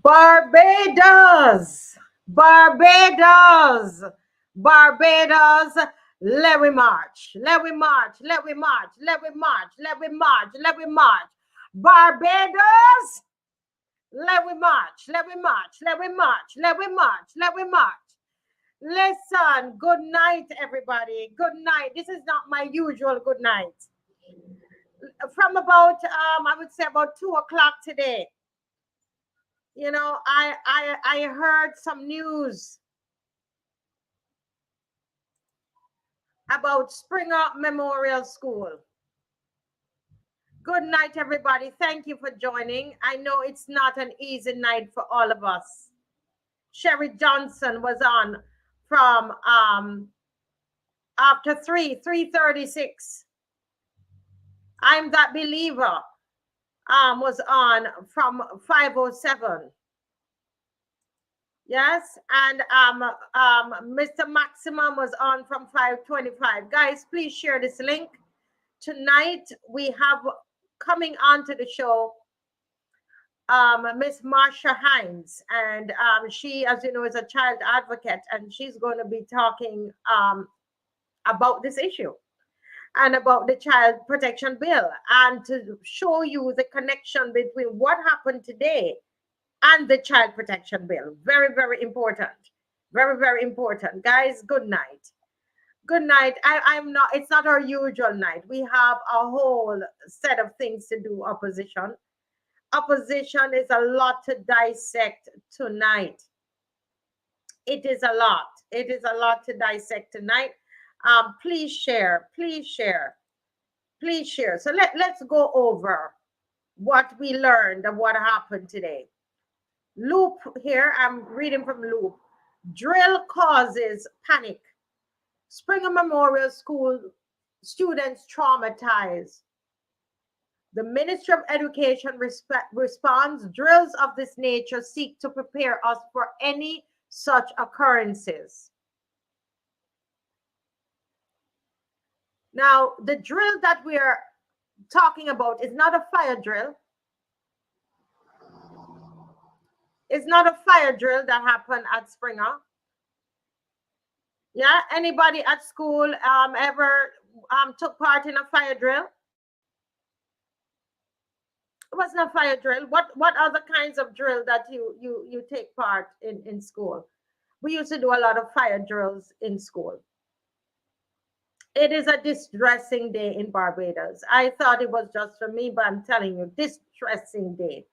Barbados, Barbados, Barbados. Let we march, let we march, let we march, let we march, let we march, let we march. Barbados, let we march, let we march, let we march, let we march, let we march. Listen, good night, everybody. Good night. This is not my usual good night. From about, I would say about 2 o'clock today, you know, I heard some news about Springer Memorial School. Good night, everybody. Thank you for joining. I know it's not an easy night for all of us. Sherry Johnson was on from after 3:36. I'm That Believer was on from 5:07. Yes, and Mr. Maximum was on from 5:25. Guys, please share this link. Tonight we have coming onto the show Miss MARSHA HINDS, and she, as you know, is a child advocate, and she's going to be talking about this issue and about the child protection bill, and to show you the connection between what happened today and the child protection bill. Very, very important. Very, very important. Guys, good night. Good night. I'm not, it's not our usual night. We have a whole set of things to do, opposition. Opposition is a lot to dissect tonight. It is a lot. It is a lot to dissect tonight. Please share. Please share. Please share. So let's go over what we learned and what happened today. Loop here. I'm reading from Loop. Drill causes panic. Springer Memorial School students traumatized. The Ministry of Education responds, drills of this nature seek to prepare us for any such occurrences. Now, the drill that we are talking about is not a fire drill. It's not a fire drill that happened at Springer. Yeah, anybody at school ever took part in a fire drill? It wasn't a fire drill. What other kinds of drill that you take part in school? We used to do a lot of fire drills in school. It is a distressing day in Barbados. I thought it was just for me, but I'm telling you, distressing day.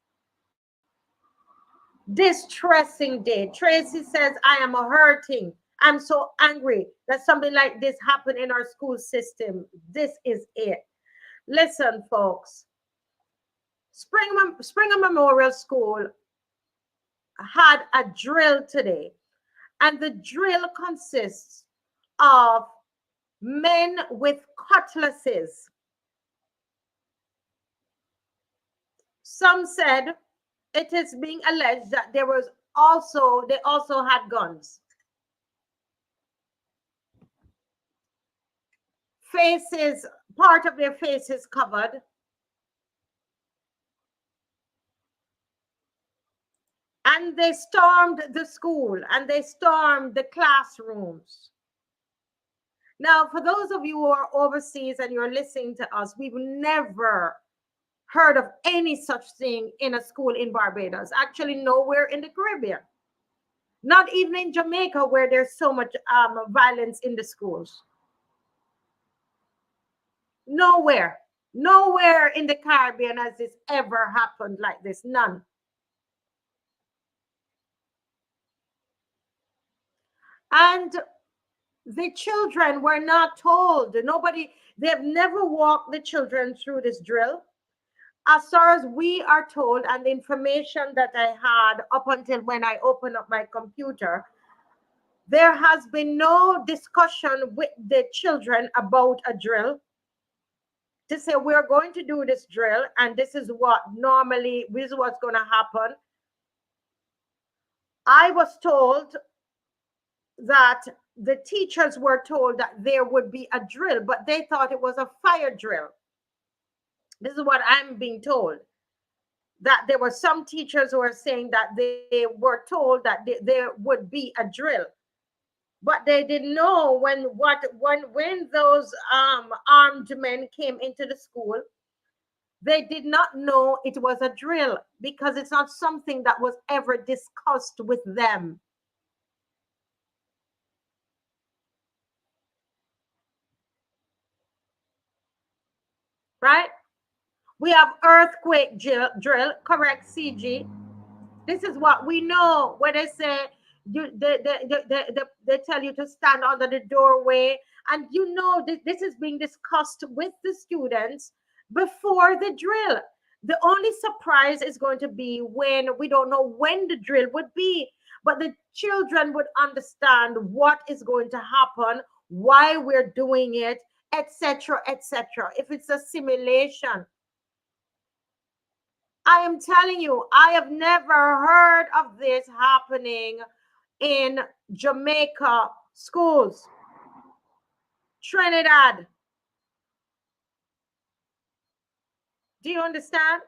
Distressing day. Tracy says, I am hurting. I'm so angry that something like this happened in our school system. This is it. Listen, folks. Springer Memorial School had a drill today, and the drill consists of men with cutlasses. Some said it is being alleged that they also had guns. Faces, part of their faces covered. And they stormed the school and they stormed the classrooms. Now, for those of you who are overseas and you're listening to us, we've never heard of any such thing in a school in Barbados. Actually, nowhere in the Caribbean. Not even in Jamaica, where there's so much violence in the schools. Nowhere. Nowhere in the Caribbean has this ever happened like this. None. And the children were not told. They've never walked the children through this drill. As far as we are told, and the information that I had up until when I opened up my computer, there has been no discussion with the children about a drill to say we're going to do this drill and this is what's going to happen. I was told that the teachers were told that there would be a drill, but they thought it was a fire drill. This is what I'm being told. that there were some teachers who were saying that they were told that there would be a drill, but they didn't know when those armed men came into the school. They did not know it was a drill because it's not something that was ever discussed with them. Right? We have earthquake drill, correct, CG. This is what we know when they say they tell you to stand under the doorway. And you know this is being discussed with the students before the drill. The only surprise is going to be when we don't know when the drill would be, but the children would understand what is going to happen, why we're doing it, etc., etc. If it's a simulation. I am telling you, I have never heard of this happening in Jamaica schools, Trinidad. Do you understand?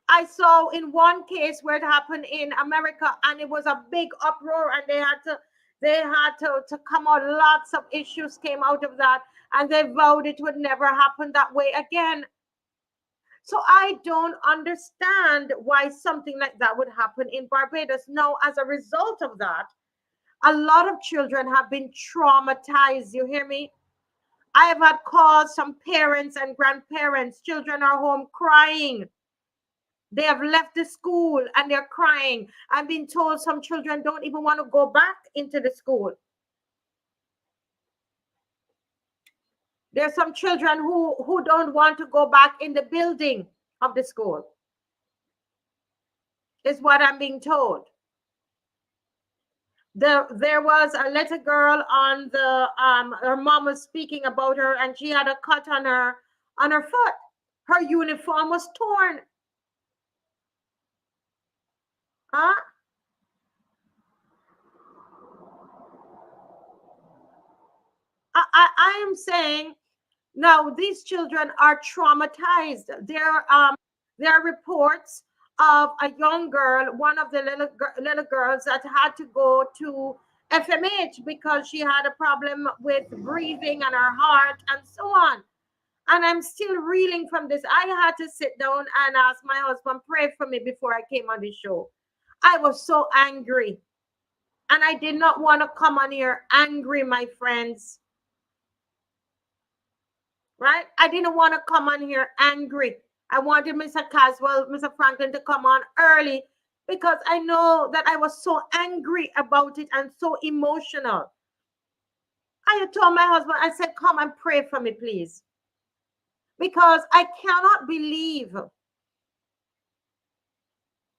I saw in one case where it happened in America, and it was a big uproar, and they had to come out. Lots of issues came out of that, and they vowed it would never happen that way again. So I don't understand why something like that would happen in Barbados. Now, as a result of that, a lot of children have been traumatized. You hear me? I have had calls from parents and grandparents. Children are home crying. They have left the school and they're crying. I've been told some children don't even want to go back into the school. There are some children who don't want to go back in the building of the school, is what I'm being told. There was a little girl on the her mom was speaking about her, and she had a cut on her foot. Her uniform was torn. Huh? I am saying now these children are traumatized. There are reports of a young girl, one of the little girls that had to go to FMH because she had a problem with breathing and her heart and so on. And I'm still reeling from this. I had to sit down and ask my husband, pray for me before I came on the show. I was so angry. And I did not want to come on here angry, my friends. Right? I didn't want to come on here angry. I wanted Mr. Caswell, Mr. Franklin to come on early because I know that I was so angry about it and so emotional. I had told my husband, I said, come and pray for me, please. Because I cannot believe.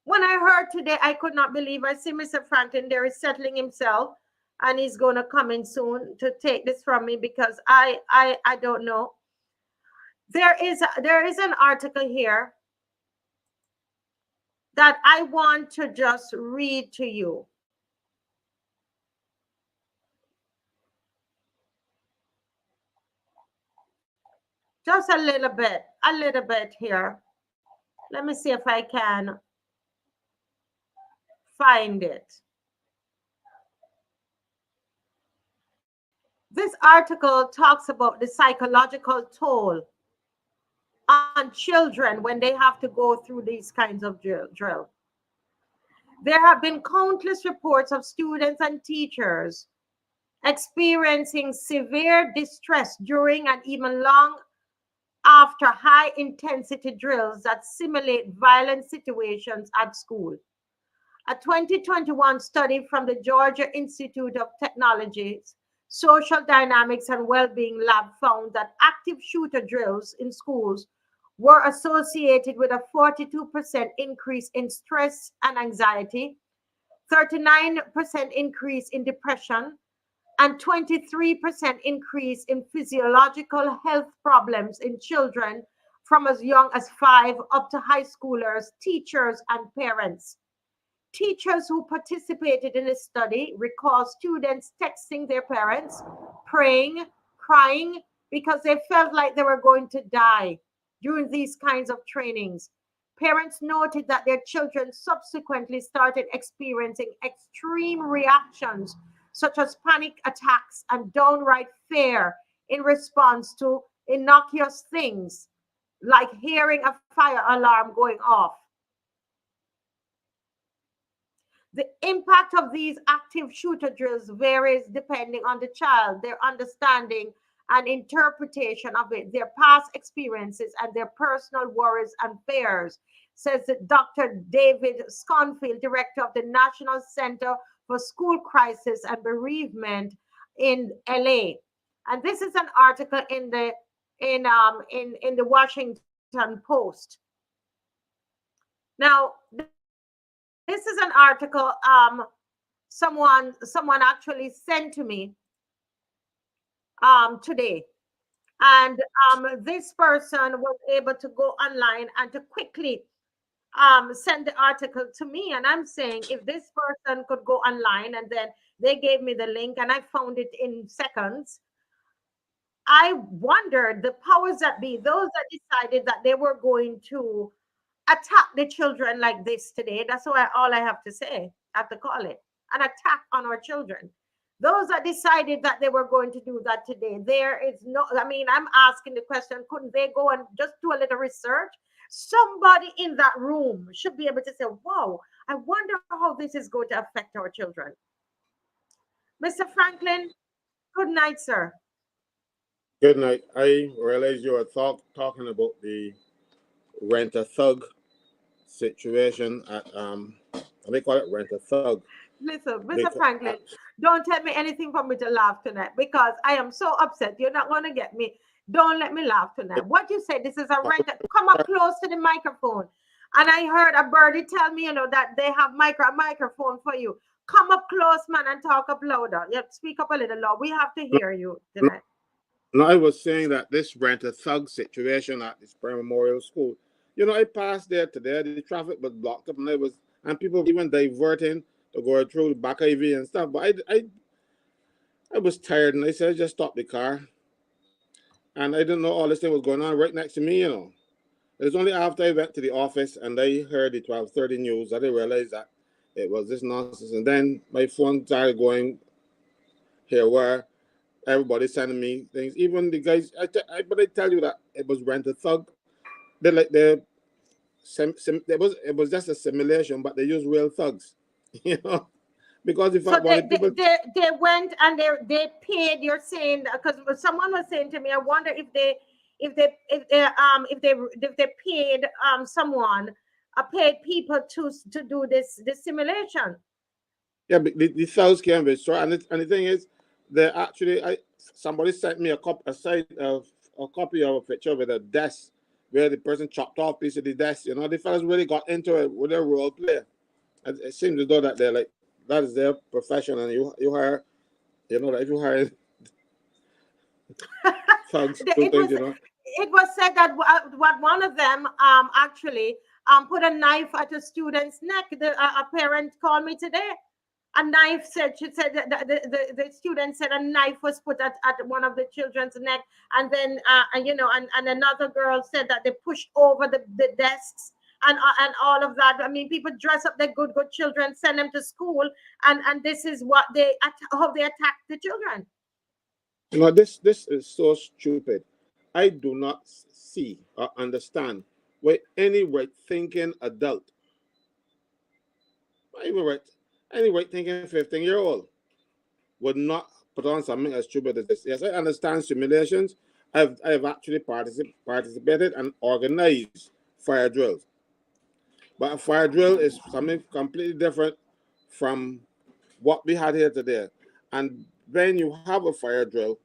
When I heard today, I could not believe. I see Mr. Franklin there is settling himself, and he's going to come in soon to take this from me because I don't know. There is an article here that I want to just read to you. Just a little bit here. Let me see if I can find it. This article talks about the psychological toll on children when they have to go through these kinds of drill. There have been countless reports of students and teachers experiencing severe distress during and even long after high-intensity drills that simulate violent situations at school. A 2021 study from the Georgia Institute of Technology's Social Dynamics and Wellbeing Lab found that active shooter drills in schools were associated with a 42% increase in stress and anxiety, 39% increase in depression, and 23% increase in physiological health problems in children from as young as 5 up to high schoolers, teachers, and parents. Teachers who participated in this study recall students texting their parents, praying, crying, because they felt like they were going to die during these kinds of trainings. Parents noted that their children subsequently started experiencing extreme reactions, such as panic attacks and downright fear in response to innocuous things like hearing a fire alarm going off. The impact of these active shooter drills varies depending on the child, their understanding and interpretation of it, their past experiences, and their personal worries and fears, says Dr. David Sconfield, director of the National Center for School Crisis and Bereavement in LA. And this is an article in the Washington Post. Now, this is an article someone actually sent to me today. And this person was able to go online and to quickly send the article to me. And I'm saying, if this person could go online, and then they gave me the link and I found it in seconds. I wondered, the powers that be, those that decided that they were going to attack the children like this today. That's why all I have to say, I have to call it an attack on our children. Those that decided that they were going to do that today, there is no, I mean, I'm asking the question, couldn't they go and just do a little research? Somebody in that room should be able to say, wow, I wonder how this is going to affect our children. Mr. Franklin, good night, sir. Good night. I realize you were talking about the rent-a-thug situation at they call it rent-a-thug. Listen, Mr. Franklin, don't tell me anything for me to laugh tonight, because I am so upset. You're not going to get me. Don't let me laugh tonight. What you say, this is a rent. Come up close to the microphone. And I heard a birdie tell me, that they have a microphone for you. Come up close, man, and talk up louder. Yeah, speak up a little loud. We have to hear you tonight. No, I was saying that this rent-a-thug situation at the Spring Memorial School, I passed there today. The traffic was blocked up, and people were even diverting to go through the back IV and stuff. But I was tired, and I said, just stop the car. And I didn't know all this thing was going on right next to me, It was only after I went to the office and I heard the 12:30 news that I realized that it was this nonsense. And then my phone started going here where everybody's sending me things. Even the guys, but I tell you that it was rent-a-thug. It was just a simulation, but they used real thugs, because if so they went and they paid. You're saying, because someone was saying to me, I wonder if they paid someone, paid people to do this simulation. Yeah, but the thugs came with so, and the thing is, they actually somebody sent me a copy of a picture with a desk where the person chopped off a piece of the desk. The fellas really got into it with their role play. It seems as though that they're like, that is their profession, and you hire, that if you hire thugs, it was said that what one of them actually put a knife at a student's neck. A parent called me today. A knife she said that the student said a knife was put at one of the children's neck, and then and another girl said that they pushed over the desks and all of that. I mean, people dress up their good children, send them to school, and this is what how they attack the children. This is so stupid. I do not see or understand why any right-thinking adult, any right-thinking 15-year-old would not put on something as stupid as this. Yes, I understand simulations. I have actually participated and organized fire drills. But a fire drill is something completely different from what we had here today. And when you have a fire drill,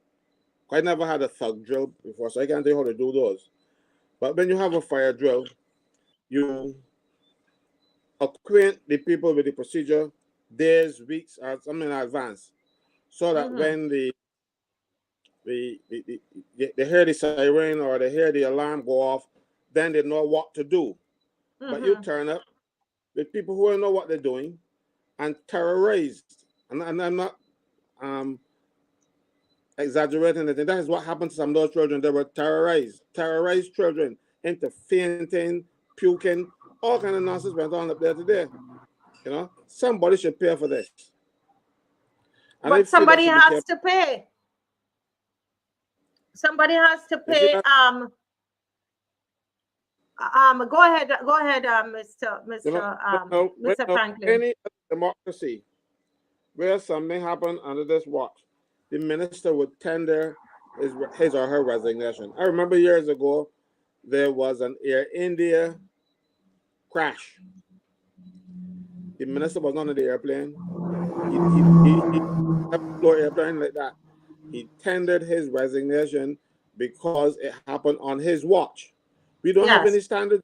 I never had a thug drill before, so I can't tell you how to do those. But when you have a fire drill, you acquaint the people with the procedure days, weeks, or something in advance, so that when they hear the siren or they hear the alarm go off, then they know what to do. But you turn up with people who don't know what they're doing and terrorized. And I'm not exaggerating it. That is what happened to some of those children. They were terrorized children into fainting, puking, All kind of nonsense went on up there today. You know, somebody should pay for this. And I But feel that somebody should be has kept. to pay. Somebody has to You see pay. that? Go ahead, You know, right Mr. now, Franklin. any democracy where something happened under this watch, the minister would tender his or her resignation. I remember years ago, there was an Air India crash. The minister was on the airplane. He never flew an airplane like that. He tendered his resignation because it happened on his watch. We don't have Yes, any standards.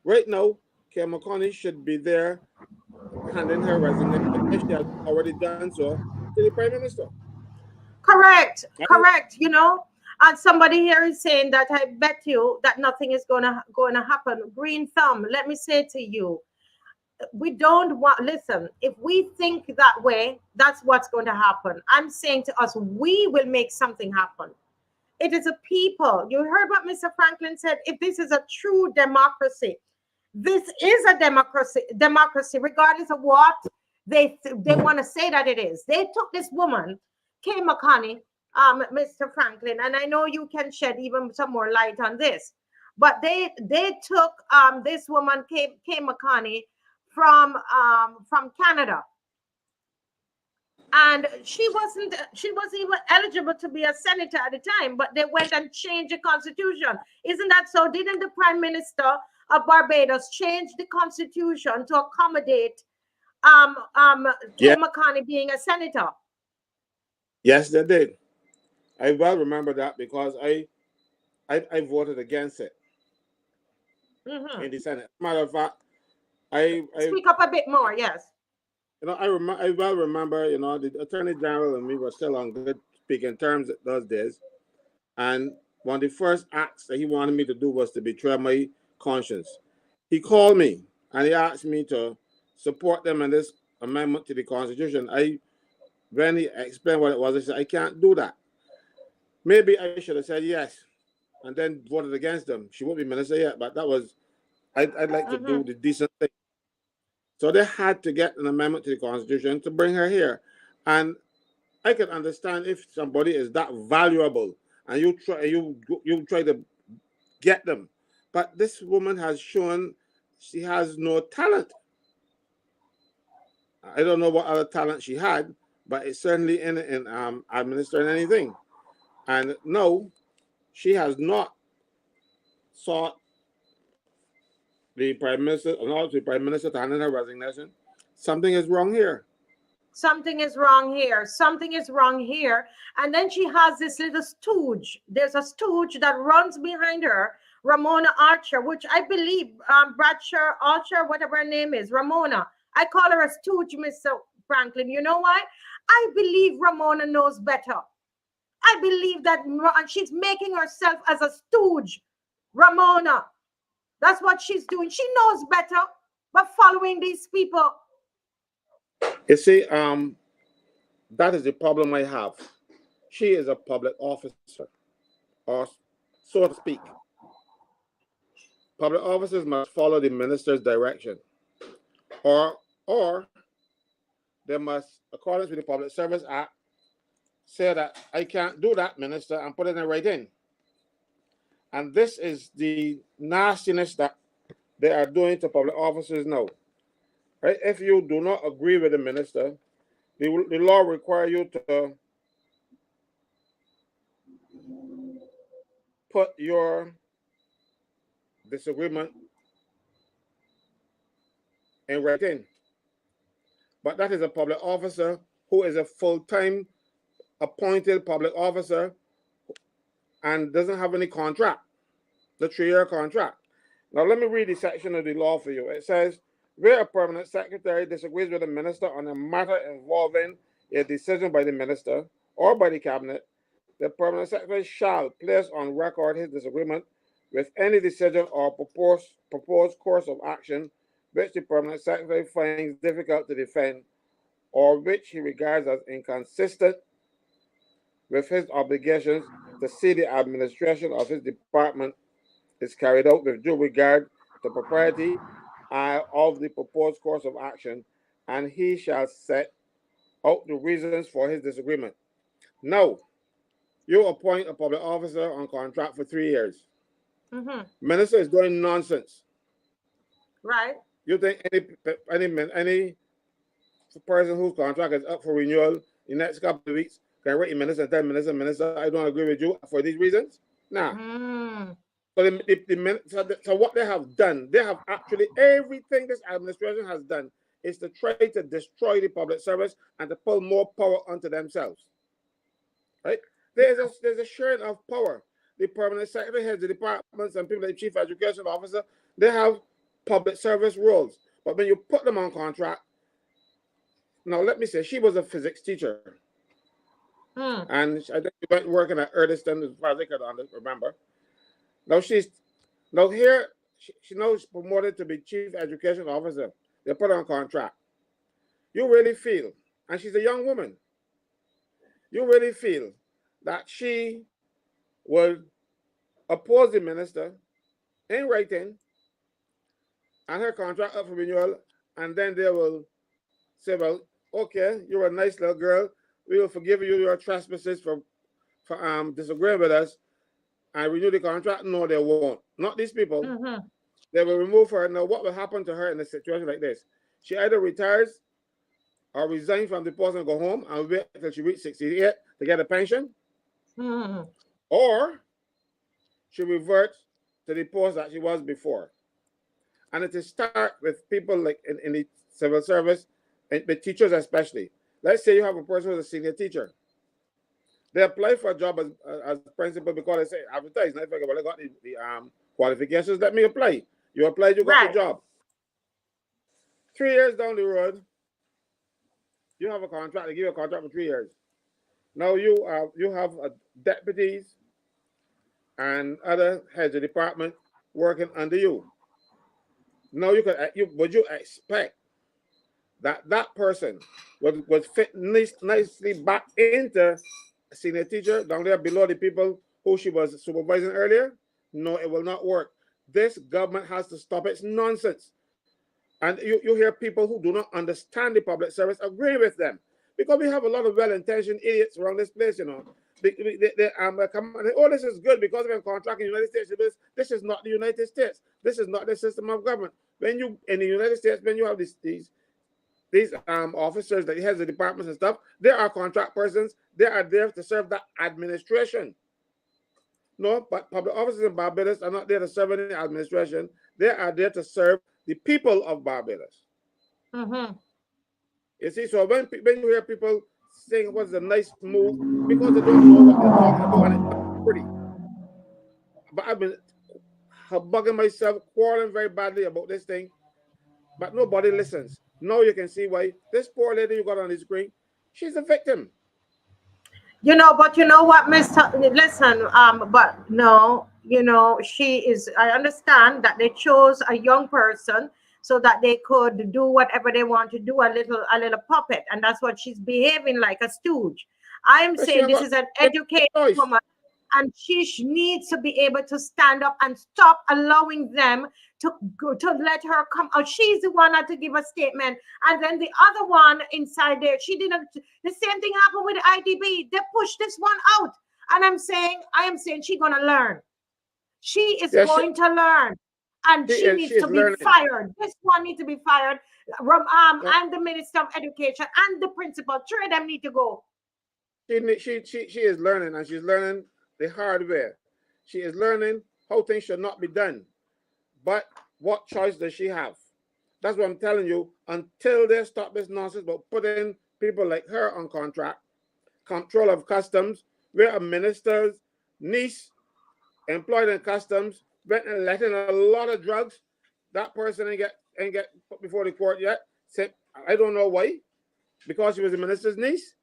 Right now, McCONNEY should be there handing her resignation, if she has already done so, to the Prime Minister. correct, I, correct. You know, and somebody here is saying that I bet you that nothing is gonna happen. Green thumb. Let me say to you, we don't want, listen, if we think that way, that's what's going to happen. I'm saying to us, we will make something happen. It is a people. You heard what Mr. Franklin said. If this is a true democracy, this is a democracy, regardless of what they want to say that it is. They took this woman, McCONNEY, Mr. Franklin, and I know you can shed even some more light on this, but they took this woman, McCONNEY, from Canada, and she wasn't even eligible to be a senator at the time, but they went and changed the constitution. Isn't that so? Didn't the prime minister of Barbados change the constitution to accommodate yeah, McCONNEY being a senator? yes, they did. I well remember that because I voted against it Hmm. in the Senate. Matter of fact, I Speak up a bit more. Yes. I well remember, the Attorney General and me were still on good speaking terms that does this. And one of the first acts that he wanted me to do was to betray my conscience. He called me and he asked me to support them in this amendment to the Constitution. When he explained what it was, I said, I can't do that. Maybe I should have said yes and then voted against them. She won't be minister yet, but I'd like to Hmm. do the decent thing. So they had to get an amendment to the Constitution to bring her here. And I can understand if somebody is that valuable and you try to get them. But this woman has shown she has no talent. I don't know what other talent she had, but it's certainly in administering anything. And no, she has not sought the prime minister, not the prime minister to hand in her resignation. Something is wrong here. Something is wrong here. Something is wrong here. And then she has this little stooge. There's a stooge that runs behind her, Ramona Archer, which I believe Bradshaw Archer, whatever her name is, Ramona. I call her a stooge, Mr. Franklin. You know why? I believe Ramona knows better. I believe that she's making herself as a stooge. Ramona. That's what she's doing. She knows better, but following these people. You see, that is the problem I have. She is a public officer, or so to speak. Public officers must follow the minister's direction, or they must, according to the Public Service Act, say that I can't do that, minister, and put it in writing. And this is the nastiness that they are doing to public officers now. Right? If you do not agree with the minister, the law requires you to put your disagreement in writing. But that is a public officer who is a full-time appointed public officer and doesn't have any contract, the 3-year contract. Now, let me read the section of the law for you. It says, where a permanent secretary disagrees with a minister on a matter involving a decision by the minister or by the cabinet, the permanent secretary shall place on record his disagreement with any decision or proposed course of action which the permanent secretary finds difficult to defend or which he regards as inconsistent with his obligations to see the administration of his department is carried out with due regard to propriety of the proposed course of action, and he shall set out the reasons for his disagreement. Now, you appoint a public officer on contract for 3 years. Minister is doing nonsense. Right. You think any person whose contract is up for renewal in the next couple of weeks can write a minister and tell minister, I don't agree with you for these reasons? Nah. So what they have done, they have actually, everything this administration has done is to try to destroy the public service and to pull more power onto themselves. Right? There's a sharing of power. The permanent secretary, heads of departments, and people like the chief education officer, they have public service roles. But when you put them on contract, now let me say, she was a physics teacher. And I think she went working at Erdiston, as far as I could remember. Now she's promoted to be chief education officer. They put her on contract. You really feel, and she's a young woman, you really feel that she will oppose the minister in writing and her contract up for renewal, and then they will say, well, okay, you're a nice little girl, we will forgive you your trespasses for disagreeing with us and renew the contract? No, they won't. Not these people. They will remove her. Now, what will happen to her in a situation like this? She either retires or resigns from the post and go home and wait until she reaches 68 to get a pension, or she reverts to the post that she was before. And it is start with people like in the civil service, and the teachers especially. Let's say you have a person who's a senior teacher. They apply for a job as principal because they say, advertise. Now, if I got the qualifications, let me apply. You applied, you got the job. 3 years down the road, you have a contract. They give you a contract for 3 years. Now you have deputies and other heads of department working under you. Now would you expect that person would fit nicely back into a senior teacher down there below the people who she was supervising earlier? No, it will not work. This government has to stop its nonsense. And you hear people who do not understand the public service agreeing with them, because we have a lot of well-intentioned idiots around this place, you know. They come and say, oh, this is good because we're in contract in the United States. This is not the United States. This is not the system of government. When you in the United States, when you have these officers, the heads of departments and stuff, they are contract persons. They are there to serve that administration. No, but public officers in Barbados are not there to serve any administration. They are there to serve the people of Barbados. You see, so when you hear people saying what's a nice move, because they don't know what they're talking about and it's not pretty. But I've been bugging myself, quarreling very badly about this thing, but nobody listens. Now you can see why this poor lady you got on the screen, she's a victim. You know, but you know what, Mr. Listen, but no, you know, she is, I understand that they chose a young person so that they could do whatever they want to do, a little puppet, and that's what she's behaving like, a stooge. I'm saying this is an educated woman, and she needs to be able to stand up and stop allowing them to let her come out. She's the one had to give a statement, and then the other one inside there, she didn't. The same thing happened with the IDB. They pushed this one out, and I am saying she's gonna learn. She is going to learn, and she needs to be fired. This one needs to be fired. And the Minister of Education and the principal, three of them need to go. She is learning, and she's learning the hard way. She is learning how things should not be done. But what choice does she have? That's what I'm telling you. Until they stop this nonsense about putting people like her on contract, control of customs, where a minister's niece employed in customs went and let in a lot of drugs. That person ain't get put before the court yet. Said, I don't know why, because she was the minister's niece.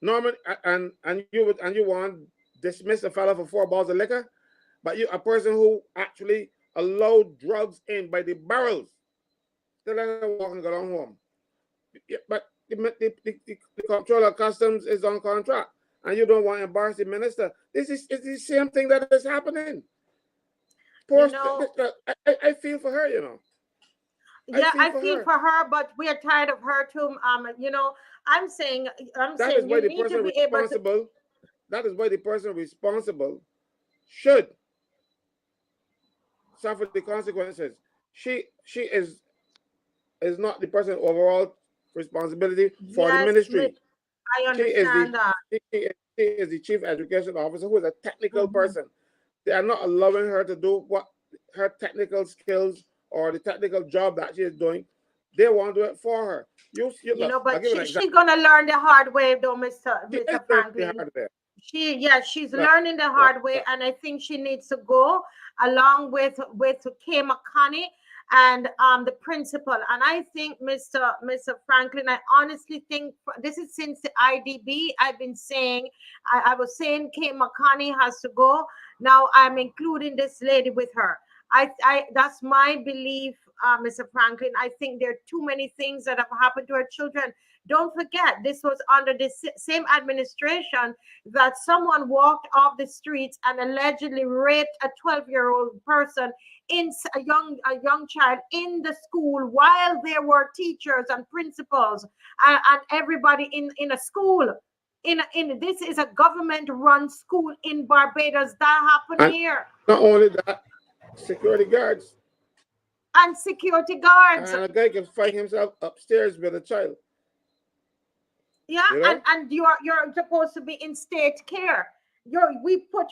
Norman, and you want to dismiss a fella for 4 bottles of liquor, but a person who actually allowed drugs in by the barrels, they let her walk and go down home. But the controller of customs is on contract, and you don't want to embarrass the minister. This is the same thing that is happening. Poor, I feel for her, you know. I Yeah, feel I for feel her. for her, but we are tired of her too. You know, I'm saying, That is why you the need to person be able to. responsible, that is why the person responsible should suffer the consequences. She is not the person overall responsibility for the Yes, ministry. I She is the understand that. she is the chief education officer who is a technical Mhm. person. They are not allowing her to do what her technical skills or the technical job that she is doing. They want to do it for her. You You look. know, I'll but give you an she's example. gonna learn the hard way, though, Mr. She is Mr. learning the Franklin. hard way. She's Look, learning the look, hard way, look. and I think she needs to go along with McCONNEY and the principal. And I think, Mr. Franklin, I honestly think this is since the IDB. I've been saying, I was saying McCONNEY has to go. Now I'm including this lady with her. I that's my belief, Mr. Franklin. I think there are too many things that have happened to our children. Don't forget, this was under the same administration that someone walked off the streets and allegedly raped a 12-year-old person, in a young child, in the school, while there were teachers and principals and everybody in a school. In this is a government run school in Barbados. That happened And here. not only that, security guards And security guards. and a guy can find himself upstairs with a child. Yeah, You and know, you're supposed to be in state care. We put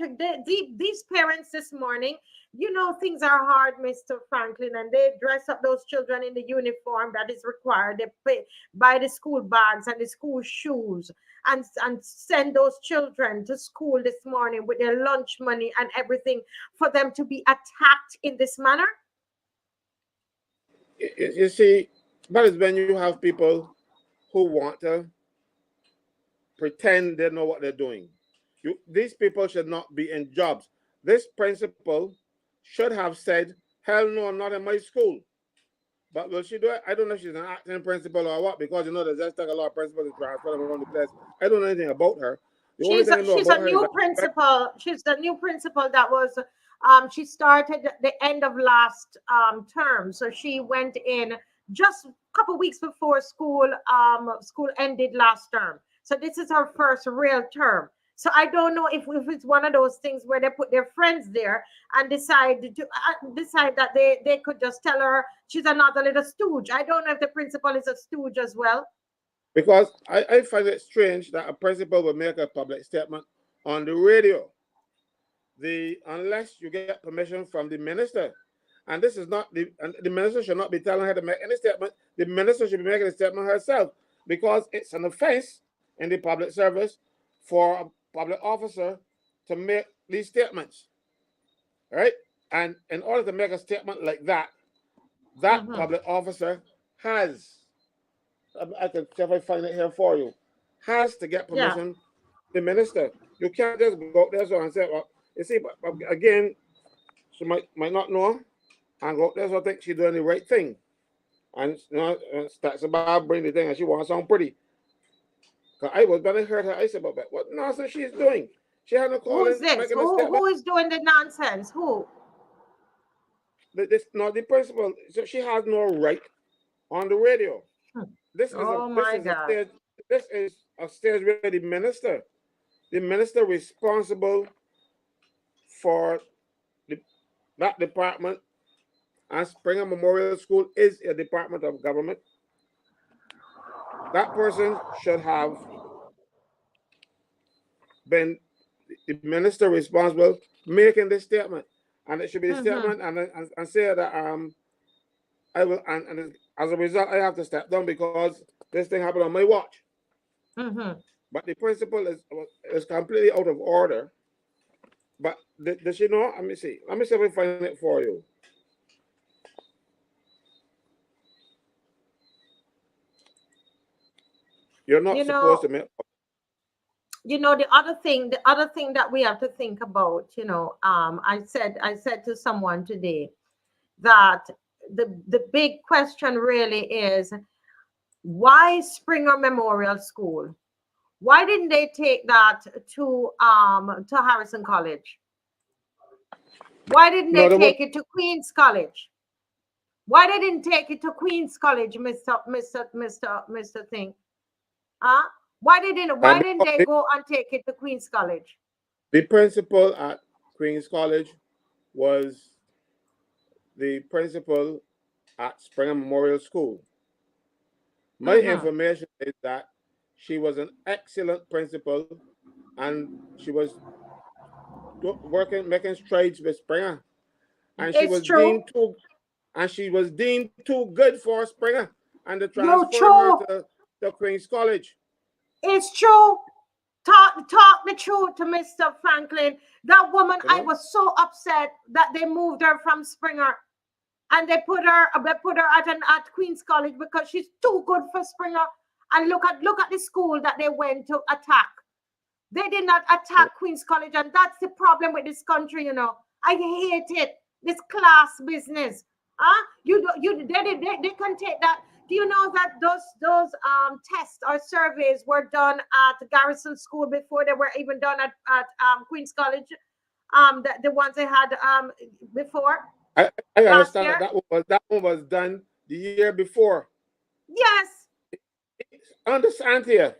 these parents this morning. You know, things are hard, Mr. Franklin, and they dress up those children in the uniform that is required. They buy the school bags and the school shoes, and send those children to school this morning with their lunch money and everything, for them to be attacked in this manner. you see, that is when you have people who want to pretend they know what they're doing. These people should not be in jobs. This principal should have said, hell no, I'm not in my school. But will she do it? I don't know if she's an acting principal or what, because you know there's just like a lot of principals to transfer them around the place. I don't know anything about her. The only thing I know She's a about her is new that principal. She's the new principal that was she started at the end of last term. So she went in just a couple weeks before school ended last term. So this is her first real term. So I don't know if it's one of those things where they put their friends there and decide that they could just tell her she's another little stooge. I don't know if the principal is a stooge as well. because I find it strange that a principal would make a public statement on the radio. Unless you get permission from the minister. And this is not the minister should not be telling her to make any statement. The minister should be making a statement herself, because it's an offense in the public service for a public officer to make these statements. Right? And in order to make a statement like that, that Hmm. public officer has, I can see if I find it here for you, has to get Yeah. permission the minister. You can't just go out there and say, well, you see, but again, she might not know and go out there, so I think she's doing the right thing. And you know, starts about bring the thing and she wants to sound pretty. Cause I was gonna hurt her. I said, but what nonsense she's doing? She had no Who is calling, this? making a statement. Who is doing the nonsense? Who? This not the principal. So she has no right on the radio. Hmm. This is a Oh this my is a God. stage. This is a stage where the minister responsible for the, that department, and Springer Memorial School is a department of government. That person should have been the minister responsible making this statement, and it should be the Mm-hmm. statement, and say that I will, and as a result I have to step down because this thing happened on my watch. Mm-hmm. But the principle is completely out of order. But does she know? Let me see. Let me see if I find it for you. You're not You supposed know, to make. the other thing that we have to think about, I said to someone today that the big question really is, why Springer Memorial School? Why didn't they take that to Harrison College? Why didn't No, they there was take it to Queen's College? Why they didn't take it to Queen's College, Mr. Thing? Huh? Why And didn't they go and take it to Queen's College? the principal at Queen's College was the principal at Springer Memorial School. My information is that she was an excellent principal and she was working, making strides with Springer. And she It's was true. deemed too good for Springer, and they You transferred her true. to Queen's College. It's true. Talk the truth to Mr. Franklin. That woman, You I know? was so upset that they moved her from Springer and they put her at Queen's College because she's too good for Springer. And look at the school that they went to attack. They did not attack Queen's College, and that's the problem with this country. You know, I hate it. This class business. Huh? They can take that. Do you know that those tests or surveys were done at Garrison School before they were even done at Queen's College? The ones they had before I last understand year. that one was done the year before. Yes. Understand here.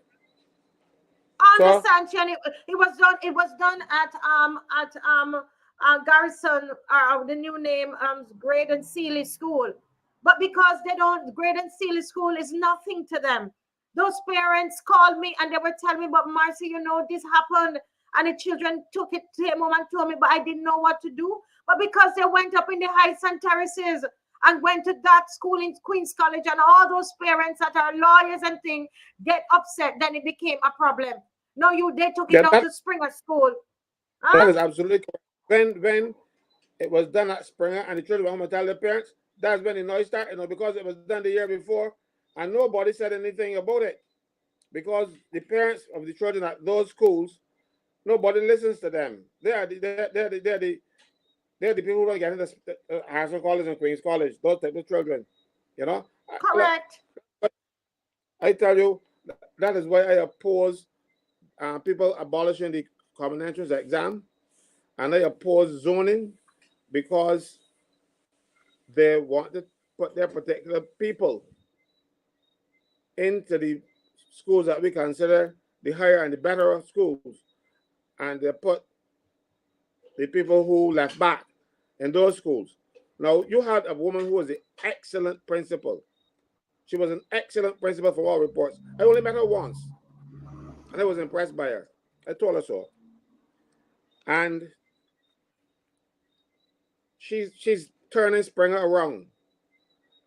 I understand, it was done. It was done at Garrison, the new name, Grade and Sealy School. But because they don't, Grade and Sealy School is nothing to them. Those parents called me and they were telling me, but Marcy, you know, this happened. And the children took it to him and told me, but I didn't know what to do. But because they went up in the heights and terraces and went to that school in Queen's College, and all those parents that are lawyers and things get upset, then it became a problem. No, they took it out to Springer School. Huh? That is absolutely correct. When it was done at Springer and the children were home to tell their parents, that's when the noise started, because it was done the year before and nobody said anything about it. Because the parents of the children at those schools, nobody listens to them. They're the people who don't get into Harrison College and Queen's College, those type of children. You know? Correct. I tell you, that is why I oppose people abolishing the common entrance exam, and I oppose zoning, because they want to put their particular people into the schools that we consider the higher and the better of schools, and they put the people who left back in those schools. Now, you had a woman who was an excellent principal. She was an excellent principal for all reports. I only met her once, and I was impressed by her. I told her so. And she's turning Springer around.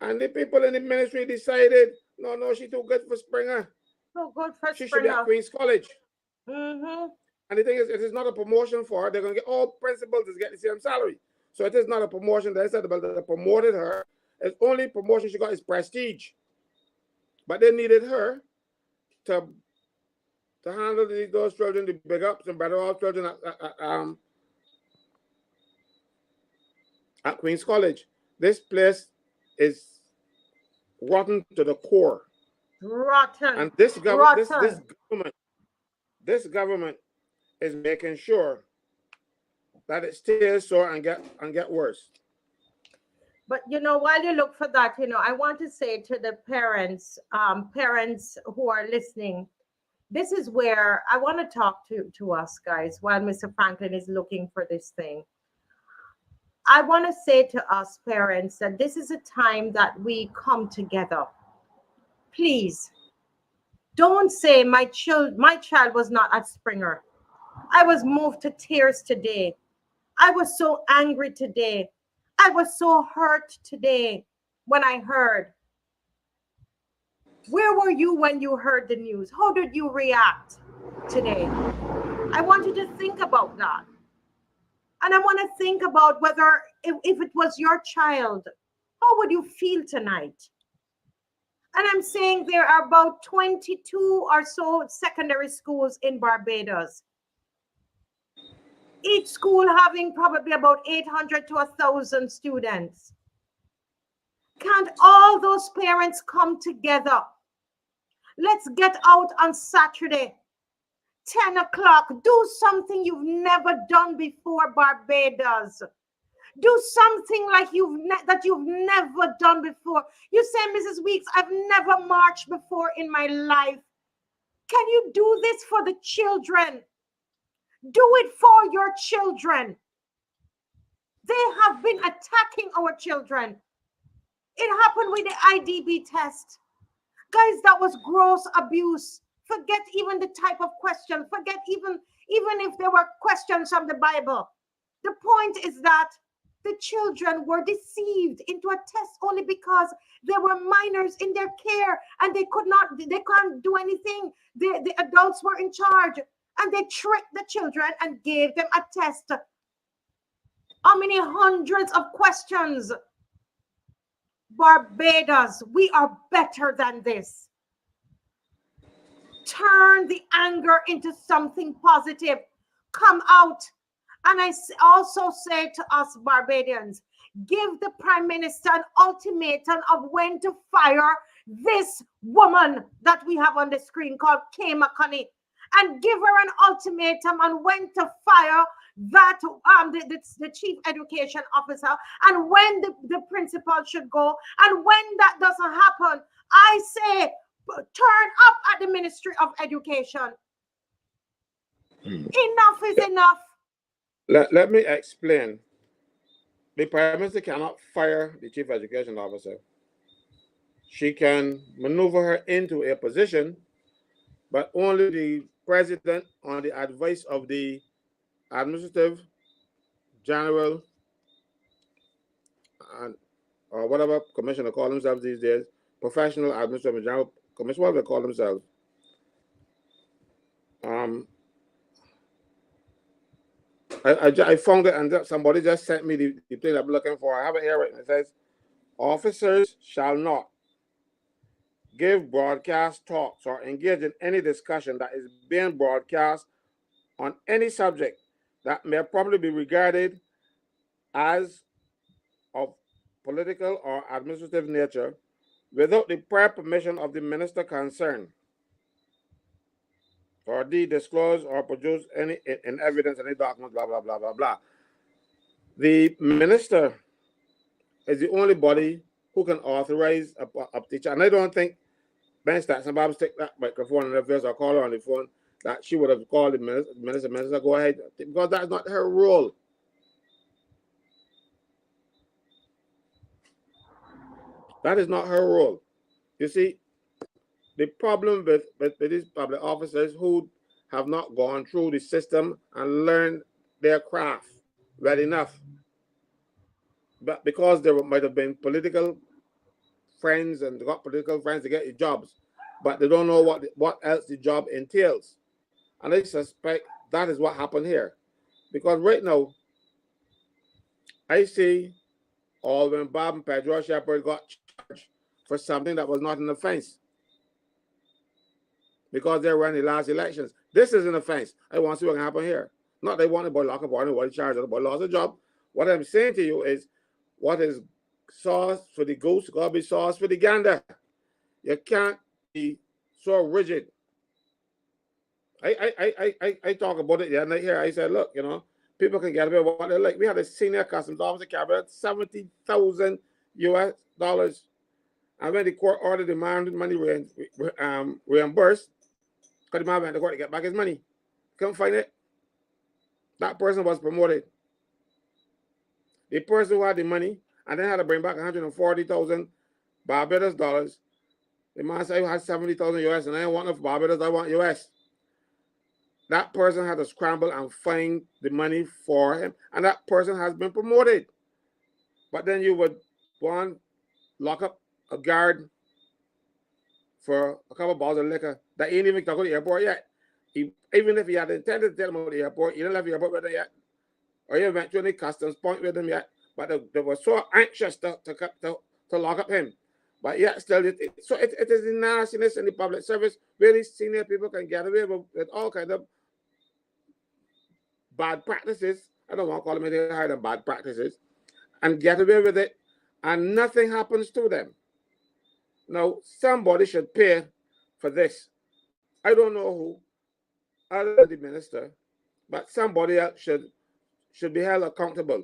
And the people in the ministry decided, no, she's too good for Springer. So good for She Springer. should be at Queen's College. Mm-hmm. And the thing is, it is not a promotion for her. They're going to get all principals to get the same salary. So it is not a promotion. They said about they promoted her. It's only promotion she got is prestige. But they needed her to handle those children, the big ups and better off children at Queen's College. This place is rotten to the core. Rotten. And this government is making sure that it stays so and get worse. But while you look for that, I want to say to the parents who are listening, this is where I want to talk to us guys while Mr. Franklin is looking for this thing. I want to say to us parents that this is a time that we come together. Please don't say my child was not at Springer. I was moved to tears today. I was so angry today. I was so hurt today when I heard. Where were you when you heard the news? How did you react today? I want you to think about that. And I want to think about whether, if it was your child, how would you feel tonight? And I'm saying there are about 22 or so secondary schools in Barbados. Each school having probably about 800 to 1,000 students. Can't all those parents come together? Let's get out on Saturday, 10 o'clock. Do something you've never done before, Barbados. Do something like that you've never done before. You say, Mrs. Weeks, I've never marched before in my life. Can you do this for the children? Do it for your children. They have been attacking our children. It happened with the IDB test. Guys, that was gross abuse. Forget even the type of question. Forget even if there were questions from the Bible. The point is that the children were deceived into a test only because there were minors in their care and they can't do anything. The adults were in charge and they tricked the children and gave them a test. How many hundreds of questions? Barbados, we are better than this. Turn the anger into something positive. Come out. And I also say to us Barbadians, give the Prime Minister an ultimatum of when to fire this woman that we have on the screen called McCONNEY, and give her an ultimatum on when to fire that the chief education officer, and when the principal should go. And when that doesn't happen, I say turn up at the Ministry of Education. Enough is enough. Let me explain. The Prime Minister cannot fire the Chief Education Officer. She can maneuver her into a position, but only the President, on the advice of the Administrative General or whatever commissioner call themselves these days, Professional Administrative General Commission, what do they call themselves? I found it, and somebody just sent me the thing I'm looking for. I have it here right now. It says, officers shall not give broadcast talks or engage in any discussion that is being broadcast on any subject that may probably be regarded as of political or administrative nature without the prior permission of the minister concerned, or the disclose or produce any in evidence, any document, blah, blah, blah, blah, blah. The minister is the only body who can authorize a teacher. And I don't think Ben Statson Bob stick that microphone in her face or call her on the phone that she would have called the minister, go ahead, because that's not her role. That is not her role. You see, the problem with these public officers who have not gone through the system and learned their craft well enough, but because there might have been political friends and they got political friends to get the jobs, but they don't know what else the job entails. And I suspect that is what happened here. Because right now, I see when Bob and Pedro Shepherd got charged for something that was not an offense, because they ran the last elections. This is an offense. I want to see what can happen here. Not they want to boy lock up or anybody charged, the boy lost a job. What I'm saying to you is, what is sauce for the goose got to be sauce for the gander. You can't be so rigid. I talk about it the other night here. I said, look, people can get away with what they like. We had a senior customs officer cabinet, $70,000 US. And when the court ordered the man money reimbursed, because the man went to court to get back his money. Couldn't find it. That person was promoted. The person who had the money and then had to bring back 140,000 Barbados dollars. The man said he had 70,000 US, and I don't want no Barbados, I want US. That person had to scramble and find the money for him, and that person has been promoted. But then you would lock up a guard for a couple of bottles of liquor that he ain't even talked to the airport yet. Even if he had intended to tell him about the airport, he didn't left the airport with him yet, or he went to any customs point with him yet. But they were so anxious to lock up him. But yet still, it is the nastiness in the public service where these senior people can get away with all kinds of bad practices. I don't want to call them anything higher than bad practices, and get away with it, and nothing happens to them. Now, somebody should pay for this. I don't know who, other than the minister, but somebody else should be held accountable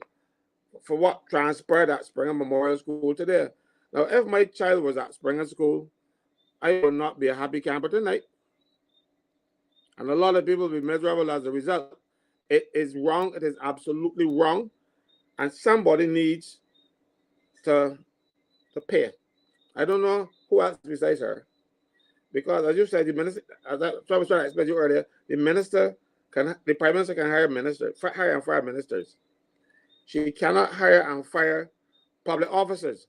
for what transpired at Springer Memorial School today. Now, if my child was at Springer School, I would not be a happy camper tonight. And a lot of people will be miserable as a result. It is wrong. It is absolutely wrong. And somebody needs to pay. I don't know who else besides her. Because as you said, the minister, as I was trying to explain to you earlier, the prime minister can hire ministers, hire and fire ministers. She cannot hire and fire public officers.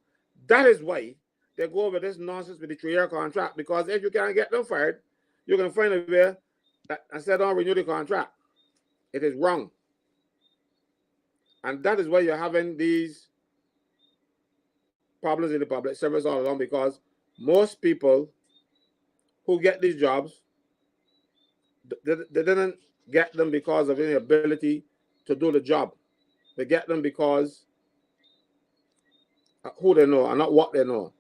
That is why they go over this nonsense with the 3-year contract. Because if you can't get them fired, you can find a way that instead don't renew the contract. It is wrong. And that is why you're having these problems in the public service all along, because most people who get these jobs, they didn't get them because of any ability to do the job. They get them because who they know and not what they know.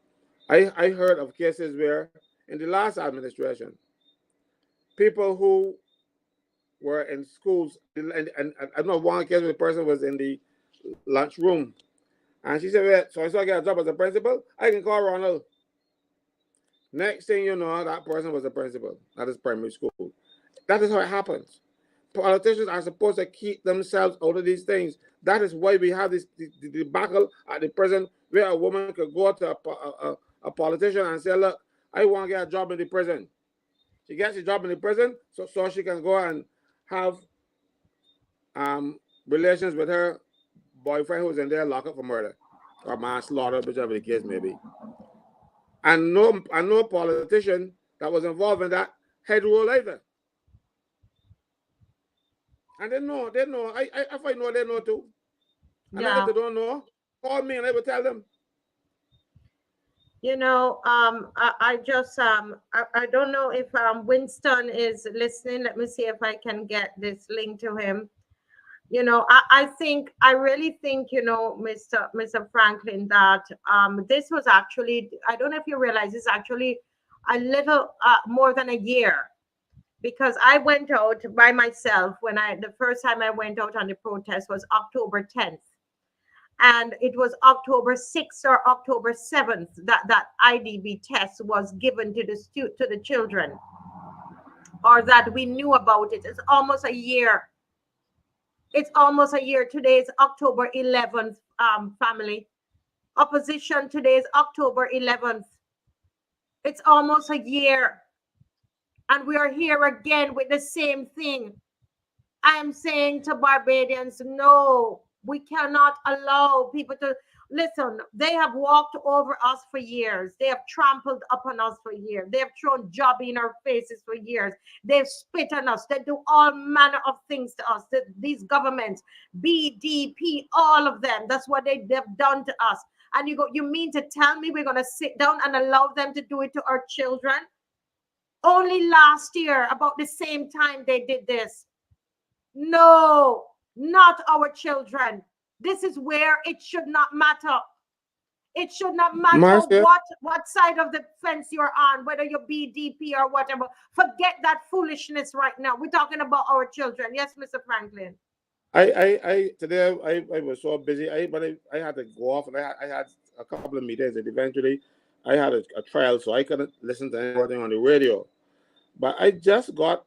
I heard of cases where in the last administration, people who were in schools, and I know one case where the person was in the lunchroom, and she said, well, so I get a job as a principal, I can call Ronald. Next thing you know, that person was a principal at his primary school. That is how it happens. Politicians are supposed to keep themselves out of these things. That is why we have this debacle at the prison where a woman could go to a politician and say, look, I want to get a job in the prison. She gets a job in the prison so she can go and have relations with her boyfriend who's in there locked up for murder or manslaughter, whichever the case may be. And no politician that was involved in that head roll either. And they know. If I know, they know too. And if they don't know, call me and I will tell them. You know, I just I don't know if Winston is listening. Let me see if I can get this link to him. You know, I really think, you know, Mr. Franklin, that this was actually, I don't know if you realize, it's actually a little more than a year, because I went out by myself the first time I went out on the protest was October 10th. And it was October 6th or October 7th that IDB test was given to the children, or that we knew about it. It's almost a year. It's almost a year. Today is October 11th, family. Opposition, today is October 11th. It's almost a year. And we are here again with the same thing. I am saying to Barbadians, no, we cannot allow people to listen. They have walked over us for years. They have trampled upon us for years. They have thrown job in our faces for years. They've spit on us. They do all manner of things to us. These governments, BDP, all of them. That's what they've done to us. And you mean to tell me we're going to sit down and allow them to do it to our children? Only last year, about the same time they did this. No, not our children. This is where it should not matter. It should not matter Marsha, what side of the fence you're on, whether you're BDP or whatever. Forget that foolishness right now. We're talking about our children. Yes, Mr. Franklin. Today I was so busy. But I had to go off, and I had a couple of meetings, and eventually I had a trial, so I couldn't listen to anything on the radio. But I just got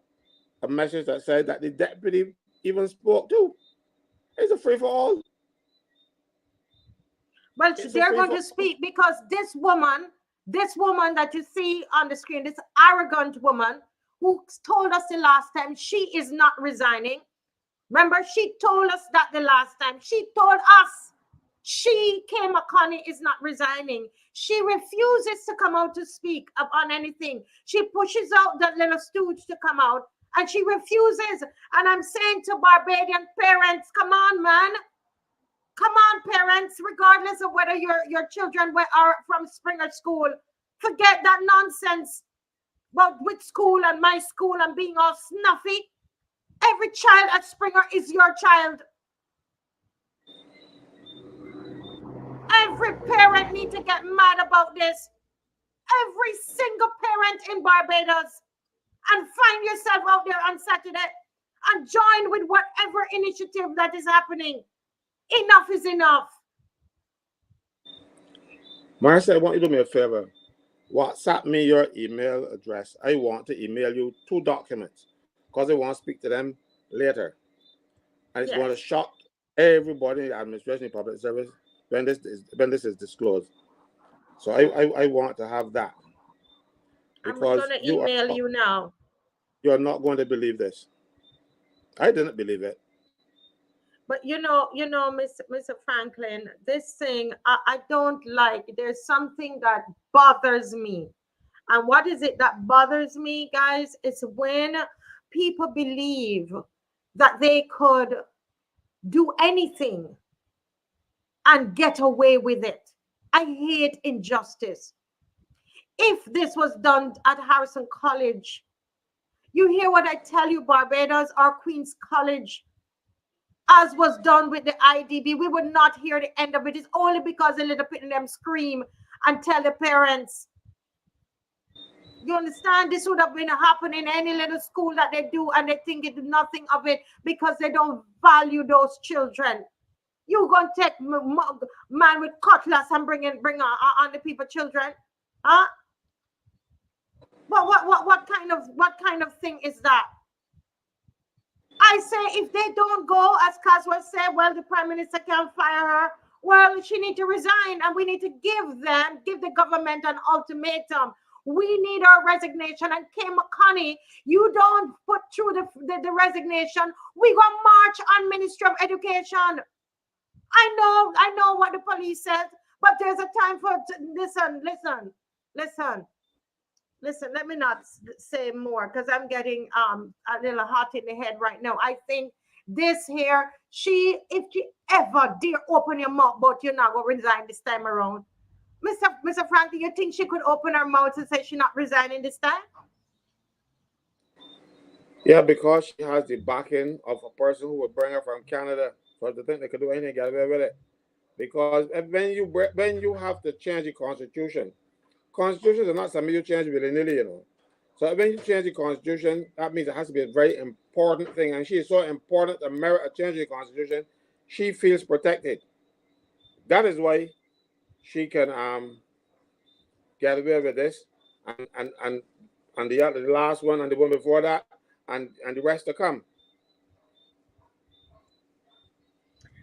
a message that said that the deputy even spoke too. It's a free for all. Well, they're going to speak, because this woman that you see on the screen, this arrogant woman who told us the last time she is not resigning. Remember, she told us that the last time. She told us McCONNEY is not resigning. She refuses to come out to speak on anything. She pushes out that little stooge to come out, and she refuses. And I'm saying to Barbadian parents, come on, man. Come on, parents, regardless of whether your children are from Springer School. Forget that nonsense about with school and my school and being all snuffy. Every child at Springer is your child. Every parent needs to get mad about this. Every single parent in Barbados. And find yourself out there on Saturday and join with whatever initiative that is happening. Enough is enough. Marsha, I want you to do me a favor. WhatsApp me your email address. I want to email you 2 documents because I want to speak to them later. And it's going to shock everybody in the administration, public service, when this is disclosed. So I want to have that. Because I'm going to email you now. You're not going to believe this. I didn't believe it. But you know, Mr. Franklin, this thing I don't like. There's something that bothers me. And what is it that bothers me, guys? It's when people believe that they could do anything and get away with it. I hate injustice. If this was done at Harrison College, you hear what I tell you, Barbados or Queen's College, as was done with the IDB, we would not hear the end of it. It's only because the little bit of them scream and tell the parents. You understand? This would have been happening in any little school that they do, and they think it nothing of it because they don't value those children. You gonna take man with cutlass and bring on the people children, huh? What kind of thing is that? I say if they don't go, as Caswell said, well, the prime minister can't fire her. Well, she need to resign, and we need to give the government an ultimatum. We need our resignation. And McCONNEY, you don't put through the resignation, we gonna march on Ministry of Education. I know what the police said, but there's a time for listen, let me not say more because I'm getting a little hot in the head right now. I think this here, if she ever dare open your mouth, but you're not going to resign this time around. Mr. Franklin, you think she could open her mouth and say she's not resigning this time? Yeah, because she has the backing of a person who would bring her from Canada. So they think they could do anything to get away with it. Because when you have to change the constitutions are not something you change willy-nilly, you know. So when you change the constitution, that means it has to be a very important thing. And she is so important to merit a change in the constitution, she feels protected. That is why she can get away with this. And the last one and the one before that and the rest to come.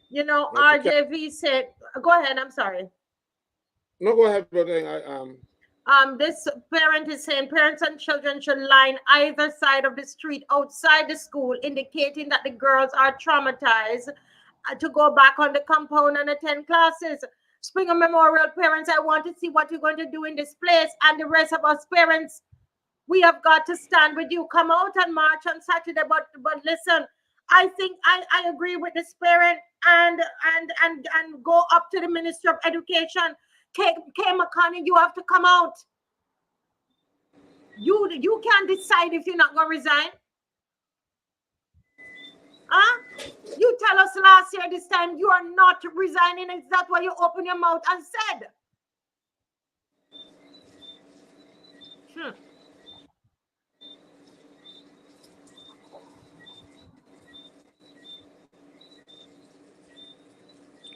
You know, RJV said, go ahead, I'm sorry. No, go ahead, brother. This parent is saying parents and children should line either side of the street outside the school, indicating that the girls are traumatized to go back on the compound and attend classes. Springer Memorial parents, I want to see what you're going to do in this place. And the rest of us parents, we have got to stand with you. Come out and march on Saturday. But listen, I think I agree with this parent and go up to the Ministry of Education. McCONNEY, you have to come out. You can't decide if you're not going to resign. Huh? You tell us last year this time you are not resigning. Is that why you opened your mouth and said?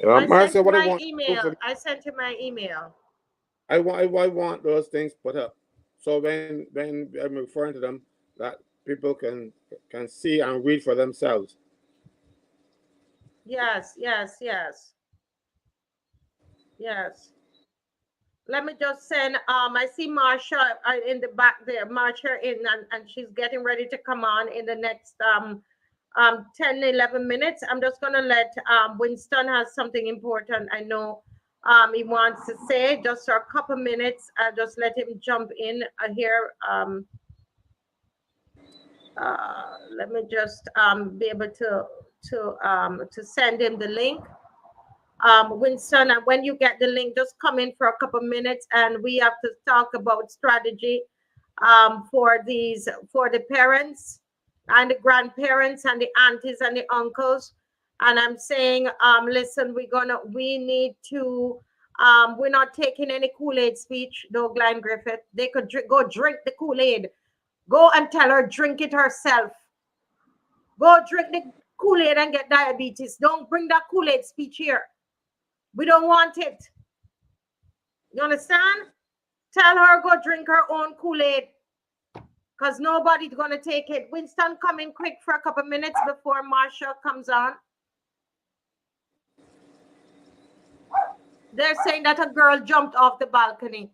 I sent my email. I sent you my email. I want those things put up. So when I'm referring to them, that people can see and read for themselves. Yes. Let me just send. I see Marsha in the back there. Marsha in, and she's getting ready to come on in the next 10, 11 minutes. I'm just gonna let Winston has something important. I know he wants to say just for a couple minutes. I'll just let him jump in here. Let me just be able to send him the link. Winston, and when you get the link, just come in for a couple minutes, and we have to talk about strategy for the parents and the grandparents and the aunties and the uncles. And I'm saying, listen, we need to, we're not taking any Kool-Aid speech, though, Glenn Griffith. They could go drink the Kool-Aid. Go and tell her, drink it herself. Go drink Kool-Aid and get diabetes. Don't bring that Kool-Aid speech here. We don't want it. You understand? Tell her go drink her own Kool-Aid. Because nobody's going to take it. Winston, come in quick for a couple minutes before Marsha comes on. They're saying that a girl jumped off the balcony.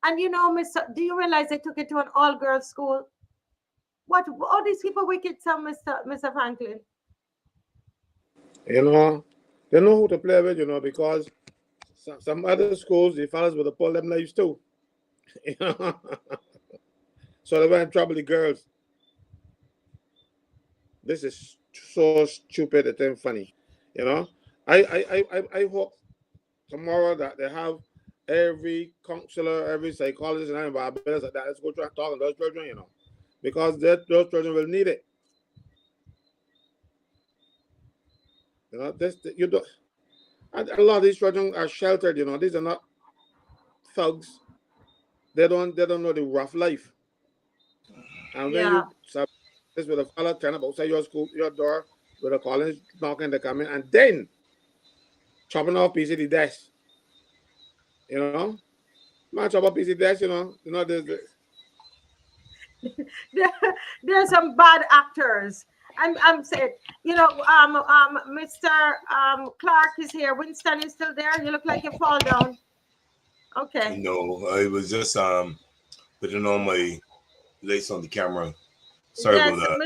And you know, do you realize they took it to an all-girls school? What? All these people wicked, Mr. Franklin. You know, they know who to play with, you know, because some other schools, the fellas would have pulled them knives too. You know? So they went in trouble, the girls. This is so stupid, it's ain't funny. You know? I hope tomorrow that they have every counselor, every psychologist, and everybody like that. Let's go try talking to those children, you know. Because those children will need it. You know, you don't. A lot of these children are sheltered. You know, these are not thugs. They don't know the rough life. And when you this with a fella turn up outside your school, your door, with a college knocking, they come in, and then chopping off piece of the desk. You know, man, chop off piece of the desk. You know, there's some bad actors. I'm saying, you know, Mr. Clark is here. Winston is still there. You look like you fall down. Okay. No, I was just putting on my lights on the camera. Sorry about that.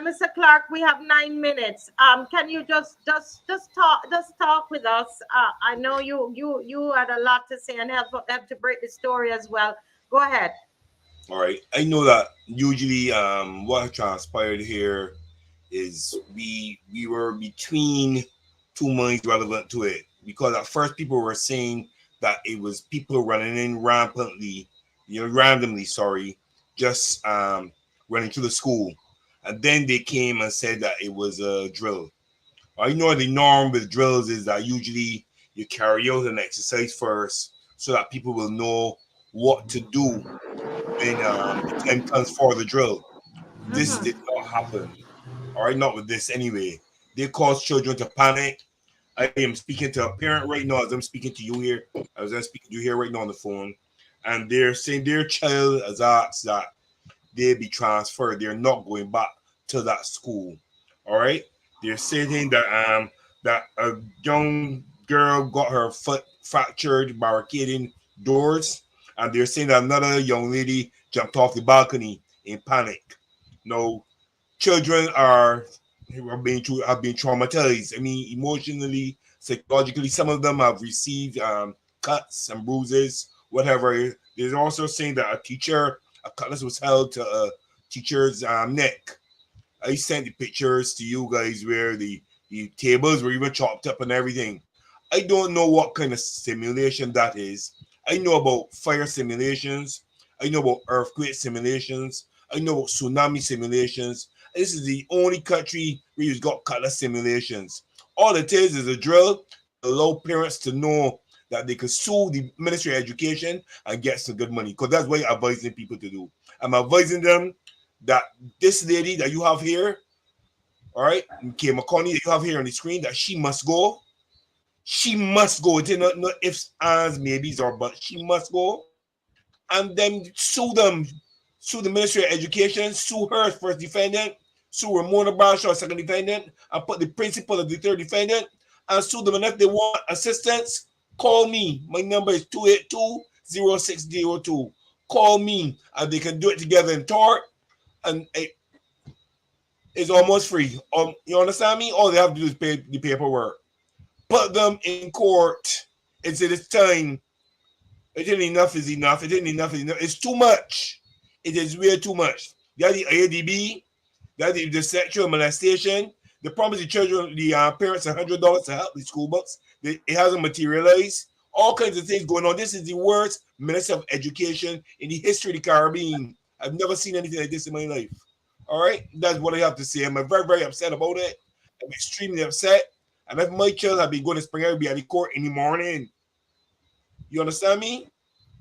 Mr. Clark, we have 9 minutes. Can you just talk with us? I know you had a lot to say and have to break the story as well. Go ahead. All right. I know that usually what transpired here is we were between two minds relevant to it, because at first people were saying that it was people running in randomly, just running to the school, and then they came and said that it was a drill. I know the norm with drills is that usually you carry out an exercise first so that people will know what to do when the time comes for the drill. This did not happen. All right, not with this anyway. They caused children to panic. I am speaking to a parent right now as I'm speaking to you here. As I'm speaking to you here right now on the phone. And they're saying their child has asked that they be transferred. They're not going back to that school. All right? They're saying that that a young girl got her foot fractured barricading doors. And they're saying that another young lady jumped off the balcony in panic. No. Children have been traumatized. I mean, emotionally, psychologically, some of them have received cuts and bruises, whatever. They're also saying that a cutlass was held to a teacher's neck. I sent the pictures to you guys where the tables were even chopped up and everything. I don't know what kind of simulation that is. I know about fire simulations. I know about earthquake simulations. I know about tsunami simulations. This is the only country where you've got cutlass simulations. All it is a drill to allow parents to know that they can sue the Ministry of Education and get some good money, because that's what I'm advising people to do. I'm advising them that this lady that you have here, all right, McCONNEY that you have here on the screen, that she must go. She must go. It's not ifs, ands, maybes, or buts. She must go. And then sue them. Sue the Ministry of Education. Sue her as first defendant. Sue Ramona Bajan as second defendant. And put the principal as the third defendant. And sue them. And if they want assistance, call me. My number is 282-0602. Call me. And they can do it together in tort. And it's almost free. You understand me? All they have to do is pay the paperwork. Put them in court. It's at this time. It ain't enough is enough. It ain't enough is enough. It's too much. It is way too much. That's the ADB. That's the sexual molestation. They promised the children, the parents $100 to help the school books. It hasn't materialized. All kinds of things going on. This is the worst Minister of Education in the history of the Caribbean. I've never seen anything like this in my life. All right? That's what I have to say. I'm very, very upset about it. I'm extremely upset. And if my child had been going to spring, I would be at the court in the morning. You understand me?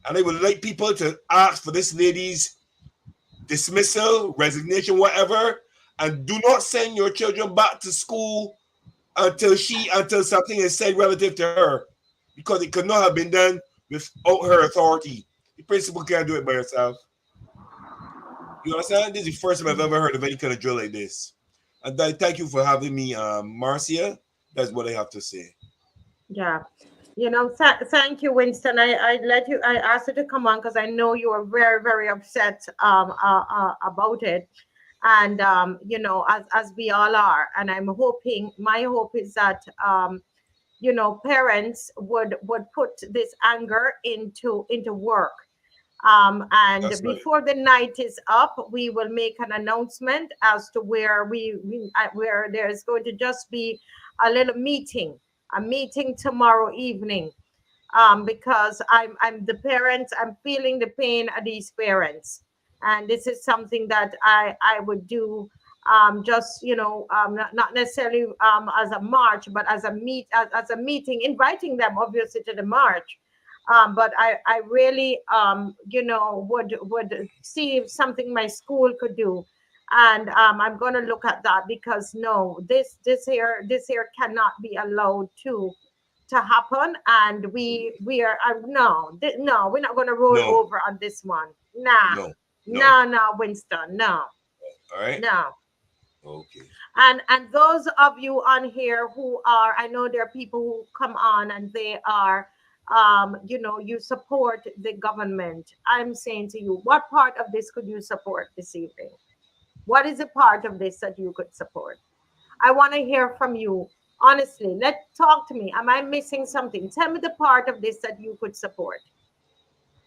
And I would like people to ask for this lady's dismissal, resignation, whatever, and do not send your children back to school until something is said relative to her, because it could not have been done without her authority. The principal can't do it by herself. You understand? This is the first time I've ever heard of any kind of drill like this. And thank you for having me, Marcia. That's what I have to say. Yeah. You know, thank you, Winston. I asked you to come on because I know you are very, very upset about it. And you know, as we all are. And I'm hoping, my hope is that you know, parents would put this anger into work. And That's right. before the night is up, we will make an announcement as to where where there's going to just be a little meeting, a meeting tomorrow evening. Because I'm the parents, I'm feeling the pain of these parents, and this is something that I would do, just you know, not necessarily as a march, but as as a meeting, inviting them obviously to the march. But I really you know, would see if something my school could do. And I'm going to look at that, because no, this here cannot be allowed to happen. And we are no, no, we're not going to roll No, over on this one. Nah, no, no. no, Winston, no, All right. no. Okay. And those of you on here who are, I know there are people who come on and they are, you know, you support the government. I'm saying to you, what part of this could you support this evening? What is a part of this that you could support? I want to hear from you. Honestly, talk to me. Am I missing something? Tell me the part of this that you could support.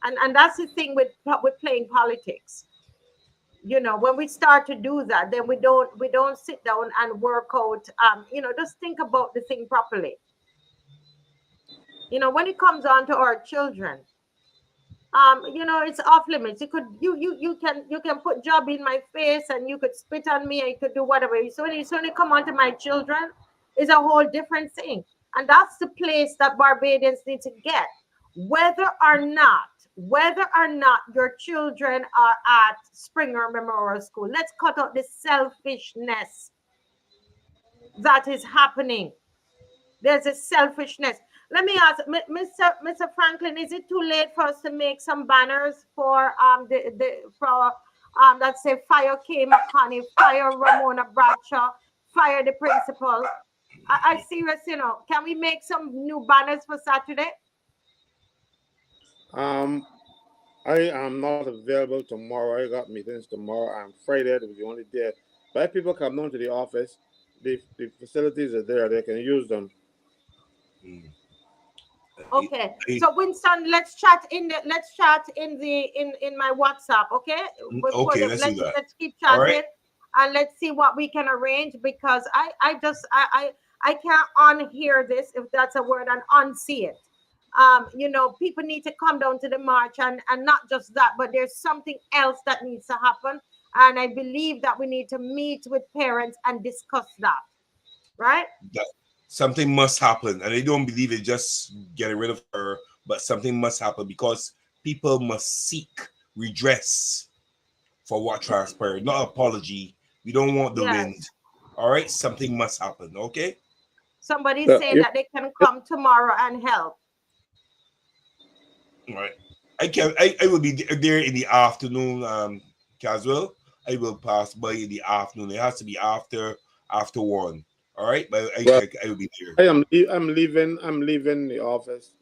And that's the thing with playing politics. You know, when we start to do that, then we don't sit down and work out. You know, just think about the thing properly. You know, when it comes on to our children, you know, it's off limits. You can put job in my face, and you could spit on me, and you could do whatever. So when you come on to my children, is a whole different thing. And that's the place that Barbadians need to get. Whether or not your children are at Springer Memorial School, let's cut out the selfishness that is happening. There's a selfishness. Let me ask, Mr. Franklin, is it too late for us to make some banners for for let's say fire K. McCONNEY, fire Ramona Bradshaw, fire the principal? I serious, you know. Can we make some new banners for Saturday? Um, I am not available tomorrow. I got meetings tomorrow and Friday. It was the only day. But if people come down to the office, the facilities are there. They can use them. Mm. Okay. So Winston, let's chat in my WhatsApp, okay? Before Okay, let's do that. let's keep All right. chatting, and let's see what we can arrange, because I can't unhear this, if that's a word, and unsee it. You know, people need to come down to the march, and not just that, but there's something else that needs to happen. And I believe that we need to meet with parents and discuss that, right? That something must happen, and I don't believe it just getting rid of her, but something must happen, because people must seek redress for what transpired, not apology. We don't want the wind. Yes. All right, something must happen. Okay. Somebody's So saying that they can come tomorrow and help. All right. I can. I will be there in the afternoon. Caswell. I will pass by in the afternoon. It has to be after 1. All right, but well, I will be there. I'm leaving the office.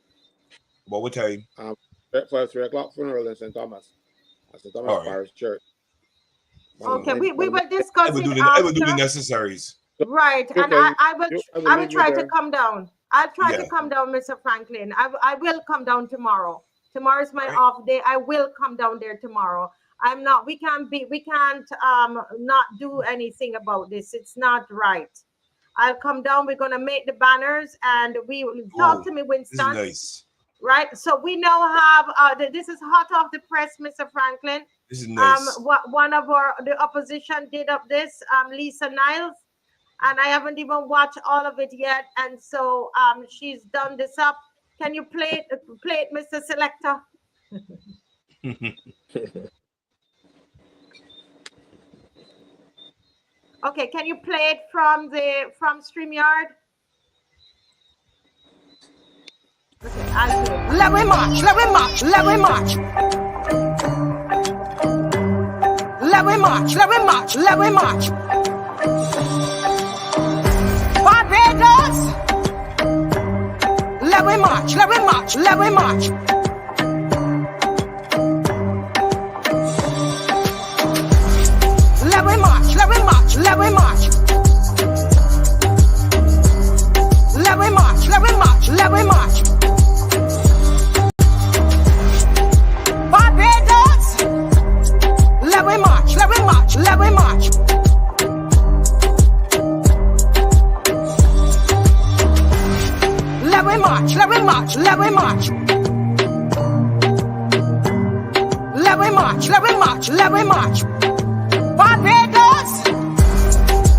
About what time? For a 3 o'clock funeral in St. Thomas, at St. Thomas All right. Parish Church. Okay, we But will discuss it I will do the after. necessaries. so Right, you and can I will I will leave you try to there. come down. I'll try to Yeah. come down, Mr. Franklin. I will come down tomorrow. Tomorrow's my All right. off day. I will come down there tomorrow. We can't not do anything about this. It's not right. I'll come down. We're gonna make the banners, and we will talk Oh, to me, this is Winston. nice. Right. So we now have this is hot off the press, Mr. Franklin. This is nice. What one of the opposition did up this, Lisa Niles, and I haven't even watched all of it yet. And so she's done this up. Can you play it, Mr. Selector? Okay, can you play it from StreamYard? Okay, I'll play it. Let we march, let we march, let we march. Let we march, let we march, let we march. Barbados. Let we march, let we march, let we march. Let we march, let we march, let we march. Let we march, let we march, let we march. Barbados. Let we march, let we march, let we march. Let we march, let we march, let we march. Let we march, let we march, let we march. Barbados.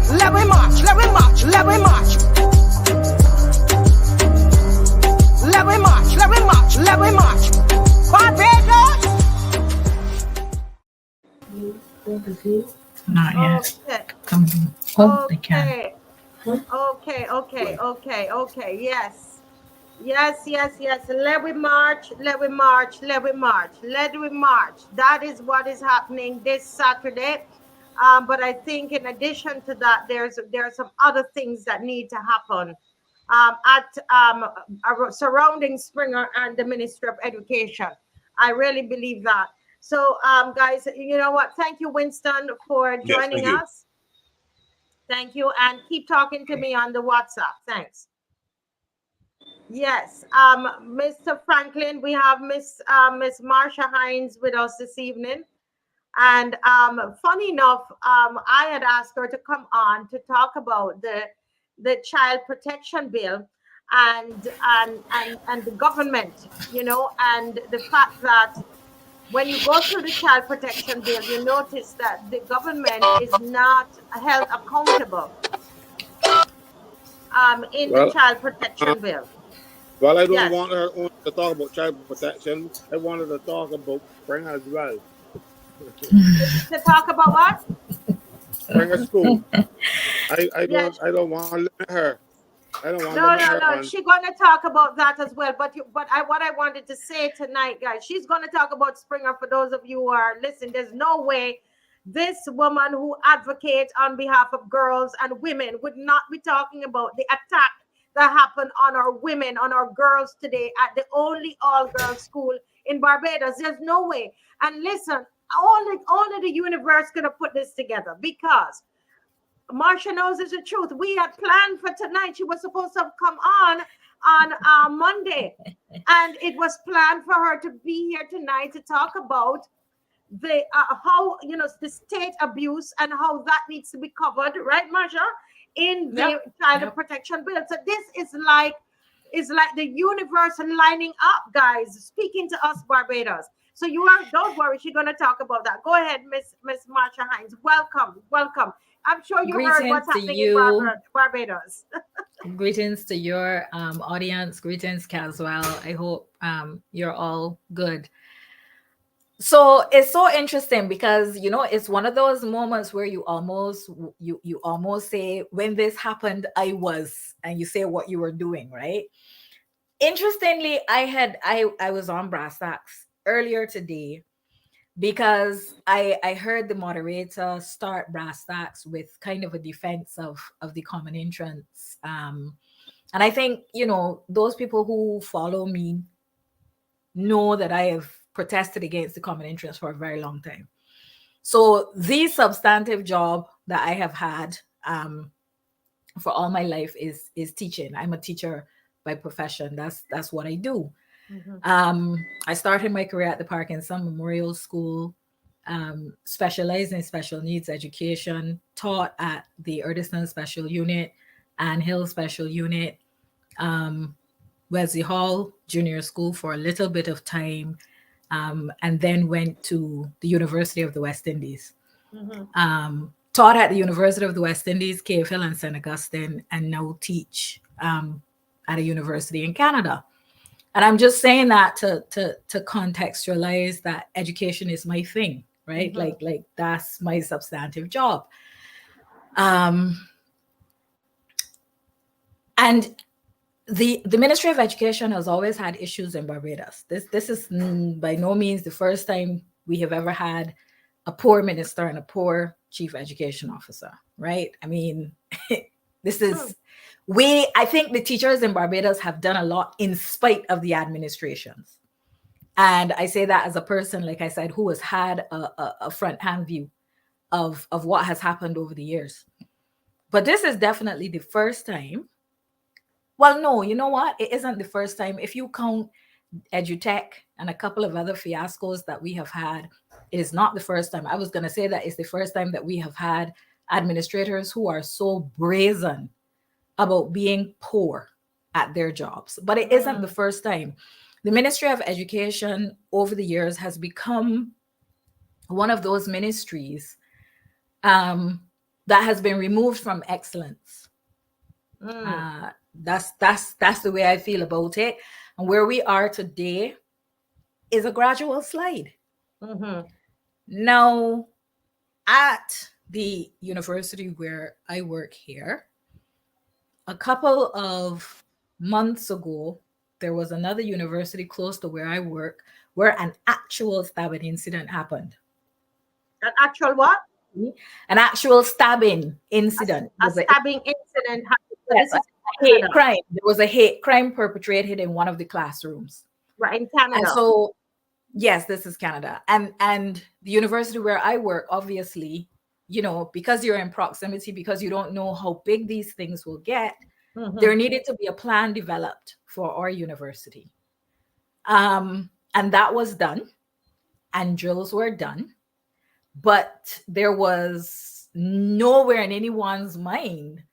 Let we march, let we march, let we march. Let we march, let we march, let we march. Barbados. Not yet. Okay. Come on. Oh, they can. Okay. Yes. Let we march, let we march, let we march, let we march. That is what is happening this Saturday. But I think in addition to that, there are some other things that need to happen surrounding Springer and the Ministry of Education. I really believe that. So, guys, you know what? Thank you, Winston, for joining us. Thank you, and keep talking to me on the WhatsApp. Thanks. Yes, Mr. Franklin, we have Miss MARSHA HINDS with us this evening. And funny enough, I had asked her to come on to talk about the child protection bill and the government, you know, and the fact that when you go through the child protection bill, you notice that the government is not held accountable in the child protection bill. Well, I don't want her only to talk about child protection. I wanted to talk about Spring as well. To talk about what? Spring school. I don't want to limit her. I don't want to limit her. No. She's going to talk about that as well. But what I wanted to say tonight, guys, she's going to talk about Springer. For those of you who are listening, there's no way this woman who advocates on behalf of girls and women would not be talking about the attack that happened on our women, on our girls today at the only all-girls school in Barbados. There's no way. And listen, only the universe could have put this together, because MARSHA knows it's the truth. We had planned for tonight. She was supposed to come on Monday, and it was planned for her to be here tonight to talk about the how, you know, the state abuse and how that needs to be covered, right, MARSHA, in the child protection bill. So this is like the universe lining up, guys, speaking to us Barbados. So don't worry, she's gonna talk about that. Go ahead, Miss MARSHA HINDS. Welcome. I'm sure you heard what's happening in Barbados. Greetings to your audience. Greetings, Caswell. I hope you're all good. So it's so interesting because, you know, it's one of those moments where you almost say, when this happened, I was, and you say what you were doing, right? Interestingly, I was on Brass Tacks earlier today because I heard the moderator start Brass Tacks with kind of a defense of the common entrance. And I think, you know, those people who follow me know that I have protested against the common entrance for a very long time. So the substantive job that I have had for all my life is teaching. I'm a teacher by profession. That's what I do. Mm-hmm. I started my career at the Parkinson Memorial School, specialized in special needs education, taught at the Erdiston Special Unit and Hill Special Unit, Wesley Hall Junior School for a little bit of time, and then went to the University of the West Indies. Mm-hmm. Taught at the University of the West Indies, Cave Hill and St. Augustine, and now teach at a university in Canada. And I'm just saying that to contextualize that education is my thing, right? Mm-hmm. Like that's my substantive job. And the Ministry of Education has always had issues in Barbados. This is by no means the first time we have ever had a poor minister and a poor chief education officer, right? I mean, this is I think the teachers in Barbados have done a lot in spite of the administrations. And I say that as a person, like I said, who has had a front-hand view of what has happened over the years. But this is definitely the first time. Well, no, you know what? It isn't the first time. If you count EduTech and a couple of other fiascos that we have had, it is not the first time. I was going to say that it's the first time that we have had administrators who are so brazen about being poor at their jobs. But it isn't the first time. The Ministry of Education over the years has become one of those ministries that has been removed from excellence. That's the way I feel about it. And where we are today is a gradual slide. Now, at the university where I work here, a couple of months ago, there was another university close to where I work where an actual stabbing incident happened. An actual what? An actual stabbing incident. A stabbing incident happened. So Yes, this is a hate crime. There was a hate crime perpetrated in one of the classrooms. right in Canada. And so, yes, this is Canada. And the university where I work, obviously, you know, because you're in proximity, because you don't know how big these things will get, there needed to be a plan developed for our university. And that was done, and drills were done. But there was nowhere in anyone's mind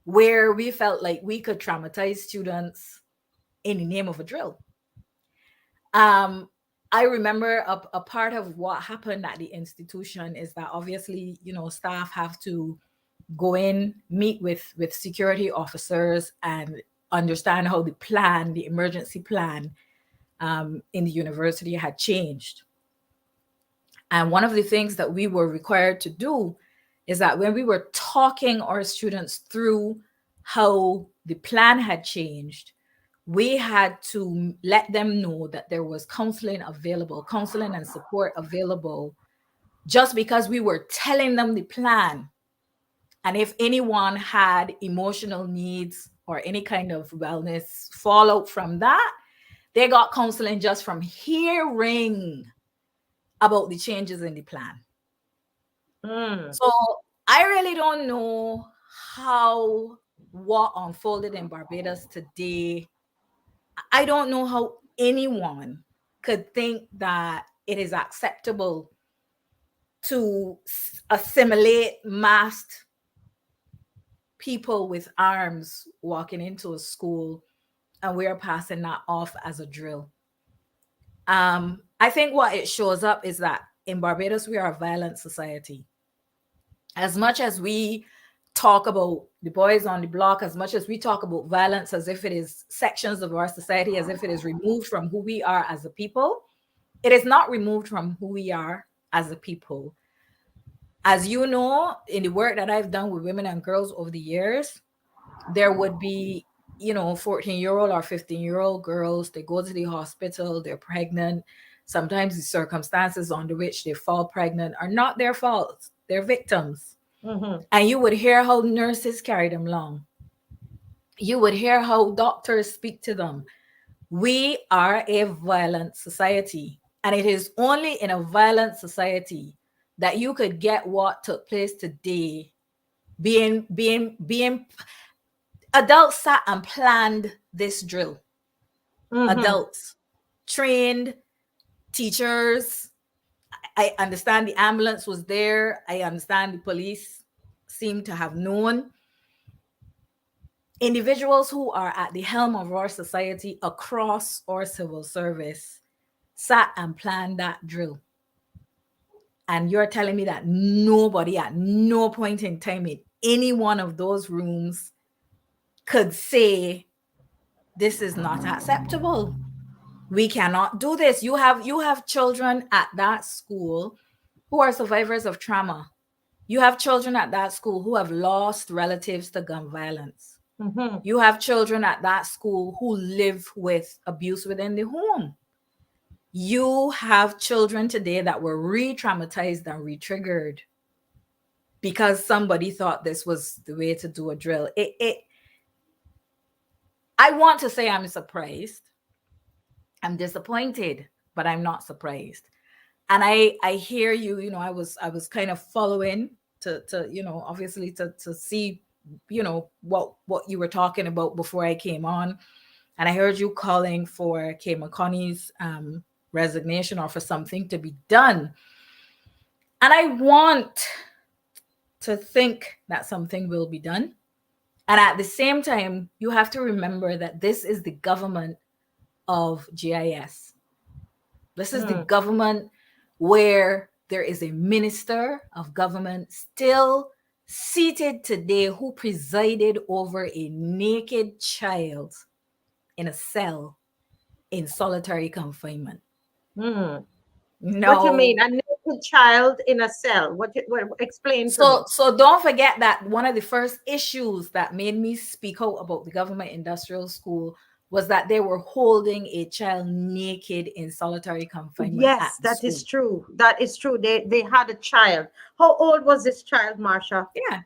where we felt like we could traumatize students in the name of a drill. I remember a part of what happened at the institution is that obviously, you know, staff have to go in, meet with security officers and understand how the emergency plan in the university had changed. And one of the things that we were required to do is that when we were talking our students through how the plan had changed, we had to let them know that there was counseling and support available, just because we were telling them the plan. And if anyone had emotional needs or any kind of wellness fallout from that, they got counseling just from hearing about the changes in the plan. So I really don't know how what unfolded in Barbados today. I don't know how anyone could think that it is acceptable to assimilate masked people with arms walking into a school, and we're passing that off as a drill. I think what it shows up is that in Barbados, we are a violent society. As much as we talk about the boys on the block, as much as we talk about violence as if it is sections of our society, as if it is removed from who we are as a people, it is not removed from who we are as a people. As you know, in the work that I've done with women and girls over the years, there would be, you know, 14-year-old or 15-year-old girls, they go to the hospital, they're pregnant. Sometimes the circumstances under which they fall pregnant are not their fault. They're victims. And you would hear how nurses carry them along. You would hear how doctors speak to them. We are a violent society. And it is only in a violent society that you could get what took place today being adults sat and planned this drill. Adults, trained teachers. I understand the ambulance was there. I understand the police seem to have known. Individuals who are at the helm of our society across our civil service sat and planned that drill. And you're telling me that nobody at no point in time in any one of those rooms could say, this is not acceptable. We cannot do this. You have children at that school who are survivors of trauma. You have children at that school who have lost relatives to gun violence. Mm-hmm. You have children at that school who live with abuse within the home. You have children today that were re-traumatized and re-triggered because somebody thought this was the way to do a drill. I want to say I'm surprised. I'm disappointed, but I'm not surprised. And I hear you, you know, I was kind of following to you know, obviously to see, you know, what you were talking about before I came on. And I heard you calling for McCONNEY's resignation or for something to be done. And I want to think that something will be done. And at the same time, you have to remember that this is the government of GIS. This is the government where there is a minister of government still seated today who presided over a naked child in a cell in solitary confinement. Mm. No. What do you mean? A naked child in a cell? What explain to me. So don't forget that one of the first issues that made me speak out about the government industrial school was that they were holding a child naked in solitary confinement. Yes, that is true. That is true. They had a child. How old was this child, Marsha? Yeah.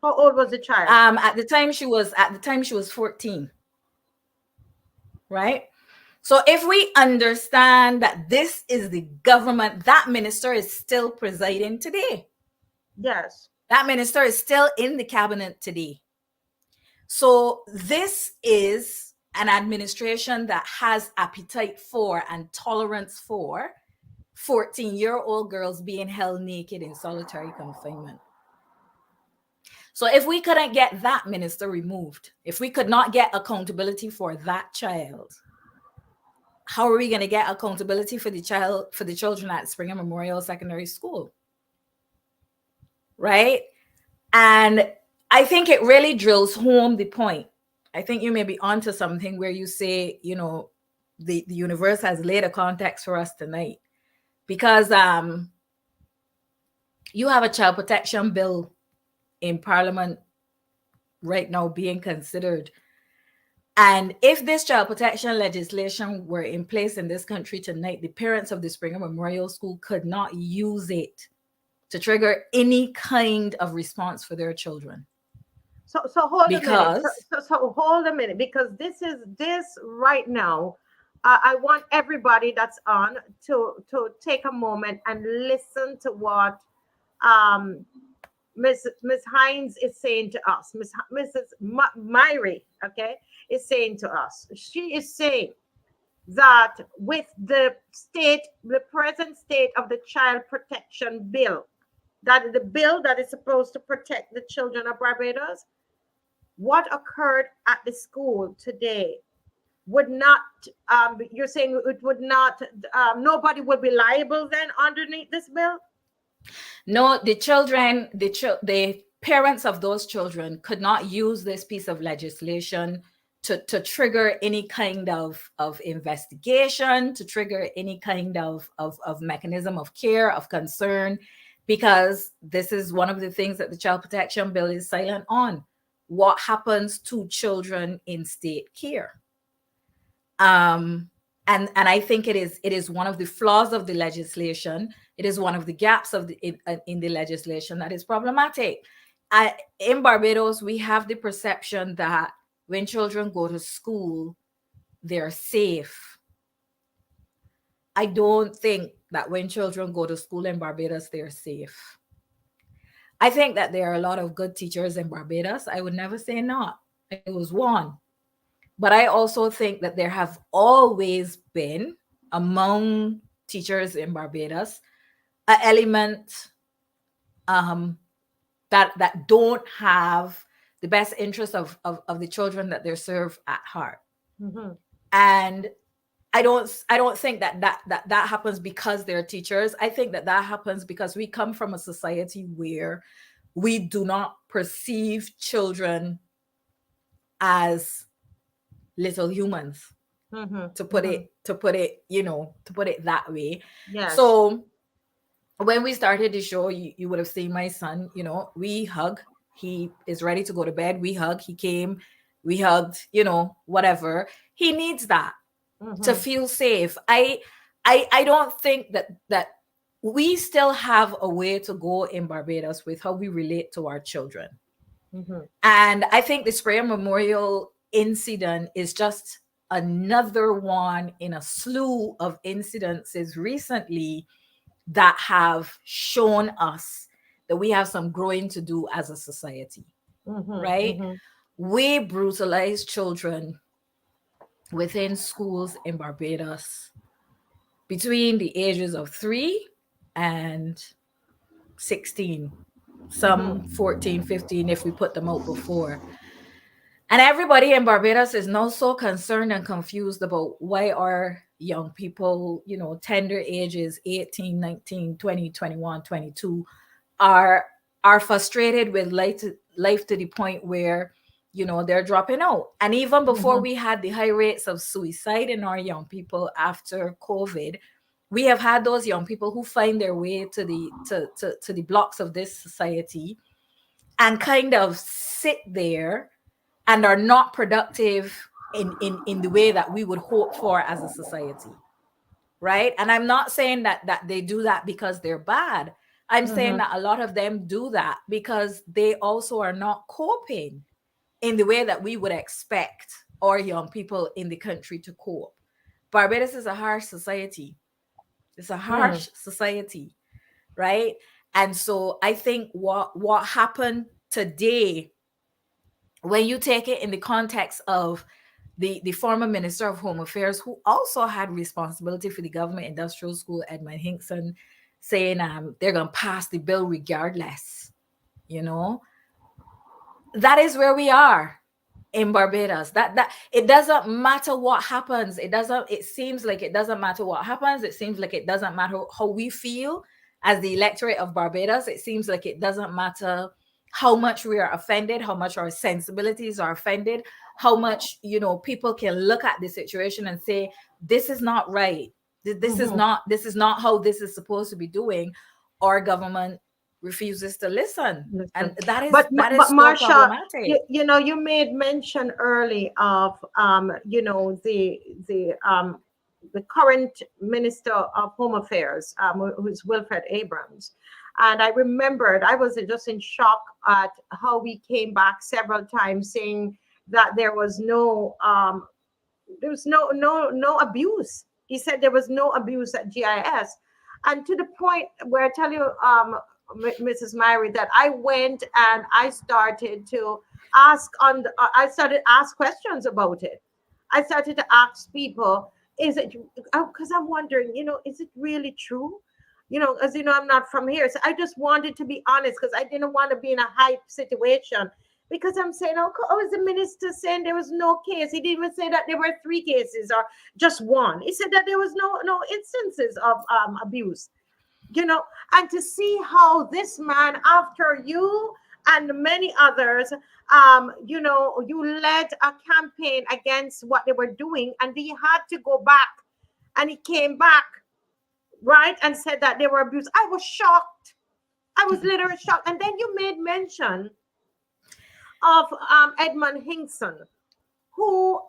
How old was the child? At the time she was 14. Right? So if we understand that this is the government, that minister is still presiding today. Yes. That minister is still in the cabinet today. So this is an administration that has appetite for and tolerance for 14-year-old girls being held naked in solitary confinement. So if we couldn't get that minister removed, if we could not get accountability for that child, how are we going to get accountability for the children at Springer Memorial Secondary School? Right? And I think it really drills home the point. I think you may be onto something where you say, you know, the universe has laid a context for us tonight, because you have a child protection bill in Parliament right now being considered. And if this child protection legislation were in place in this country tonight, the parents of the Springer Memorial School could not use it to trigger any kind of response for their children. So hold a minute. So hold a minute, because this right now. I want everybody that's on to take a moment and listen to what Miss Hinds is saying to us. Mrs. Myrie, okay, is saying to us. She is saying that with the present state of the child protection bill, that is the bill that is supposed to protect the children of Barbados, what occurred at the school today would not, you're saying it would not, nobody would be liable then underneath this bill? No, the parents of those children could not use this piece of legislation to trigger any kind of investigation, to trigger any kind of mechanism of care, of concern, because this is one of the things that the child protection bill is silent on. What happens to children in state care? And I think it is one of the flaws of the legislation. It is one of the gaps in the legislation that is problematic. In Barbados, we have the perception that when children go to school, they're safe. I don't think that when children go to school in Barbados, they're safe. I think that there are a lot of good teachers in Barbados. I would never say not. I was one. But I also think that there have always been, among teachers in Barbados, an element that don't have the best interest of the children that they serve at heart. Mm-hmm. And I don't think that happens because they're teachers. I think that happens because we come from a society where we do not perceive children as little humans, to put it that way. Yes. So when we started the show, you would have seen my son, you know, we hug. He is ready to go to bed. We hug. He came, we hugged, you know, whatever. He needs that to Mhm. feel safe. I don't think that we still have a way to go in Barbados with how we relate to our children. Mhm. And I think the Sprayer Memorial incident is just another one in a slew of incidences recently that have shown us that we have some growing to do as a society, Mhm. right? Mhm. We brutalize children within schools in Barbados between the ages of 3 and 16, Mhm. some 14, 15 if we put them out before. And everybody in Barbados is now so concerned and confused about why our young people, you know, tender ages 18, 19, 20, 21, 22 are frustrated with life to the point where, you know, they're dropping out. And even before Mhm. we had the high rates of suicide in our young people after COVID, we have had those young people who find their way to the blocks of this society and kind of sit there and are not productive in the way that we would hope for as a society, right? And I'm not saying that they do that because they're bad. I'm saying Mhm. that a lot of them do that because they also are not coping in the way that we would expect our young people in the country to cope. Barbados is a harsh society. It's a Mhm. harsh society, right? And so I think what happened today, when you take it in the context of the former Minister of Home Affairs, who also had responsibility for the government industrial school, EDMUND HINKSON, saying they're going to pass the bill regardless, you know, that is where we are in Barbados. That it doesn't matter what happens. It seems like it doesn't matter what happens. It seems like it doesn't matter how we feel as the electorate of Barbados. It seems like it doesn't matter how much we are offended, how much our sensibilities are offended, how much, you know, people can look at the situation and say, this is not right. Mhm. This is not how this is supposed to be doing. Our government refuses to listen. And Listen, that but is so Marsha, problematic. you know, you made mention early of you know, the current Minister of Home Affairs, who's Wilfred Abrams, and I remembered I was just in shock at how we came back several times saying that there was no abuse. He said there was no abuse at GIS, and to the point where I tell you, Mrs. Myrie, that I went and I started to I started to ask questions about it. I started to ask people, is it, because I'm wondering, you know, is it really true? You know, as you know, I'm not from here, so I just wanted to be honest because I didn't want to be in a hype situation, because I'm saying, oh, is the minister saying there was no case? He didn't even say that there were 3 cases or just one. He said that there was no instances of abuse, you know. And to see how this man, after you and many others, you know, you led a campaign against what they were doing, and he had to go back, and he came back, right, and said that they were abused. I was shocked. I was literally shocked. And then you made mention of Edmund Hinkson, who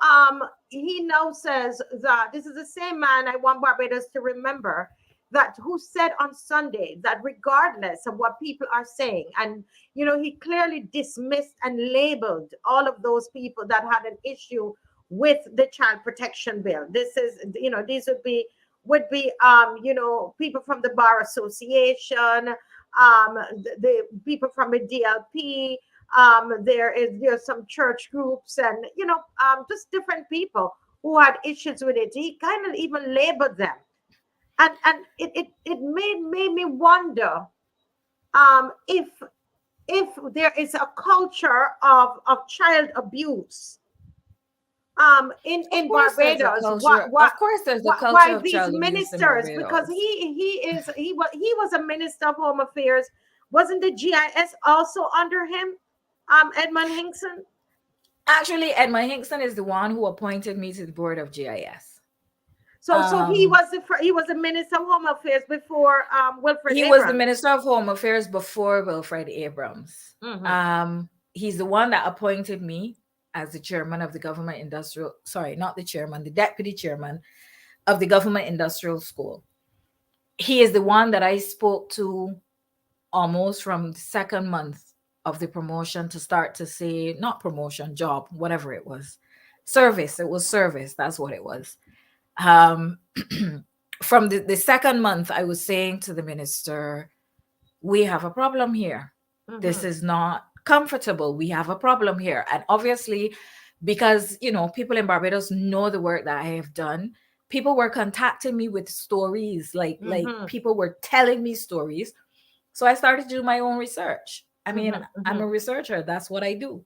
he now says that this is the same man I want Barbados to remember, that who said on Sunday that regardless of what people are saying, and you know, he clearly dismissed and labeled all of those people that had an issue with the child protection bill. This is, you know, these would be you know, people from the bar association, the people from the DLP, there's some church groups, and you know, just different people who had issues with it. He kind of even labeled them, and it made me wonder, if there is a culture of child abuse Of in course, there's a Barbados. culture. Of course, there's a culture Why of these child abuse in ministers? Because Barbados. he was a minister of home affairs. Wasn't the GIS also under him, Edmund Hinkson? Actually, Edmund Hinkson is the one who appointed me to the board of GIS. So he was the Minister of Home Affairs before Wilfred He Abrams. was the Minister of Home Affairs before Wilfred Abrams. He's the one that appointed me as the chairman of the government industrial, sorry, not the chairman, the deputy chairman of the government industrial school. He is the one that I spoke to almost from the second month of the promotion to start to say, not promotion, job, whatever it was. Service, it was service, that's what it was. From the second month, I was saying to the minister, we have a problem here. This is not comfortable. We have a problem here. And obviously, because, you know, people in Barbados know the work that I have done, people were contacting me with stories, like people were telling me stories. So I started to do my own research. I mean, I'm a researcher. That's what I do.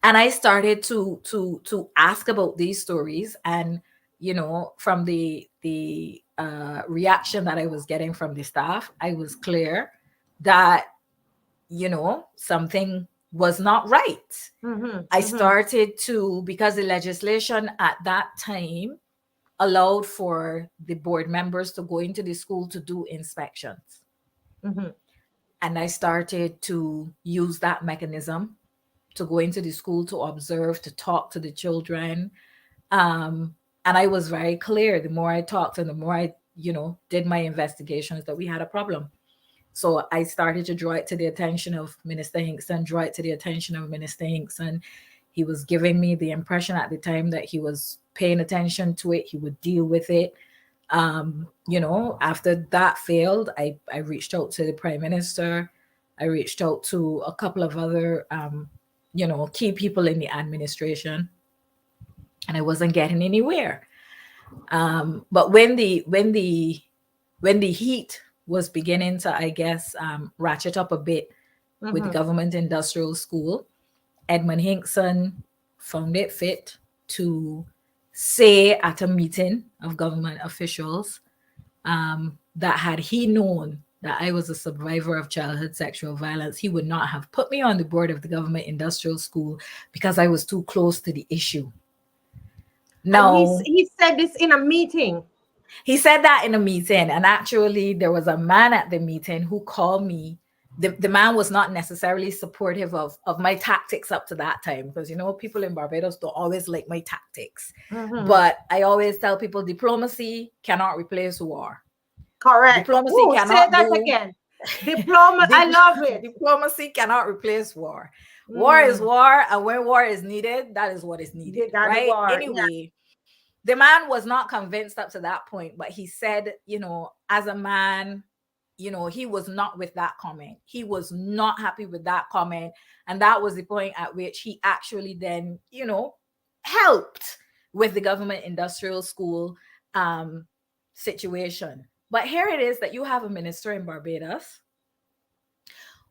And I started to ask about these stories, and you know, from the reaction that I was getting from the staff, I was clear that, you know, something was not right. I started to, because the legislation at that time allowed for the board members to go into the school to do inspections. And I started to use that mechanism to go into the school to observe, to talk to the children. And I was very clear, the more I talked and the more I, you know, did my investigations, that we had a problem. So I started to draw it to the attention of Minister HINKSON, draw it to the attention of Minister HINKSON. He was giving me the impression at the time that he was paying attention to it. He would deal with it. You know, after that failed, I reached out to the Prime Minister. I reached out to a couple of other, you know, key people in the administration, and I wasn't getting anywhere. But when the heat was beginning to, I guess, ratchet up a bit with the government industrial school, EDMUND HINKSON found it fit to say at a meeting of government officials that had he known that I was a survivor of childhood sexual violence, he would not have put me on the board of the government industrial school because I was too close to the issue. Now, he said this in a meeting. He said that in a meeting, and actually there was a man at the meeting who called me. The man was not necessarily supportive of my tactics up to that time, because, you know, people in Barbados don't always like my tactics. But I always tell people diplomacy cannot replace war. Correct. Diplomacy cannot say that again. I love it. Diplomacy cannot replace war. War is war, and when war is needed, that is what is needed, right? Anyway, the man was not convinced up to that point, but he said, you know, as a man, you know, he was not with that comment. He was not happy with that comment. And that was the point at which he actually then, you know, helped with the government industrial school situation. But here it is that you have a minister in Barbados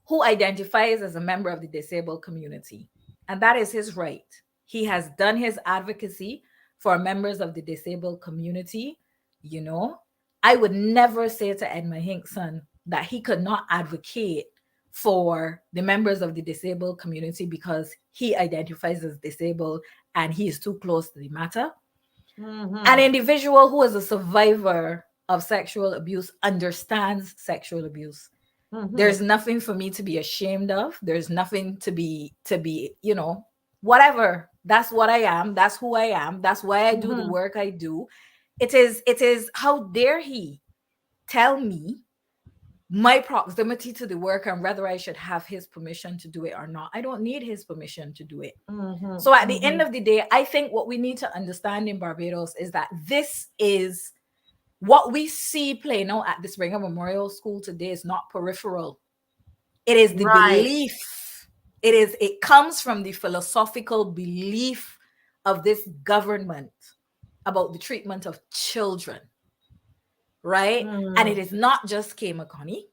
who identifies as a member of the disabled community. And that is his right. He has done his advocacy for members of the disabled community. You know, I would never say to EDMUND HINKSON that he could not advocate for the members of the disabled community because he identifies as disabled and he is too close to the matter. An individual who is a survivor of sexual abuse understands sexual abuse. There's nothing for me to be ashamed of. There's nothing to be, you know, whatever. That's what I am. That's who I am. That's why I do the work I do. It is, how dare he tell me my proximity to the work and whether I should have his permission to do it or not. I don't need his permission to do it. So at the end of the day, I think what we need to understand in Barbados is that this is what we see playing out at the Springer Memorial School today is not peripheral. It is the belief. It comes from the philosophical belief of this government about the treatment of children, right? And it is not just McCONNEY.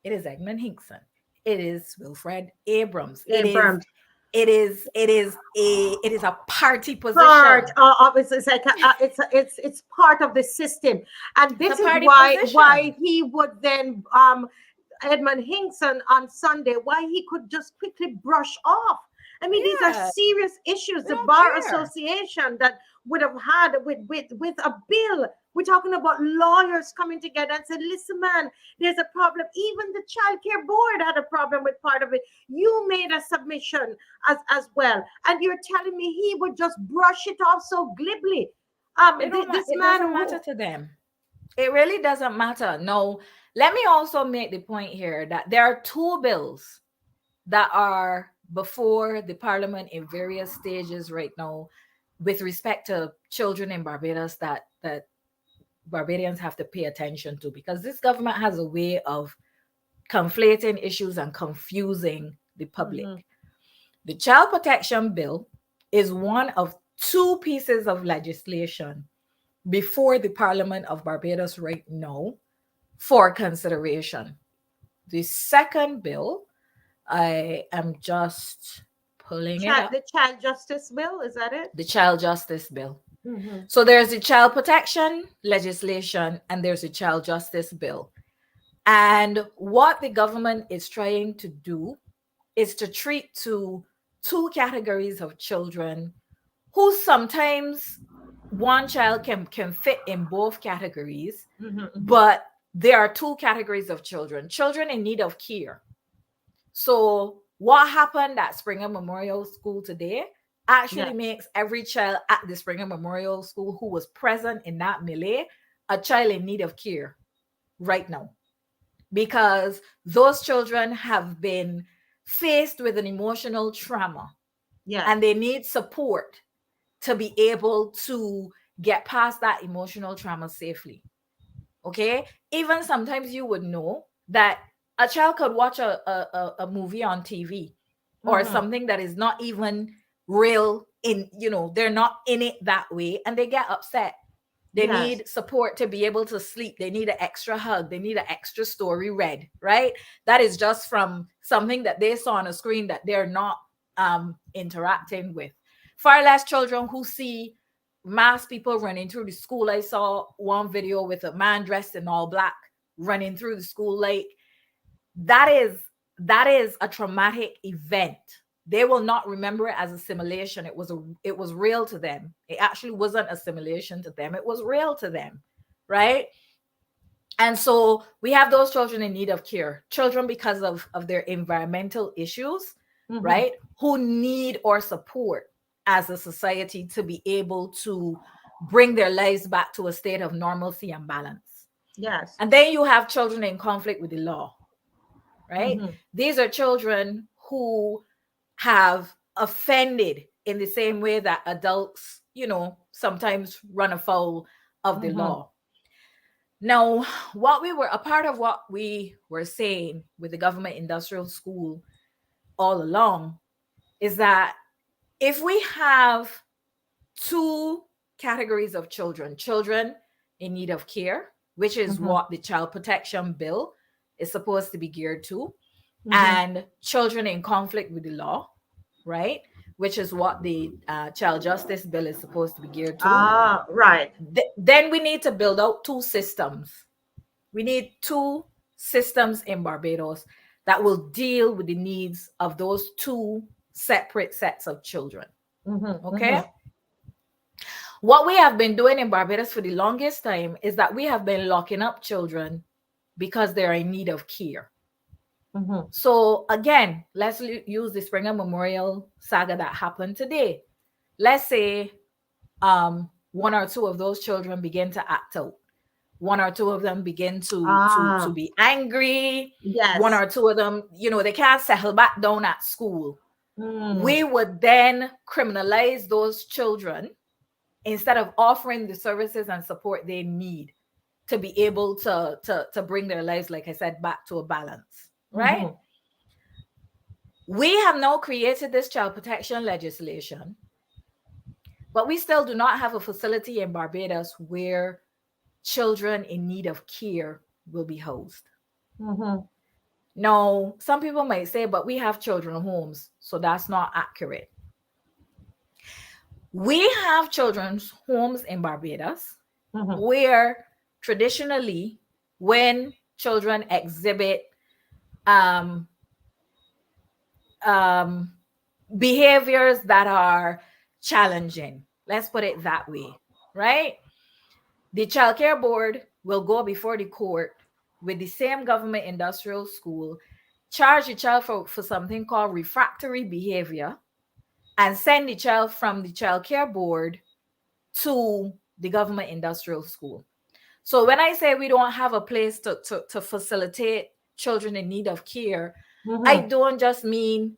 It is EDMUND HINKSON. It is Wilfred Abrams. It is a party position. It's part of the system, and this is why he would then EDMUND HINKSON on Sunday, why he could just quickly brush off I mean, these are Yeah, serious issues. we The don't Bar care. Association that would have had with a bill. We're talking about lawyers coming together and said, listen, man, there's a problem. Even the child care board had a problem with part of it. You made a submission as well. And you're telling me he would just brush it off so glibly. This It man doesn't matter to them. It really doesn't matter. No, let me also make the point here that there are two bills that are before the parliament in various stages right now with respect to children in Barbados that Barbadians have to pay attention to, because this government has a way of conflating issues and confusing the public. The Child Protection Bill is one of two pieces of legislation before the Parliament of Barbados right now for consideration. The second bill, I am just pulling it up. The Child Justice Bill, is that it? The Child Justice Bill. So there's the child protection legislation and there's a child justice bill. And what the government is trying to do is to treat two categories of children who sometimes one child can fit in both categories, but there are two categories of children in need of care. So what happened at Springer Memorial School today actually makes every child at the Springer Memorial School who was present in that melee a child in need of care right now, because those children have been faced with an emotional trauma and they need support to be able to get past that emotional trauma safely. Okay, even sometimes you would know that a child could watch a movie on TV or something that is not even real in, they're not in it that way, and they get upset. They need support to be able to sleep. They need an extra hug. They need an extra story read, right? That is just from something that they saw on a screen that they're not interacting with. Far less children who see mass people running through the school. I saw one video with a man dressed in all black running through the school. Like, that is a traumatic event. They will not remember it as a simulation. It was real to them. It actually wasn't a simulation to them. It was real to them, right? And so we have those children in need of care, children because of their environmental issues, right? Who need our support as a society to be able to bring their lives back to a state of normalcy and balance. Yes. And then you have children in conflict with the law, right? These are children who have offended in the same way that adults, sometimes run afoul of the law. Now, a part of what we were saying with the government industrial school all along is that if we have two categories of children in need of care, which is what the Child Protection Bill is supposed to be geared to, and children in conflict with the law, right? Which is what the Child Justice Bill is supposed to be geared to. Right. Then we need to build out two systems. We need two systems in Barbados that will deal with the needs of those two separate sets of children. Okay? What we have been doing in Barbados for the longest time is that we have been locking up children because they're in need of care. So again, let's use the Springer Memorial saga that happened today. Let's say one or two of those children begin to act out. One or two of them begin to be angry. Yes. One or two of them, they can't settle back down at school. We would then criminalize those children instead of offering the services and support they need to be able to bring their lives, like I said, back to a balance. Right? We have now created this child protection legislation, but we still do not have a facility in Barbados where children in need of care will be housed. Now, some people might say, but we have children homes, so that's not accurate. We have children's homes in Barbados where traditionally, when children exhibit behaviors that are challenging. Let's put it that way, right? The child care board will go before the court with the same government industrial school, charge the child for something called refractory behavior, and send the child from the child care board to the government industrial school. So when I say we don't have a place to facilitate children in need of care, I don't just mean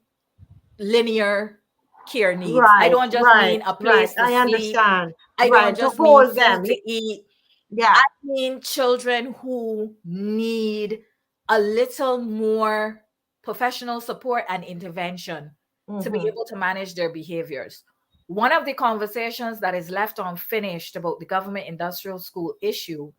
linear care needs. I don't just mean a place to I sleep. understand. I Right, don't to just mean hold food them. to eat. Yeah. I mean children who need a little more professional support and intervention to be able to manage their behaviors. One of the conversations that is left unfinished about the government industrial school issue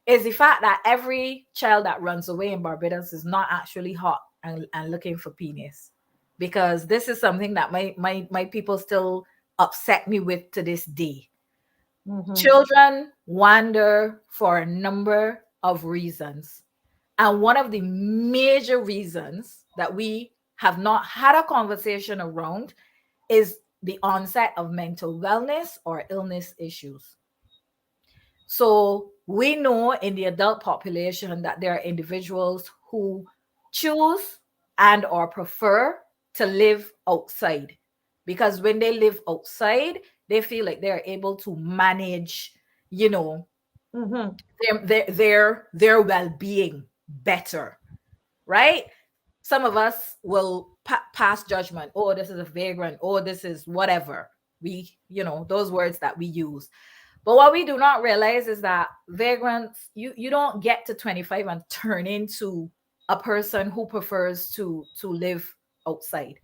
is the fact that every child that runs away in Barbados is not actually hot and looking for penis. Because this is something that my people still upset me with to this day. Children wander for a number of reasons. And one of the major reasons that we have not had a conversation around is the onset of mental wellness or illness issues. So we know in the adult population that there are individuals who choose and or prefer to live outside, because when they live outside, they feel like they're able to manage, you know, their well-being better, right? Some of us will pass judgment. Oh, this is a vagrant. Oh, this is whatever. We, you know, those words that we use. But what we do not realize is that vagrants, you don't get to 25 and turn into a person who prefers to live outside.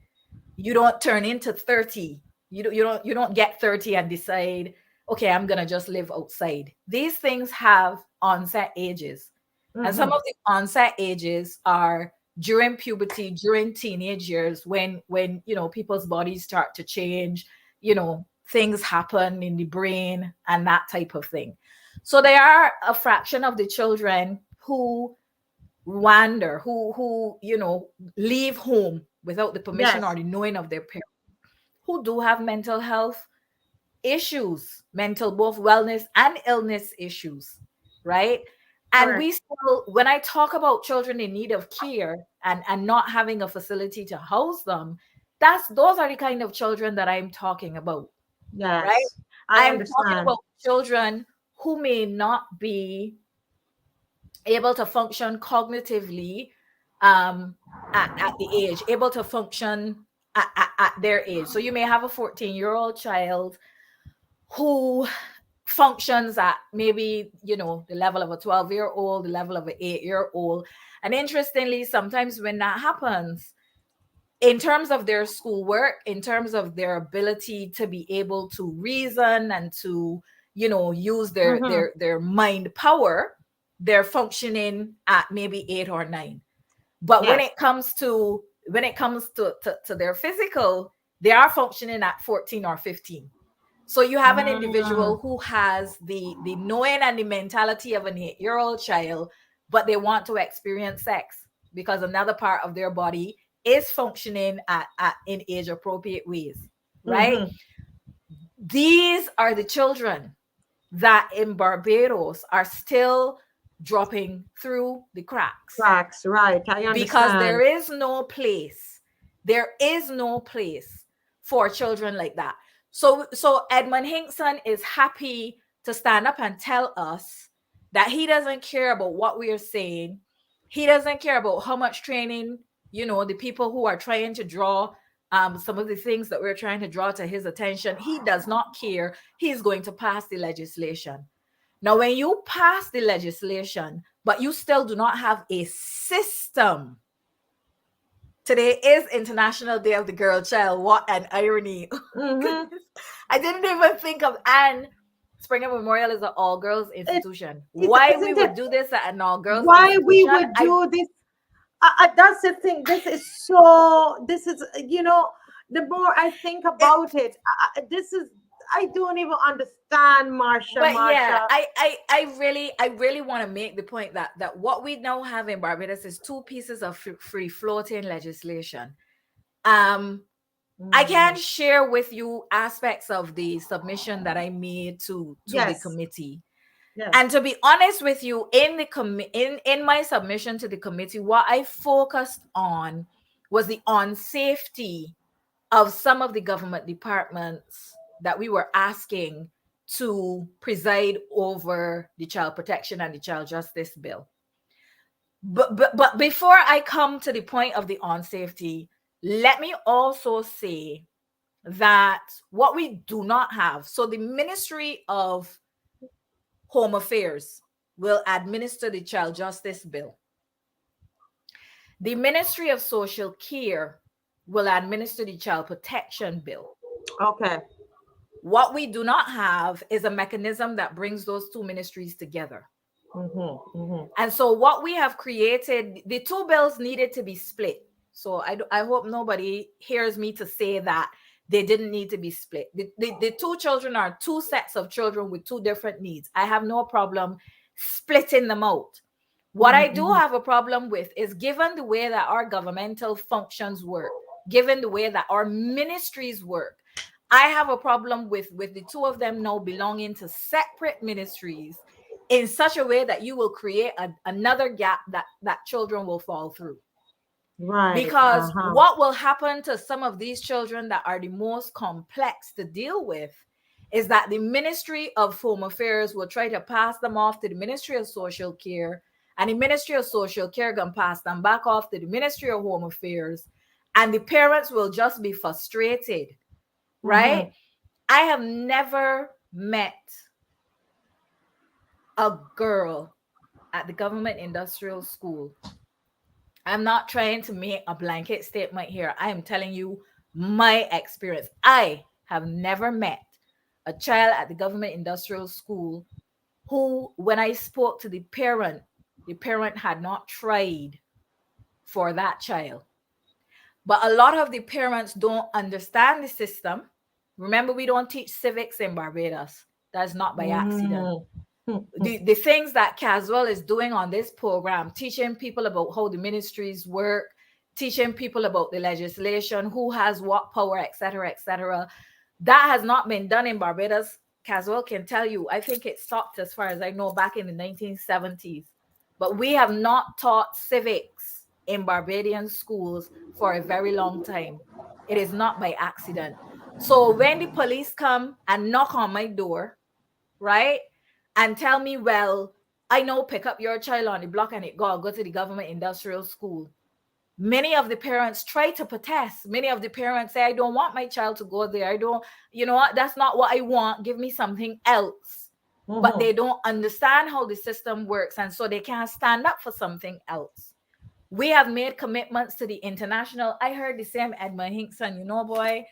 You don't turn into 30. You don't get 30 and decide, okay, I'm gonna just live outside. These things have onset ages. And some of the onset ages are during puberty, during teenage years, when you know people's bodies start to change, you know, things happen in the brain and that type of thing. So there are a fraction of the children who wander, who you know, leave home without the permission or the knowing of their parents, who do have mental health issues, mental both wellness and illness issues, right? And we still, when I talk about children in need of care and not having a facility to house them, those are the kind of children that I'm talking about. Yes, right? I I'm talking understand. about children who may not be able to function cognitively at the age, able to function at their age. So you may have a 14-year-old child who functions at maybe, you know, the level of a 12-year-old, the level of an 8-year-old. And interestingly, sometimes when that happens, in terms of their schoolwork, in terms of their ability to be able to reason and to, you know, use their mind power, they're functioning at maybe 8 or 9. But when it comes to their physical, they are functioning at 14 or 15. So you have an individual who has the knowing and the mentality of an 8-year-old child, but they want to experience sex because another part of their body is functioning in age appropriate ways, right? These are the children that in Barbados are still dropping through the cracks. Cracks, right? I understand. Because there is no place for children like that. So Edmund Hinkson is happy to stand up and tell us that he doesn't care about what we are saying. He doesn't care about how much training, you know, the people who are trying to draw some of the things that we're trying to draw to his attention. He does not care. He's going to pass the legislation. Now, when you pass the legislation, but you still do not have a system. Today is International Day of the Girl Child. What an irony. I didn't even think of, and Springer Memorial is an all-girls institution. Why we would do this at an all-girls institution? Why we would do this? That's the thing. This is, you know, the more I think about it, I don't even understand, Marsha. But yeah, I really want to make the point that what we now have in Barbados is two pieces of free floating legislation. I can share with you aspects of the submission that I made to the Yes. committee. Yes. And to be honest with you, in my submission to the committee, what I focused on was the safety of some of the government departments that we were asking to preside over the child protection and the child justice bill. But before I come to the point of the safety, let me also say that what we do not have, so the Ministry of Home Affairs will administer the child justice bill. The Ministry of Social Care will administer the child protection bill. Okay. What we do not have is a mechanism that brings those two ministries together. And so what we have created, the two bills needed to be split. So I hope nobody hears me to say that they didn't need to be split. The two children are two sets of children with two different needs. I have no problem splitting them out. What I do have a problem with is, given the way that our governmental functions work, given the way that our ministries work, I have a problem with the two of them now belonging to separate ministries in such a way that you will create another gap that children will fall through. Right. Because what will happen to some of these children that are the most complex to deal with is that the Ministry of Home Affairs will try to pass them off to the Ministry of Social Care, and the Ministry of Social Care can pass them back off to the Ministry of Home Affairs, and the parents will just be frustrated, right? I have never met a girl at the government industrial school. I'm not trying to make a blanket statement here. I am telling you my experience. I have never met a child at the government industrial school who, when I spoke to the parent had not tried for that child. But a lot of the parents don't understand the system. Remember, we don't teach civics in Barbados. That's not by accident. The things that CASWELL is doing on this program, teaching people about how the ministries work, teaching people about the legislation, who has what power, etc., that has not been done in Barbados. CASWELL can tell you, I think it stopped, as far as I know, back in the 1970s. But we have not taught civics in Barbadian schools for a very long time. It is not by accident. So when the police come and knock on my door, right, and tell me, well, I know, pick up your child on the block and it go to the government industrial school. Many of the parents try to protest. Many of the parents say, I don't want my child to go there. I don't, you know what, that's not what I want. Give me something else. But they don't understand how the system works. And so they can't stand up for something else. We have made commitments to the international. I heard the same Edmund HINKSON, you know, boy,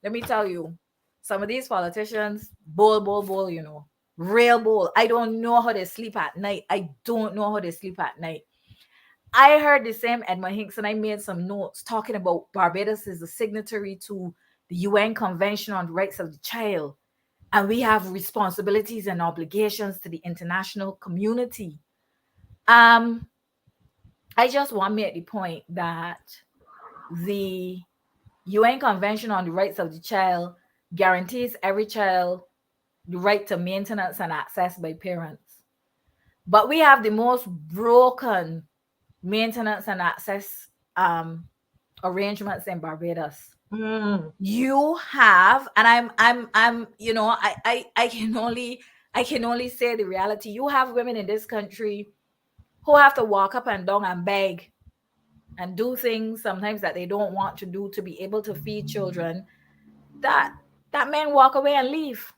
let me tell you, some of these politicians, bull, you know, real bull. I don't know how they sleep at night. I heard the same Edmund HINKSON. I made some notes talking about Barbados is a signatory to the UN Convention on the Rights of the Child. And we have responsibilities and obligations to the international community. I just want to make the point that the UN Convention on the Rights of the Child guarantees every child the right to maintenance and access by parents. But we have the most broken maintenance and access arrangements in Barbados. You have, and I'm you know, I can only say the reality. You have women in this country who have to walk up and down and beg and do things sometimes that they don't want to do to be able to feed children, that men walk away and leave.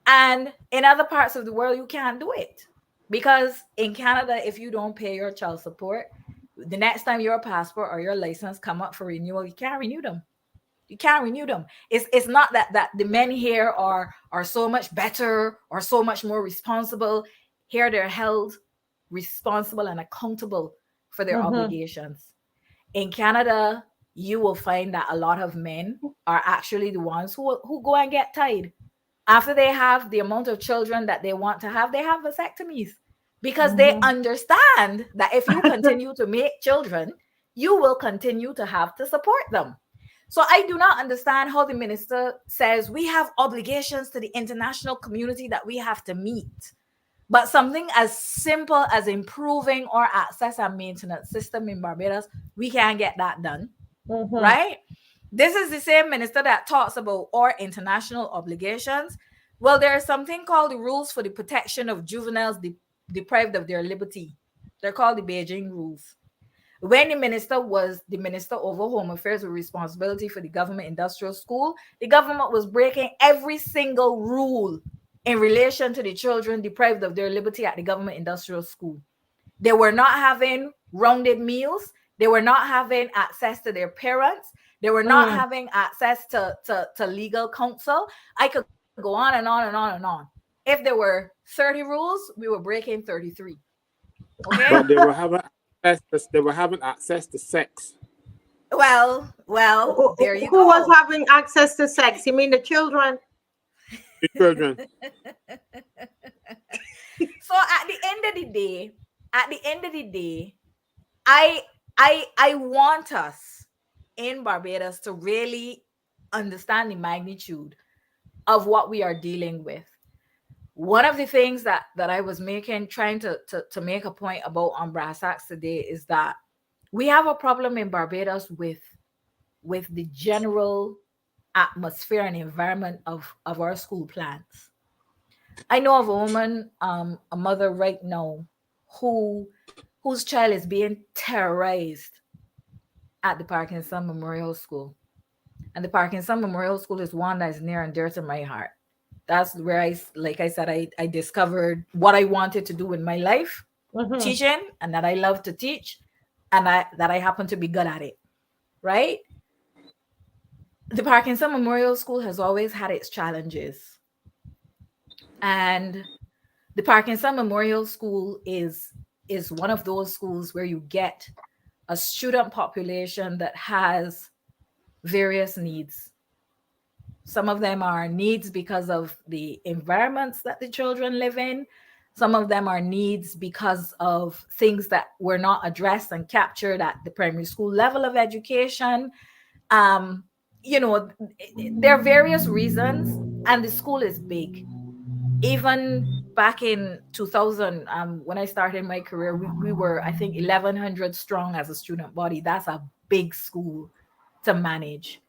And in other parts of the world, you can't do it, because in Canada, if you don't pay your child support, the next time your passport or your license come up for renewal, you can't renew them. It's not that the men here are so much better or so much more responsible. Here they're held responsible and accountable for their obligations. In Canada, you will find that a lot of men are actually the ones who go and get tied. After they have the amount of children that they want to have, they have vasectomies, because they understand that if you continue to make children, you will continue to have to support them. So I do not understand how the minister says we have obligations to the international community that we have to meet. But something as simple as improving our access and maintenance system in Barbados, we can't get that done, right? This is the same minister that talks about our international obligations. Well, there is something called the Rules for the Protection of Juveniles Deprived of Their Liberty. They're called the Beijing Rules. When the minister was the minister over home affairs with responsibility for the government industrial school, the government was breaking every single rule in relation to the children deprived of their liberty at the government industrial school. They were not having rounded meals. They were not having access to their parents. They were not having access to legal counsel. I could go on and on and on and on. If there were 30 rules, we were breaking 33. Okay. But they were having access to sex. Well, there you Who go. was having access to sex? You mean the children? The children. So at the end of the day, I want us in Barbados to really understand the magnitude of what we are dealing with. One of the things that I was trying to make a point about on Brass Tacks today is that we have a problem in Barbados with the general atmosphere and environment of our school plans. I know of a woman, a mother right now, whose child is being terrorized at the Parkinson Memorial School. And the Parkinson Memorial School is one that is near and dear to my heart. That's where I discovered what I wanted to do in my life, teaching, and that I love to teach, and that I happen to be good at it, right? The Parkinson Memorial School has always had its challenges. And the Parkinson Memorial School is one of those schools where you get a student population that has various needs. Some of them are needs because of the environments that the children live in. Some of them are needs because of things that were not addressed and captured at the primary school level of education. There are various reasons, and the school is big. Even back in 2000, when I started my career, we were, I think, 1,100 strong as a student body. That's a big school to manage.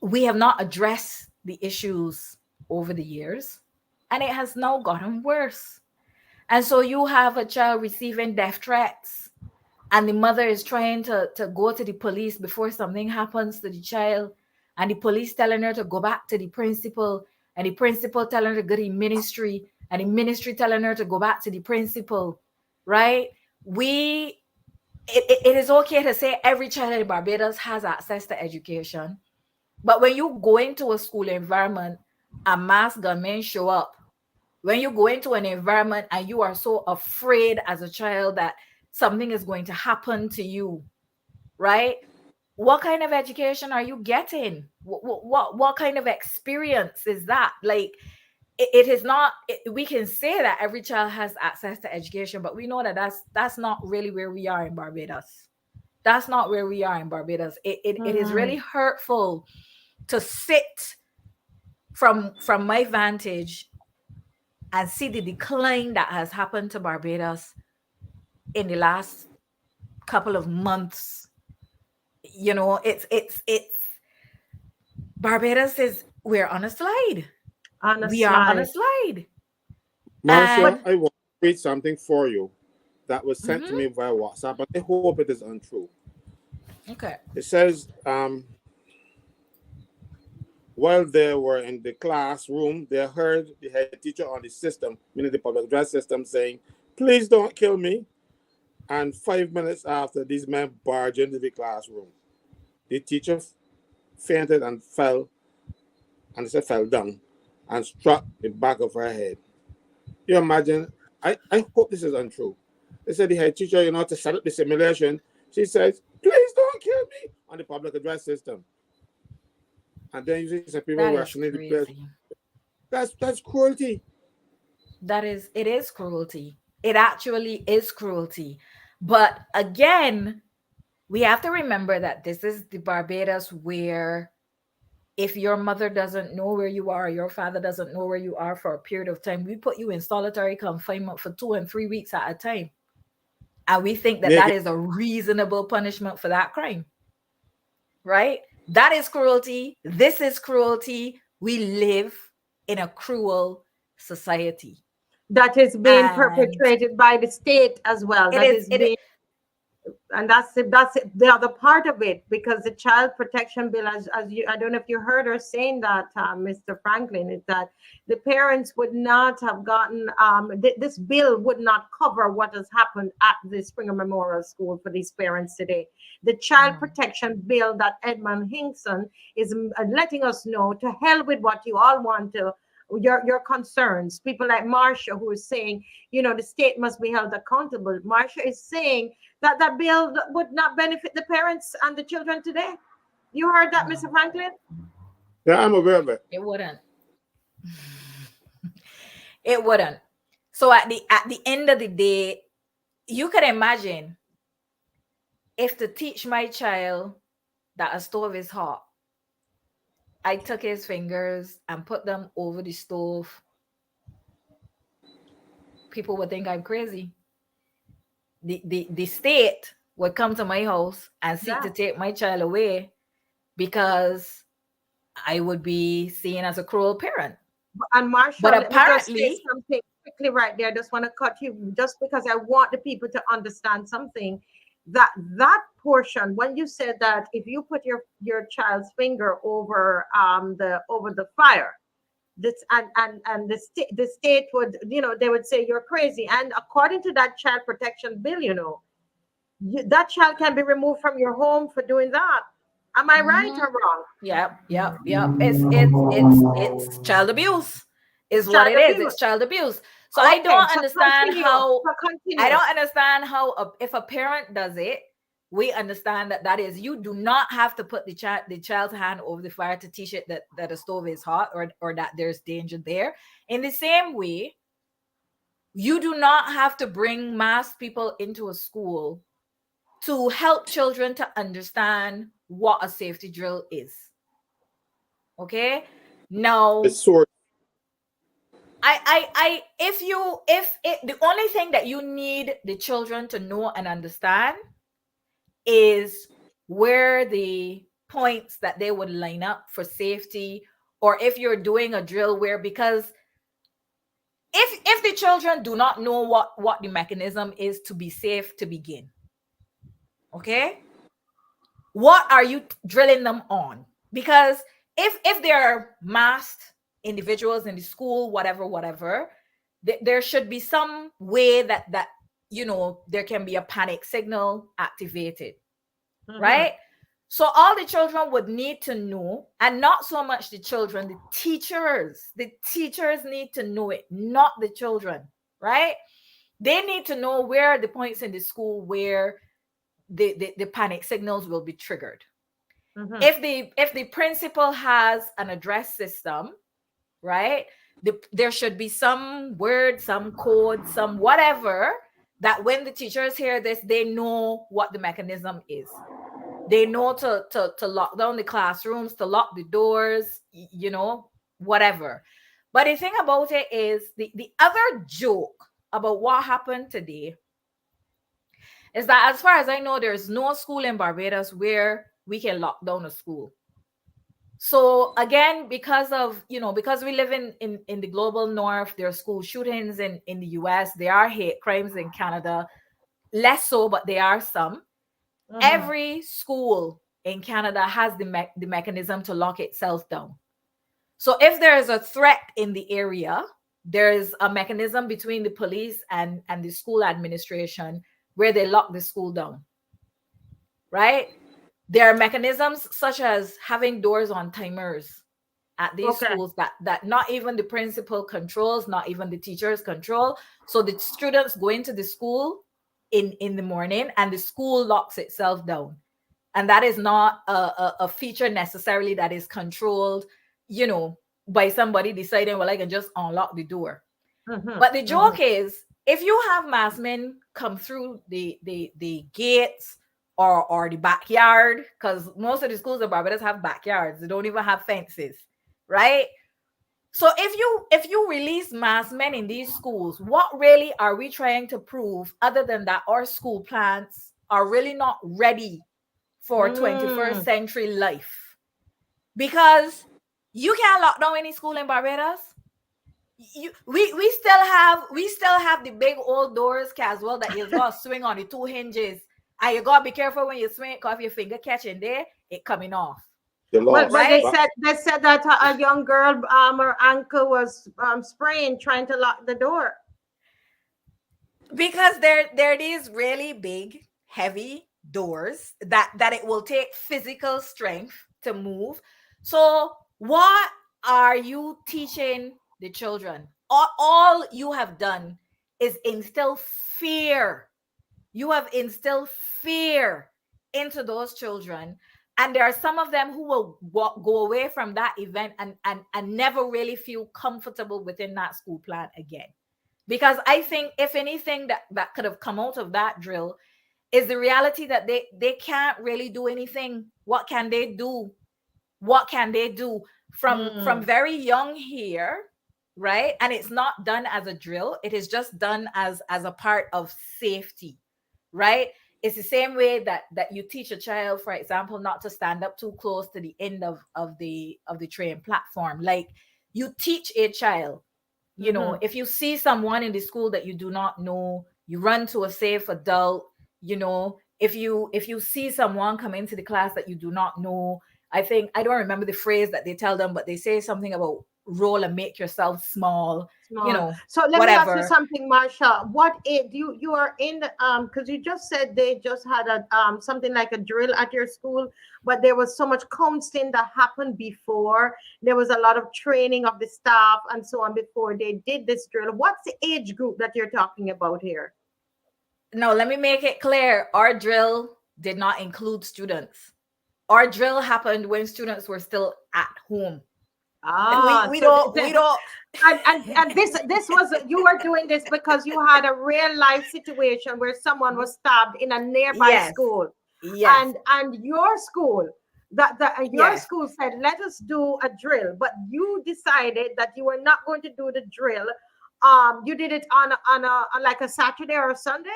We have not addressed the issues over the years, and it has now gotten worse. And so you have a child receiving death threats, and the mother is trying to go to the police before something happens to the child, and the police telling her to go back to the principal, and the principal telling her to go to the ministry, and the ministry telling her to go back to the principal, right? It is okay to say every child in Barbados has access to education. But when you go into a school environment and mass gunmen show up, when you go into an environment and you are so afraid as a child that something is going to happen to you, right? What kind of education are you getting? What kind of experience is that? Like, it is not, we can say that every child has access to education, but we know that that's not really where we are in Barbados. That's not where we are in Barbados. It is really hurtful to sit from my vantage and see the decline that has happened to Barbados in the last couple of months. It's Barbados we're on a slide. We are on a slide. Marsha, I want to read something for you that was sent to me via WhatsApp, and I hope it is untrue. Okay. It says, while they were in the classroom, they heard the head teacher on the system, meaning the public address system, saying, "Please don't kill me." And 5 minutes after, these men barged into the classroom. The teacher fainted and fell down and struck the back of her head. You imagine? I hope this is untrue. They said the head teacher, to set up the simulation, she says, "Please don't kill me," on the public address system. And then you see some people rushing in the place. That's cruelty. It is cruelty. It actually is cruelty. But again, we have to remember that this is the Barbados where if your mother doesn't know where you are, your father doesn't know where you are for a period of time, we put you in solitary confinement for 2 and 3 weeks at a time. And we think that that is a reasonable punishment for that crime, right? That is cruelty. This is cruelty. We live in a cruel society. That is being perpetrated by the state as well. And that's the other part of it, because the Child Protection Bill, as you, I don't know if you heard her saying that, Mr. Franklin, is that the parents would not have gotten, this bill would not cover what has happened at the Springer Memorial School for these parents today. The Child Protection Bill that Edmund HINKSON is letting us know, to hell with what you all want to, your concerns. People like MARSHA, who is saying, you know, the state must be held accountable. MARSHA is saying that that bill would not benefit the parents and the children today. You heard that, Mr. Franklin? Yeah, I'm aware of it. It wouldn't. It wouldn't. So at the end of the day, you can imagine if to teach my child that a stove is hot, I took his fingers and put them over the stove, people would think I'm crazy. The state would come to my house and seek to take my child away because I would be seen as a cruel parent. And Marsha, but apparently, something quickly right there. I just want to cut you, just because I want the people to understand something. That portion, when you said that if you put your child's finger over the fire, this and the state would, you know, they would say you're crazy. And according to that Child Protection Bill, you know, that child can be removed from your home for doing that. Am I right or wrong? Yep. It's child abuse is what it is. It's child abuse. So okay, I don't understand how if a parent does it, we understand that is, you do not have to put the child's hand over the fire to teach it that a stove is hot or that there's danger there. In the same way, you do not have to bring masked people into a school to help children to understand what a safety drill is. Okay? Now, the only thing that you need the children to know and understand is where the points that they would line up for safety, or if you're doing a drill where, because if the children do not know what the mechanism is to be safe to begin, okay, what are you drilling them on? Because if they're masked individuals in the school, whatever, there should be some way that you know, there can be a panic signal activated, right? So all the children would need to know, and not so much the children, the teachers need to know it, not the children, right? They need to know where are the points in the school where the panic signals will be triggered. If the principal has an address system, right, there should be some word, some code, some whatever, that when the teachers hear this, they know what the mechanism is. They know to lock down the classrooms, to lock the doors, you know, whatever. But the thing about it is, the other joke about what happened today is that, as far as I know, there's no school in Barbados where we can lock down a school. So again, because we live in the global north, there are school shootings in the US, there are hate crimes in Canada, less so, but there are some. Every school in Canada has the mechanism to lock itself down. So if there is a threat in the area, there is a mechanism between the police and the school administration where they lock the school down, right? There are mechanisms such as having doors on timers at these schools that not even the principal controls, not even the teachers control. So the students go into the school in the morning and the school locks itself down. And that is not a feature necessarily that is controlled, you know, by somebody deciding, well, I can just unlock the door. But the joke is, if you have masked men come through the gates or the backyard, because most of the schools in Barbados have backyards. They don't even have fences, right? So if you release mass men in these schools, what really are we trying to prove other than that our school plants are really not ready for 21st century life? Because you can't lock down any school in Barbados. We still have the big old doors, Caswell, that you gotta swing on the 2 hinges, and you gotta be careful when you swing, because if your finger catch in there, it coming off. Well, Right? they said that a young girl, her ankle was sprained trying to lock the door. Because there is really big, heavy doors that it will take physical strength to move. So what are you teaching the children? All you have done is instill fear. You have instilled fear into those children. And there are some of them who will go away from that event and never really feel comfortable within that school plan again. Because I think if anything that could have come out of that drill is the reality that they can't really do anything. What can they do? What can they do from very young here, right? And it's not done as a drill. It is just done as a part of safety, right? It's the same way that you teach a child, for example, not to stand up too close to the end of the train platform. Like, you teach a child, you know, if you see someone in the school that you do not know, you run to a safe adult. You know, if you see someone come into the class that you do not know, I don't remember the phrase that they tell them, but they say something about roll and make yourself small. You know, so let whatever. me ask you something, Marsha. What age you are in? Because you just said they just had a something like a drill at your school, but there was so much counseling that happened before. There was a lot of training of the staff and so on before they did this drill. What's the age group that you're talking about here? No, let me make it clear. Our drill did not include students. Our drill happened when students were still at home. We don't. And this was, you were doing this because you had a real life situation where someone was stabbed in a nearby school. Yes. And your school, school said, let us do a drill, but you decided that you were not going to do the drill. You did it on like a Saturday or a Sunday?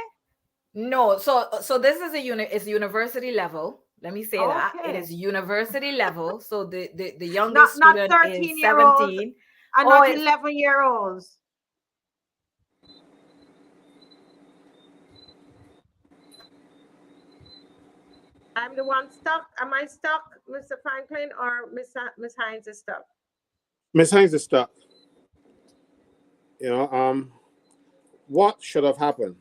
No, so this is it's university level. Let me say that it is university level. So the youngest student is 17, and not 11-year-olds. I'm the one stuck. Am I stuck, Mr. Franklin, or Miss Hines is stuck? Miss Hines is stuck. You know, what should have happened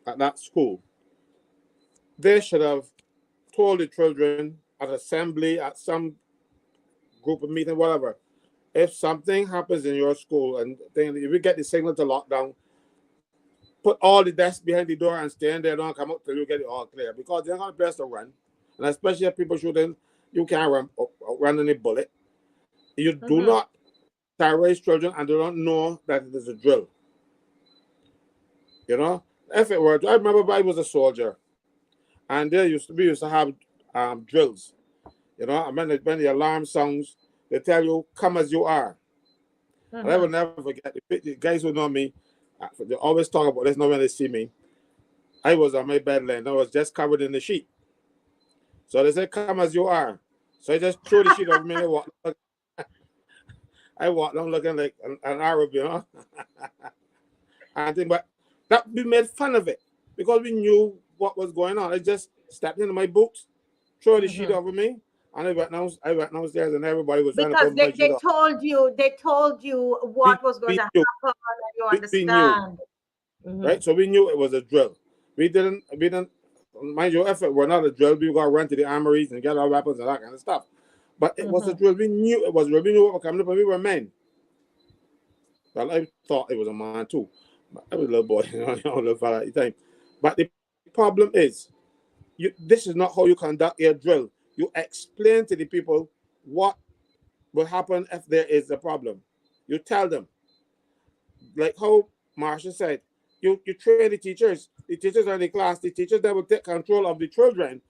at that school? They should have told the children at assembly, at some group of meeting, whatever, if something happens in your school and if we get the signal to lockdown, put all the desks behind the door and stay in there, don't come out till you get it all clear, because they're not the best to run. And especially if people shooting, you can't run any bullet. You do not terrorize children and they don't know that it is a drill. You know, if it were, I remember I was a soldier, and we used to have drills. You know, and when the alarm sounds, they tell you, come as you are. And I will never forget, the guys who know me, they always talk about this now when they see me. I was on my bed laying, I was just covered in the sheet. So they said, come as you are. So I just threw the sheet over me and I walked down looking like an Arab, you know. But that we made fun of it because we knew what was going on. I just stepped into my boots, threw the sheet over me, and I went downstairs, and everybody was trying to put my sheet up. They told you what was going to happen, and you understand. Right? So we knew it was a drill. We didn't, mind your effort, we're not a drill. We got to run to the armories and get our weapons and that kind of stuff. But it was a drill. We knew it was a drill. We knew what was coming up, but we were men. Well, I thought it was a man too. I was a little boy, you know, little fella at the time. But the problem is, this is not how you conduct a drill. You explain to the people what will happen if there is a problem. You tell them. Like how Marsha said, you train the teachers. The teachers are in the class. The teachers that will take control of the children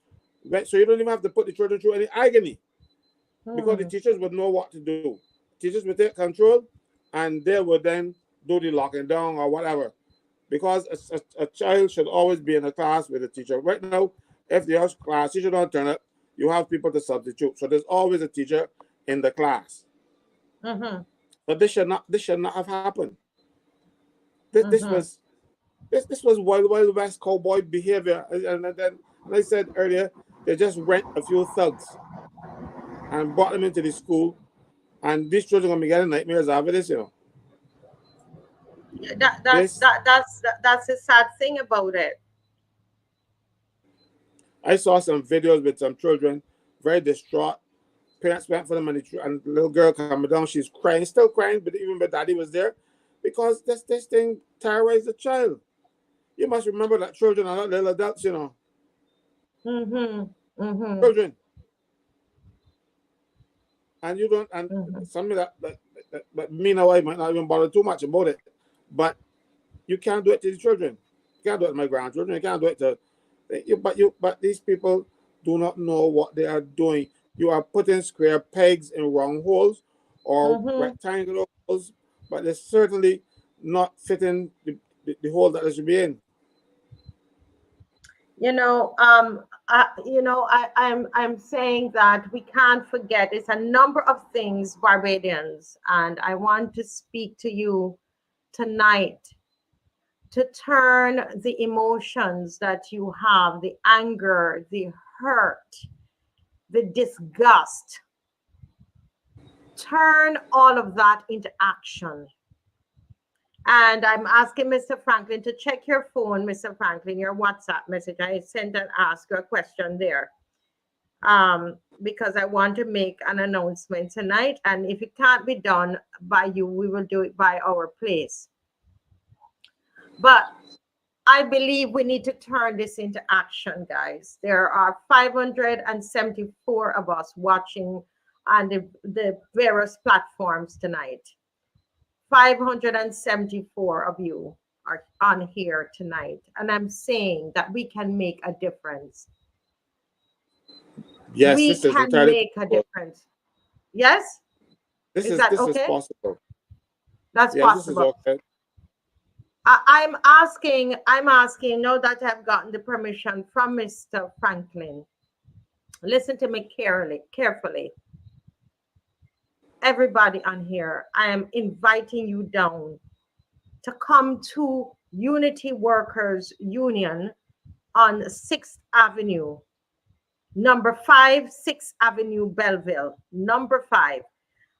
Right? So you don't even have to put the children through any agony because the Hmm. teachers would know what to do. Teachers would take control and they would then do the locking down or whatever. Because a child should always be in a class with a teacher. Right now, if the class teacher don't turn up, you have people to substitute. So there's always a teacher in the class. Mm-hmm. But this should not have happened. This Mm-hmm. was this was wild west cowboy behavior. And then, and I said earlier, they just rent a few thugs and brought them into the school, and these children are gonna be getting nightmares after this, you know. This That's the sad thing about it. I saw some videos with some children very distraught. Parents went for them, and the little girl coming down, she's crying, still crying, but even her daddy was there because this thing terrorized the child. You must remember that children are not little adults, you know. Mm-hmm. Mm-hmm. Children. And you don't, and Mm-hmm. something that me and my wife might not even bother too much about it, but you can't do it to the children. You can't do it to my grandchildren. You can't do it to but these people do not know what they are doing. You are putting square pegs in round holes or Mm-hmm. rectangular holes, but they're certainly not fitting the hole that they should be in. You know, I'm saying that we can't forget it's a number of things, Barbadians, and I want to speak to you tonight to turn the emotions that you have, the anger, the hurt, the disgust, turn all of that into action. And I'm asking Mr. Franklin to check your phone, Mr. Franklin, your WhatsApp message. I sent and asked you a question there because I want to make an announcement tonight. And if it can't be done by you, we will do it by our place. But I believe we need to turn this into action, guys. There are 574 of us watching on the various platforms tonight. 574 of you are on here tonight. And I'm saying that we can make a difference. Yes, We this is can entirely make a possible. difference. Yes? Is that This is okay? possible. That's Yes, this is possible. okay. I'm asking, now that I've gotten the permission from Mr. Franklin, listen to me carefully. Everybody on here, I am inviting you down to come to Unity Workers Union on 6th Avenue, number 5, 6th Avenue, Belleville, number 5.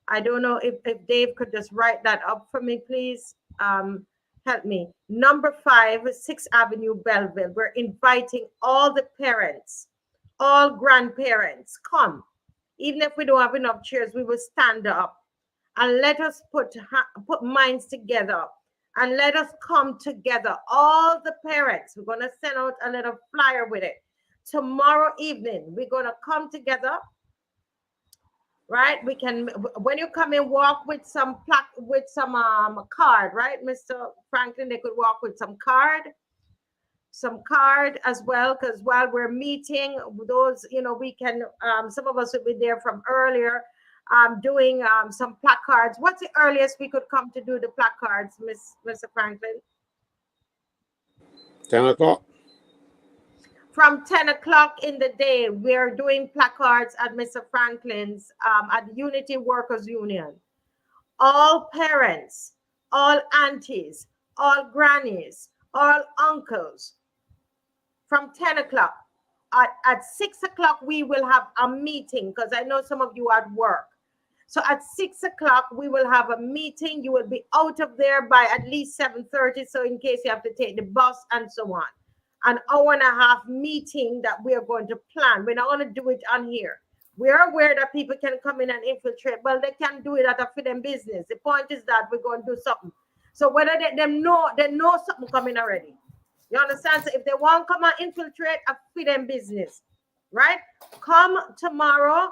I don't know if Dave could just write that up for me, please. Help me. Number 5, 6th Avenue, Belleville. We're inviting all the parents, all grandparents. Come. Even if we don't have enough chairs, we will stand up and let us put minds together and let us come together. All the parents, we're going to send out a little flyer with it. Tomorrow evening, we're going to come together. Right, we can, when you come and walk with some card, right, Mr. Franklin, they could walk with some card as well, because while we're meeting those, we can, some of us will be there from earlier, doing some placards. What's the earliest we could come to do the placards, Mr. Franklin? 10 o'clock. From 10 o'clock in the day, we're doing placards at Mr. Franklin's at Unity Workers Union. All parents, all aunties, all grannies, all uncles, from 10 o'clock. At 6 o'clock, we will have a meeting because I know some of you are at work. So at 6 o'clock, we will have a meeting. You will be out of there by at least 7:30. So in case you have to take the bus and so on. An hour and a half meeting that we are going to plan. We're not going to do it on here. We're aware that people can come in and infiltrate. Well, they can do it at a for them business. The point is that we're going to do something. So whether they know something coming already. You understand? So if they want to come and infiltrate, a for them business, right? Come tomorrow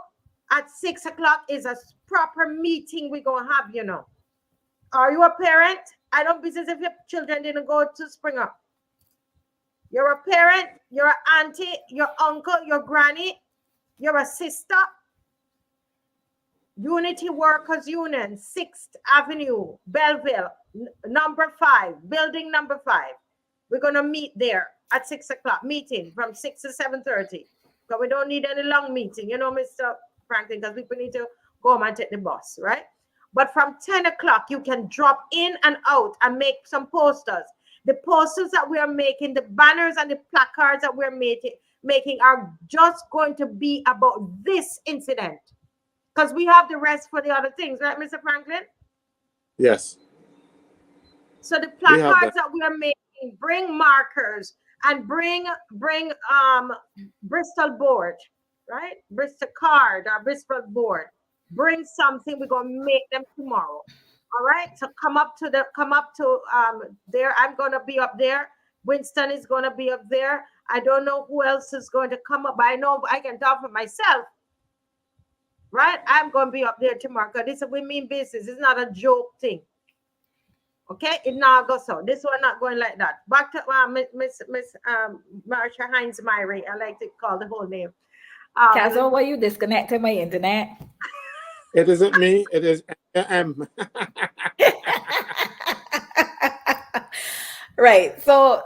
at 6 o'clock is a proper meeting we're going to have, Are you a parent? I don't business if your children didn't go to Spring Up. You're a parent, you're an auntie, your uncle, your granny, you're a sister. Unity Workers Union, 6th Avenue, Belleville, number 5, building number 5. We're going to meet there at 6 o'clock, meeting from 6 to 7:30. Because we don't need any long meeting, Mr. Franklin, because people need to go home and take the bus, right? But from 10 o'clock, you can drop in and out and make some posters. The posters that we are making, the banners and the placards that we're making are just going to be about this incident. Because we have the rest for the other things, right, Mr. Franklin? Yes. So the placards that we are making, bring markers and bring Bristol board, right? Bristol card or Bristol board. Bring something. We're gonna make them tomorrow. All right. So come up to there. I'm gonna be up there. Winston is gonna be up there. I don't know who else is going to come up, but I know I can talk for myself. Right? I'm going to be up there tomorrow because this we mean business. It's not a joke thing. Okay? It now goes so. This one not going like that. Back to Miss MARSHA Hinds Myrie. I like to call the whole name. CASWELL, why you disconnected my internet? It isn't me. It is M. Right. So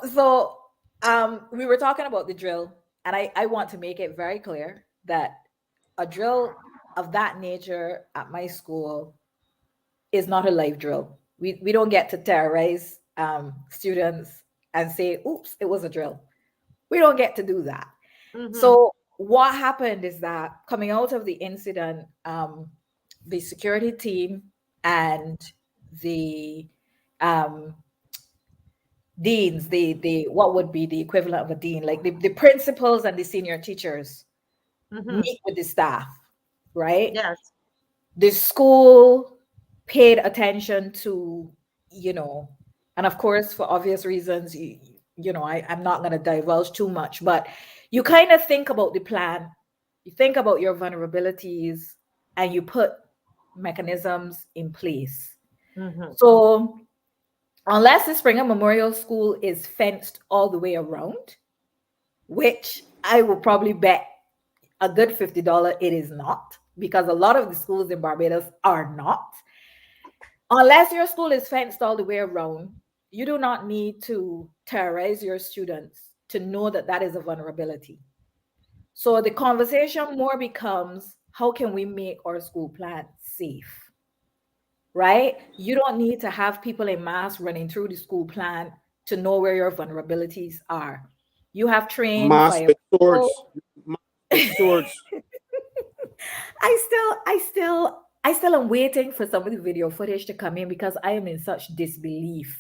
we were talking about the drill, and I want to make it very clear that a drill of that nature at my school is not a live drill. We don't get to terrorize students and say, oops, it was a drill. We don't get to do that. Mm-hmm. So what happened is that coming out of the incident, the security team and the deans, the what would be the equivalent of a dean, like the principals and the senior teachers, mm-hmm. meet with the staff, right? Yes. The school paid attention to, and of course, for obvious reasons, I'm not going to divulge too much, but you kind of think about the plan, you think about your vulnerabilities, and you put mechanisms in place. Mm-hmm. So unless the Springer Memorial School is fenced all the way around, which I will probably bet a good $50 it is not, because a lot of the schools in Barbados are not. Unless your school is fenced all the way around, you do not need to terrorize your students to know that that is a vulnerability. So the conversation more becomes, how can we make our school plan safe? Right? You don't need to have people in mass running through the school plan to know where your vulnerabilities are. You have trained mass with swords. Swords. I still am waiting for some of the video footage to come in because I am in such disbelief.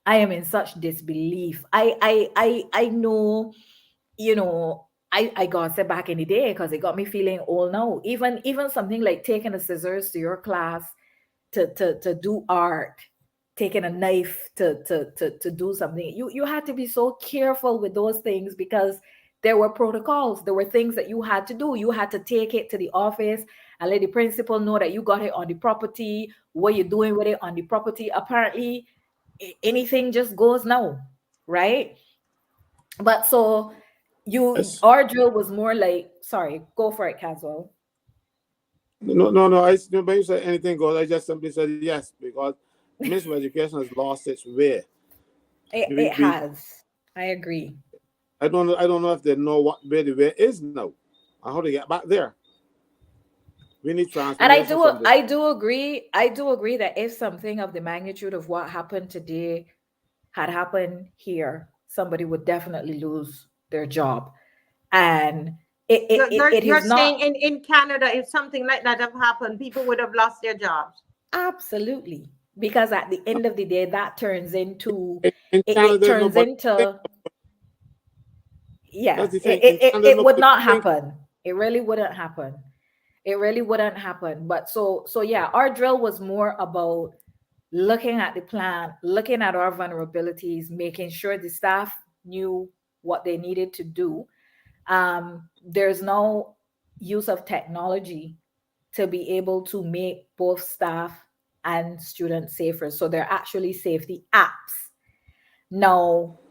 I know, I got set back in the day because it got me feeling old now. Even something like taking the scissors to your class to do art, taking a knife to do something. You had to be so careful with those things because there were protocols. There were things that you had to do. You had to take it to the office and let the principal know that you got it on the property, what you're doing with it on the property. Apparently, anything just goes now, right? But so our drill was more like, sorry, go for it, CASWELL. No. Nobody said anything goes. I just simply said yes because municipal education has lost its way. It has. I agree. I don't know if they know where the way is now and how to get back there. We need transformation. And I do agree that if something of the magnitude of what happened today had happened here, somebody would definitely lose their job. And you're saying in Canada, if something like that have happened, people would have lost their jobs. Absolutely. Because at the end of the day, that turns into yes, it would not happen. It really wouldn't happen. But so yeah, our drill was more about looking at the plan, looking at our vulnerabilities, making sure the staff knew what they needed to do. There's no use of technology to be able to make both staff and students safer. So they're actually safety apps. Now,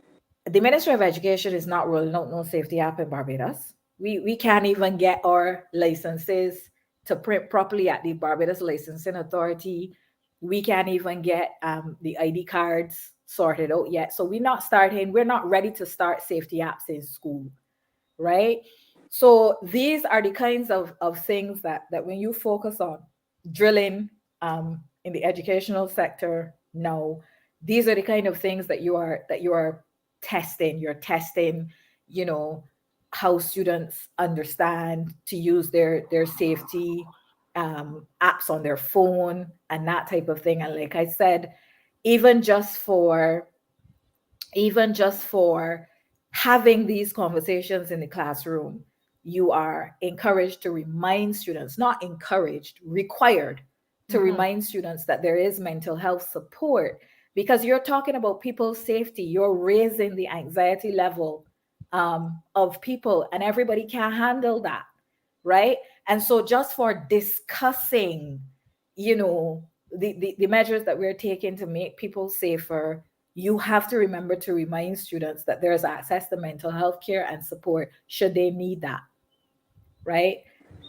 the Ministry of Education is not rolling out no safety app in Barbados. We can't even get our licenses to print properly at the Barbados Licensing Authority. We can't even get the ID cards sorted out yet. So we're not ready to start safety apps in school, right? So these are the kinds of things that when you focus on drilling in the educational sector now, these are the kind of things that you are testing. You're testing, how students understand to use their safety apps on their phone and that type of thing. And like I said, even just for having these conversations in the classroom, you are encouraged to remind students, not encouraged, required to remind students that there is mental health support, because you're talking about people's safety. You're raising the anxiety level of people, and everybody can't handle that, right? And so just for discussing, the measures that we're taking to make people safer, you have to remember to remind students that there's access to mental health care and support should they need that, right?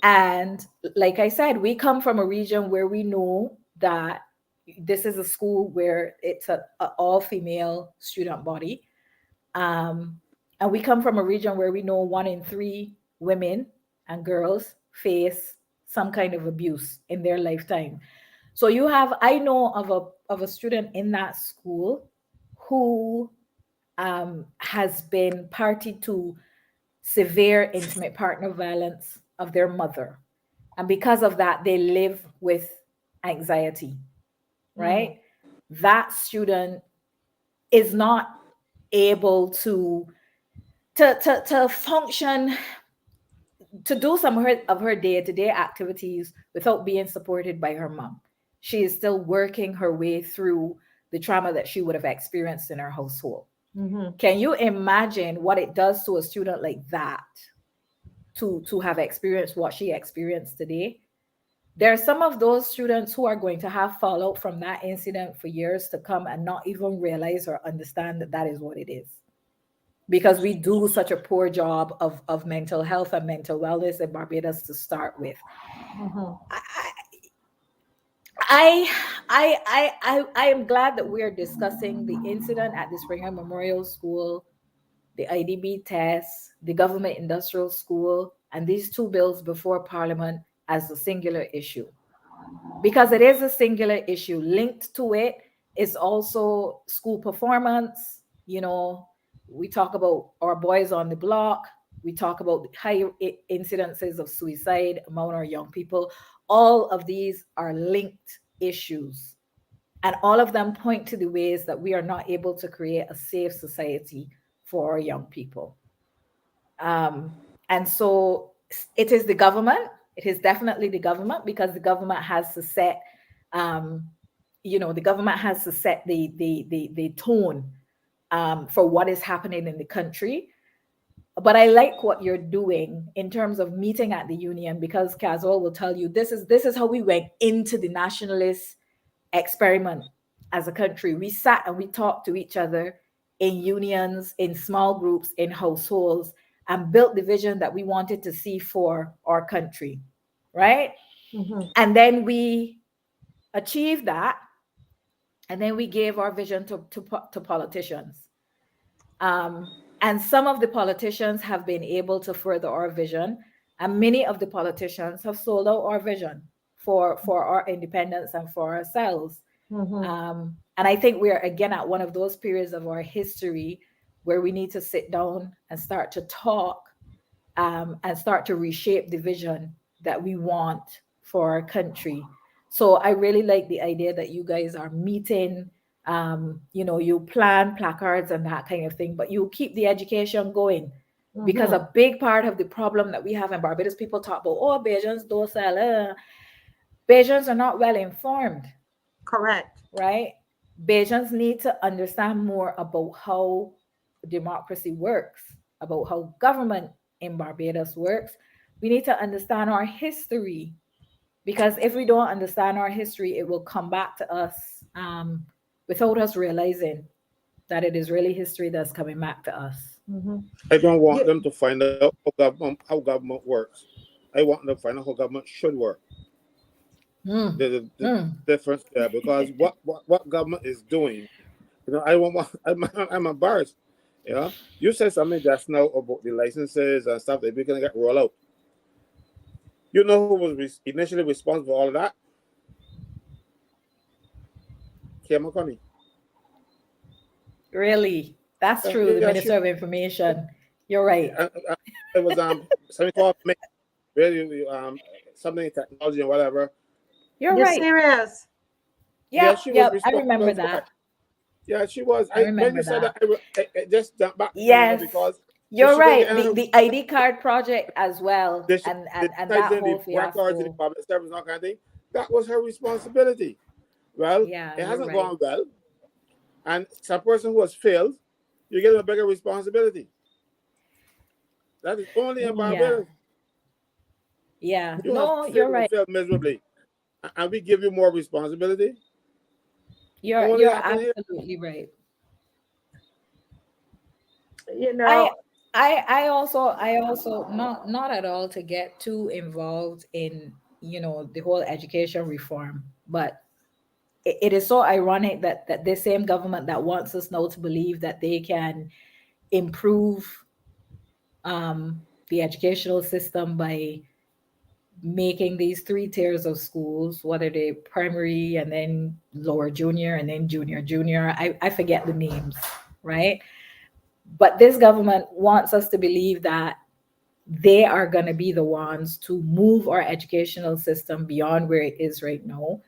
And like I said, we come from a region where we know that this is a school where it's an all-female student body. And we come from a region where we know 1 in 3 women and girls face some kind of abuse in their lifetime. So I know of a student in that school who has been party to severe intimate partner violence of their mother. And because of that, they live with anxiety, right? That student is not able to function, to do some of her day-to-day activities without being supported by her mom. She is still working her way through the trauma that she would have experienced in her household. Can you imagine what it does to a student like that to have experienced what she experienced today? There are some of those students who are going to have fallout from that incident for years to come and not even realize or understand that that is what it is. Because we do such a poor job of mental health and mental wellness in Barbados to start with. I am glad that we are discussing the incident at the Springer Memorial School, the IDB test, the government industrial school, and these 2 bills before Parliament as a singular issue. Because it is a singular issue. Linked to it is also school performance. We talk about our boys on the block. We talk about high incidences of suicide among our young people. All of these are linked issues. And all of them point to the ways that we are not able to create a safe society for our young people. And so it is the government. It is definitely the government, because the government has to set, the government has to set the tone for what is happening in the country. But I like what you're doing in terms of meeting at the union, because CASWELL will tell you this is how we went into the nationalist experiment as a country. We sat and we talked to each other in unions, in small groups, in households, and built the vision that we wanted to see for our country, right? And then we achieved that, and then we gave our vision to politicians. And some of the politicians have been able to further our vision, and many of the politicians have sold out our vision for our independence and for ourselves. And I think we are again at one of those periods of our history where we need to sit down and start to talk and start to reshape the vision that we want for our country. So I really like the idea that you guys are meeting. You plan placards and that kind of thing, but you keep the education going, because a big part of the problem that we have in Barbados, people talk about, Bajans don't sell. Bajans are not well informed. Correct. Right? Bajans need to understand more about how democracy works, about how government in Barbados works. We need to understand our history, because if we don't understand our history, it will come back to us without us realizing. that it is really history that's coming back to us. I don't want Yeah. them to find out how government works. I want them to find out how government should work. Mm, There's a mm. difference there because what government is doing, I want I'm embarrassed. You said something just now about the licenses and stuff that we're gonna get rolled out. You know who was initially responsible for all of that? McCONNEY. Really, that's true. The Yeah, Minister of Information. You're right. it was something called really something technology and whatever. You're You're right. serious? Yep, she was yep. I responsible remember for that. it. Yeah, she was. I When remember you said that. that, it just jumped back to me, Yes, because you're she didn't right. get The ID card project as well, they and decided that the whole records in the fiasco. public service and that kind of thing. That was her responsibility. Well, Yeah, it you're hasn't right. gone well, and some person who has failed, you get a bigger responsibility. That is only in Yeah, Barbados. yeah. You have No, you're right. failed miserably, and we give you more responsibility. Only You're happen here. absolutely right. You know, I also not at all to get too involved in the whole education reform, but it is so ironic that this same government that wants us now to believe that they can improve the educational system by making these 3 tiers of schools, whether they primary and then lower junior and then junior. I forget the names, right? But this government wants us to believe that they are going to be the ones to move our educational system beyond where it is right now.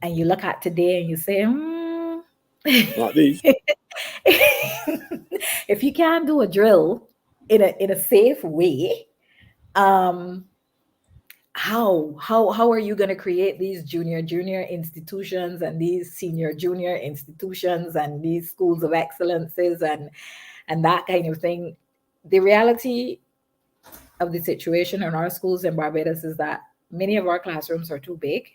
And you look at today and you say, Not these. if you can't do a drill in a safe way, how are you going to create these junior institutions and these senior junior institutions and these schools of excellences and that kind of thing? The reality of the situation in our schools in Barbados is that many of our classrooms are too big.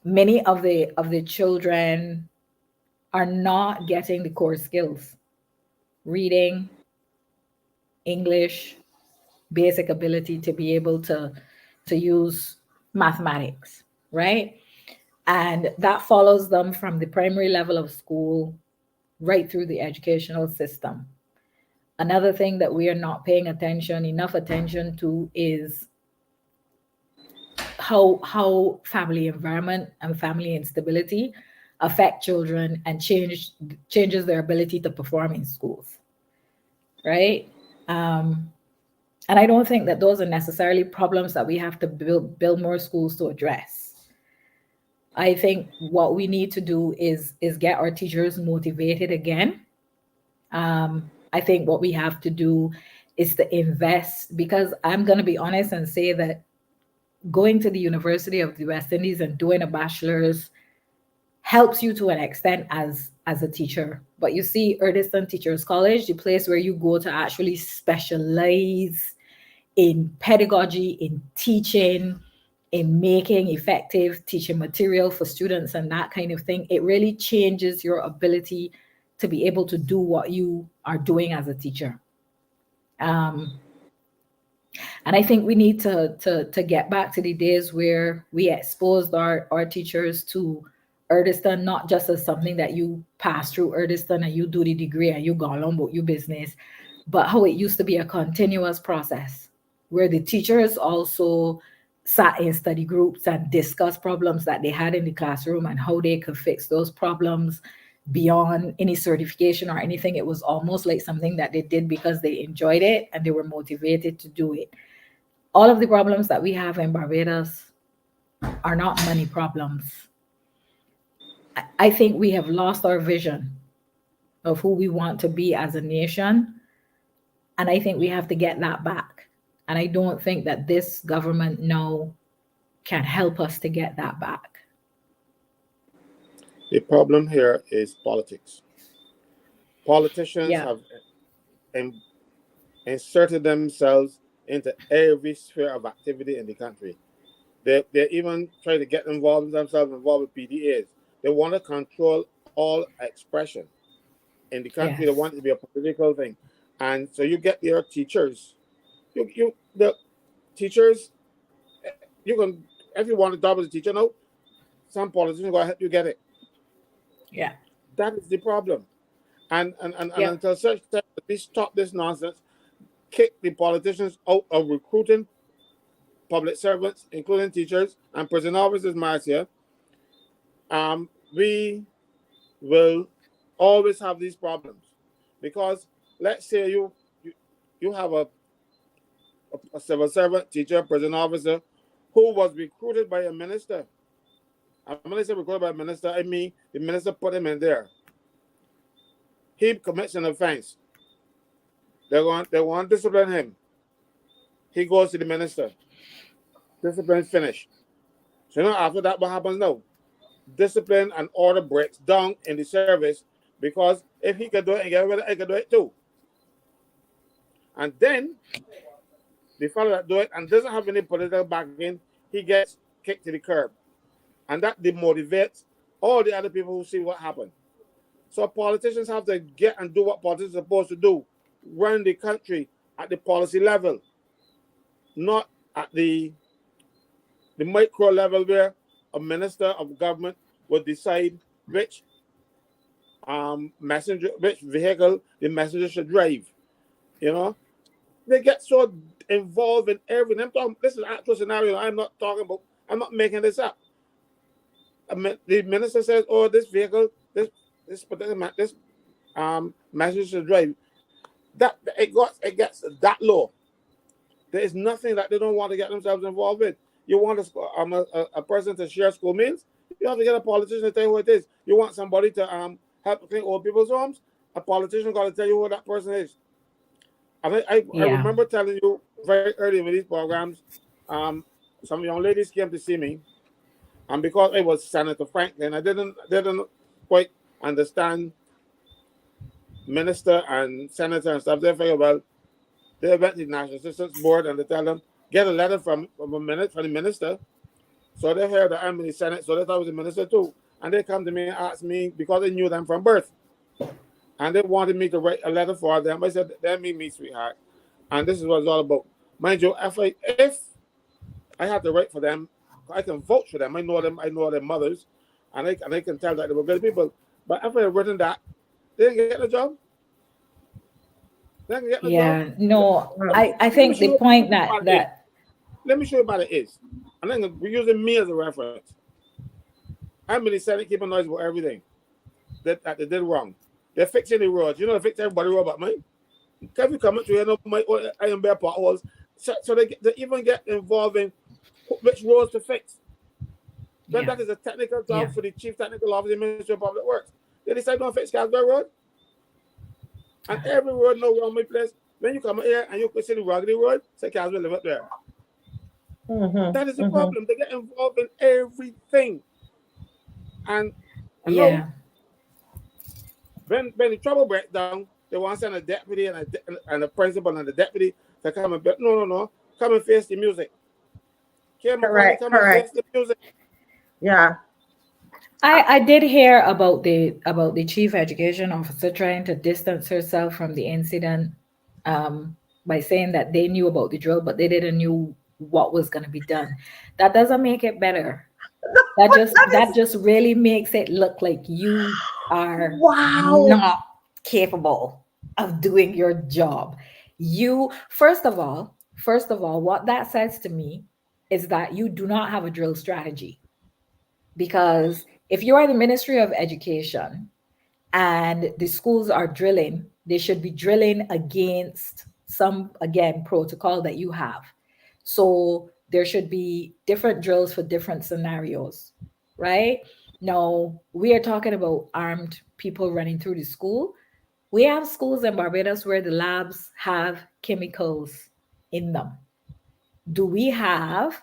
Many of the children are not getting the core skills: reading, English, basic ability to be able to use mathematics, right? And that follows them from the primary level of school right through the educational system. Another thing that we are not paying enough attention to is how family environment and family instability affect children and changes their ability to perform in schools, right? And I don't think that those are necessarily problems that we have to build more schools to address. I think what we need to do is get our teachers motivated again. I think what we have to do is to invest, because I'm going to be honest and say that going to the University of the West Indies and doing a bachelor's helps you to an extent as a teacher. But you see, Erdiston Teachers College, the place where you go to actually specialize in pedagogy, in teaching, in making effective teaching material for students and that kind of thing, it really changes your ability to be able to do what you are doing as a teacher. And I think we need to get back to the days where we exposed our teachers to Erdiston, not just as something that you pass through Erdiston and you do the degree and you go on about your business, but how it used to be a continuous process where the teachers also sat in study groups and discussed problems that they had in the classroom and how they could fix those problems beyond any certification or anything. It was almost like something that they did because they enjoyed it and they were motivated to do it. All of the problems that we have in Barbados are not money problems. I think we have lost our vision of who we want to be as a nation. And I think we have to get that back. And I don't think that this government now can help us to get that back. The problem here is politics. Politicians Yeah. have inserted themselves into every sphere of activity in the country. They even try to get themselves involved with PDAs. They want to control all expression in the country. They Yes. want it to be a political thing. And so you get your teachers. The teachers, you can, if you want a job as a teacher now, some politicians go help you get it. Yeah. That is the problem. And Yep. until such time we stop this nonsense, kick the politicians out of recruiting public servants, including teachers and prison officers, Marcia, we will always have these problems. Because let's say you have a civil servant, teacher, prison officer who was recruited by a minister. And when I say recruited by a minister, I mean the minister put him in there. He commits an offense. They want to discipline him. He goes to the minister. Discipline finished. So after that, what happens now? Discipline and order breaks down in the service, because if he can do it and get rid of it, he can do it too. And then the fellow that do it and doesn't have any political backing, he gets kicked to the curb. And that demotivates all the other people who see what happened. So politicians have to get and do what politicians are supposed to do. Run the country at the policy level, not at the micro level where a minister of government would decide which which vehicle the messenger should drive. You know, they get so involved in everything. This is an actual scenario. I'm not making this up. The minister says, "Oh, this vehicle, this messenger should drive." That it gets that low. There is nothing that they don't want to get themselves involved with. You want a person to share school meals, you have to get a politician to tell you who it is. You want somebody to help clean old people's homes, a politician got to tell you who that person is. I remember telling you very early with these programs, some young ladies came to see me, and because I was Senator Franklyn, I didn't quite understand minister and senator and stuff. They figured, well, they went to the National Assistance Board and they tell them, get a letter from the minister. So they heard that I'm in the Senate, so they thought I was a minister too. And they come to me and ask me, because they knew them from birth, and they wanted me to write a letter for them. I said, they meet me, sweetheart. And this is what it's all about. Mind you, if I had to write for them, I can vote for them. I know them, I know their mothers, and I can tell that they were good people. But if I had written that, they didn't get the job. No, I think the point that let me show you what it is. And then we're using me as a reference. I'm in the Senate keeping noise about everything that they did wrong. They're fixing the roads. You know, they fix everybody road but mine. Can you come to you know my iron bear potholes? So they even get involved in which roads to fix. But that is a technical job for the chief technical officer in the Ministry of Public Works. They decide to fix CASWELL Road. And every road no wrong my place. When you come here and you can see the ruggedy road, say CASWELL live up there. That is the problem. They get involved in everything. And when the trouble breaks down, they want to send a deputy and a principal and the deputy to come and no. Come and face the music. Correct. Come and face the music. Yeah. I did hear about the chief education officer trying to distance herself from the incident by saying that they knew about the drill, but they didn't knew what was going to be done. That doesn't make it better. That just really makes it look like you are not capable of doing your job. You first of all, what that says to me is that you do not have a drill strategy. Because if you are the Ministry of Education and the schools are drilling, they should be drilling against some, again, protocol that you have. So there should be different drills for different scenarios, right? Now, we are talking about armed people running through the school. We have schools in Barbados where the labs have chemicals in them. Do we have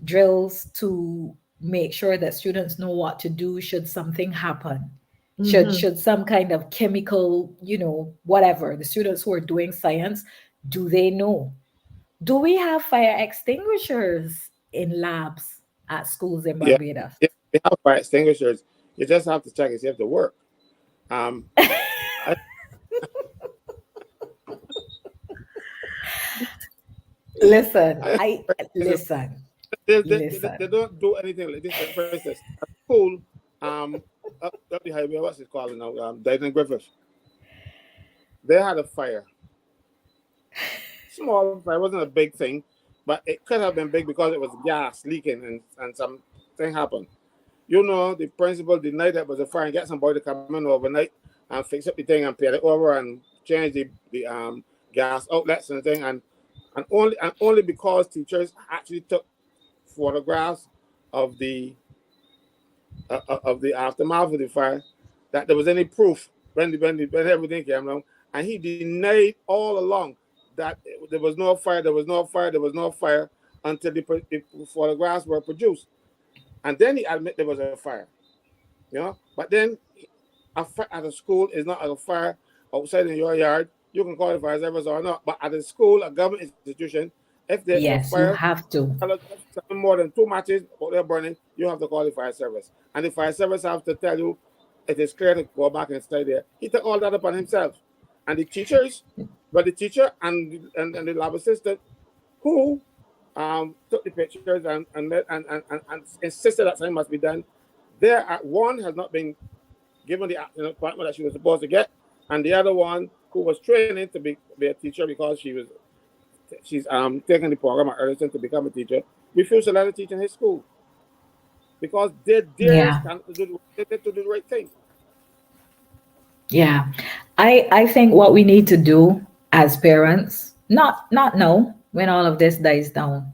drills to make sure that students know what to do should something happen? Should some kind of chemical, whatever, the students who are doing science, do they know? Do we have fire extinguishers in labs at schools in Barbados? Yeah, they have fire extinguishers. You just have to check and see if they work. Listen, Listen. listen. They don't do anything like this. For instance, at school, up the highway, what's it called now? Dayton Griffith. They had a fire. Small fire, it wasn't a big thing, but it could have been big because it was gas leaking and something happened. You know, the principal denied that was a fire and get somebody to come in overnight and fix up the thing and pay it over and change the gas outlets and thing and only because teachers actually took photographs of the aftermath of the fire that there was any proof when everything came along, and he denied all along that there was no fire until the photographs were produced, and then he admitted there was a fire, you know. But then a fire at a school is not a fire outside in your yard. You can call it fire service or not, but at a school, a government institution, if there's a fire, you have to. More than 2 matches or they're burning, you have to call the fire service, and the fire service have to tell you it is clear to go back and stay there. He took all that upon himself, and the teachers, but the teacher and the lab assistant who took the pictures and insisted that something must be done. There, one has not been given the appointment that she was supposed to get, and the other one who was training to be a teacher because she's taking the program at Earlston to become a teacher, refused to let her teach in his school because they dare to do the right thing. Yeah, I think what we need to do as parents, not now when all of this dies down,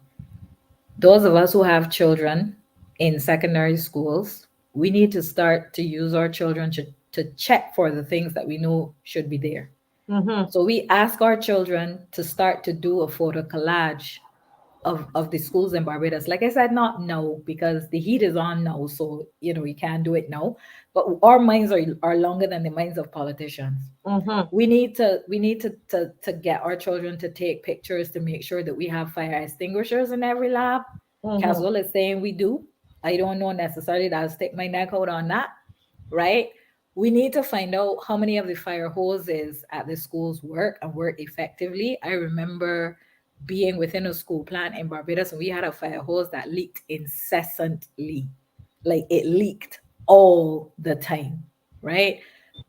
those of us who have children in secondary schools, we need to start to use our children to check for the things that we know should be there. Mm-hmm. So we ask our children to start to do a photo collage of the schools in Barbados. Like I said, not now because the heat is on now, so we can't do it now. But our minds are longer than the minds of politicians. Mm-hmm. We need to get our children to take pictures to make sure that we have fire extinguishers in every lab. Mm-hmm. CASWELL is saying we do. I don't know necessarily that I'll stick my neck out on that, right? We need to find out how many of the fire hoses at the schools work and work effectively. I remember being within a school plant in Barbados, and we had a fire hose that leaked incessantly. Like it leaked all the time, right?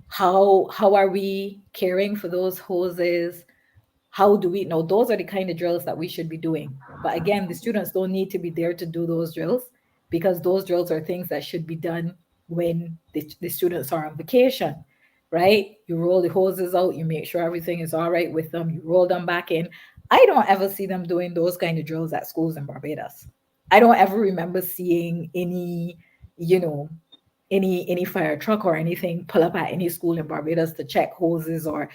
How are we caring for those hoses? How do we know? Those are the kind of drills that we should be doing. But again, the students don't need to be there to do those drills because those drills are things that should be done when the students are on vacation, right? You roll the hoses out, you make sure everything is all right with them, you roll them back in. I don't ever see them doing those kind of drills at schools in Barbados. I don't ever remember seeing any fire truck or anything pull up at any school in Barbados to check hoses. Or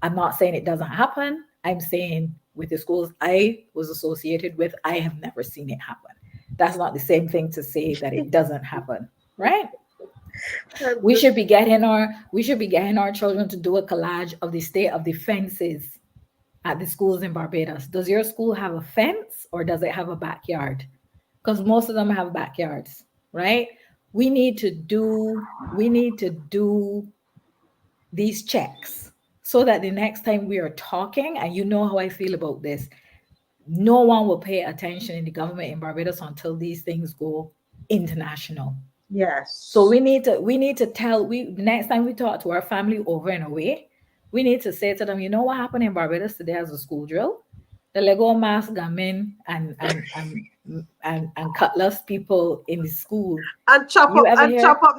I'm not saying it doesn't happen. I'm saying with the schools I was associated with, I have never seen it happen. That's not the same thing to say that it doesn't happen, right? We should be getting our children to do a collage of the state of the fences at the schools in Barbados. Does your school have a fence or does it have a backyard? Because most of them have backyards, right? We need to do these checks so that the next time we are talking, and you know how I feel about this, no one will pay attention in the government in Barbados until these things go international. Yes. So we need to tell next time we talk to our family over and away, we need to say to them, you know what happened in Barbados today as a school drill? The Lego mask gunmen and cutlass people in the school. And chop up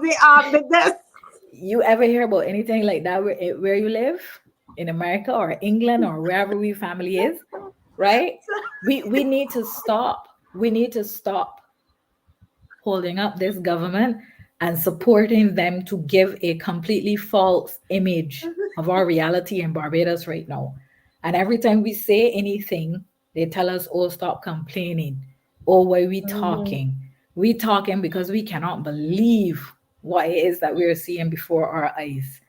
the desk. You ever hear about anything like that where you live? In America or England or wherever we family is, right? We need to stop. We need to stop holding up this government and supporting them to give a completely false image of our reality in Barbados right now. And every time we say anything, they tell us, oh, stop complaining. Oh, why are we talking? We talking because we cannot believe what it is that we're seeing before our eyes.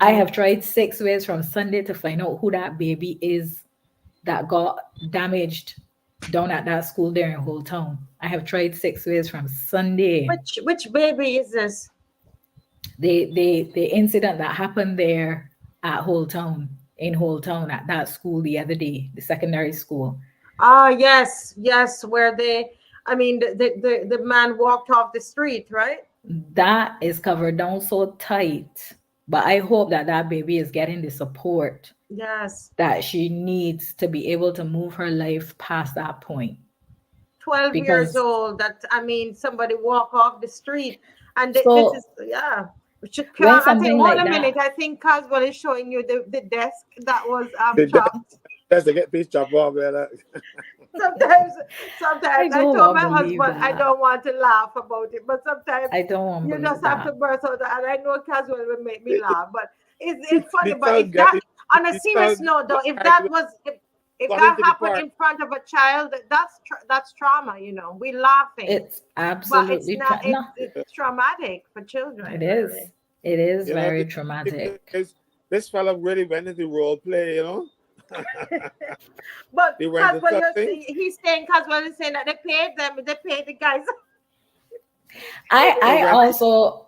I have tried 6 ways from Sunday to find out who that baby is that got damaged down at that school there in Whole Town. I have tried 6 ways from Sunday. Which baby is this? the incident that happened there at in Whole Town at that school the other day, the secondary school. Ah, yes, yes, where I mean, the man walked off the street, right? That is covered down so tight, but I hope that that baby is getting the support Yes. that she needs to be able to move her life past that point. 12 years Because old, that, I mean, somebody walk off the street, and this so is, yeah. when I think, something hold like a that, minute, I think Caswell is showing you the desk that was The chopped. That's to get piece chopped off there. Sometimes I I don't told want my to believe husband I that. don't want to laugh about it, but sometimes I don't want to you just believe have to that. burst out, and I know Caswell will make me The, laugh, but the, it's funny. the But thug if get that, on a the serious thug note, though, if got that was if got that into the happened park. in front of a child, that's trauma. You know, we're laughing, It's but it's absolutely not. no. It's traumatic for children, It is. really. It is You know, very the traumatic. this fella really went into role play. You know, But they went to Caswell, something. he's saying Caswell is saying that they paid them, they paid the guys. They I went. also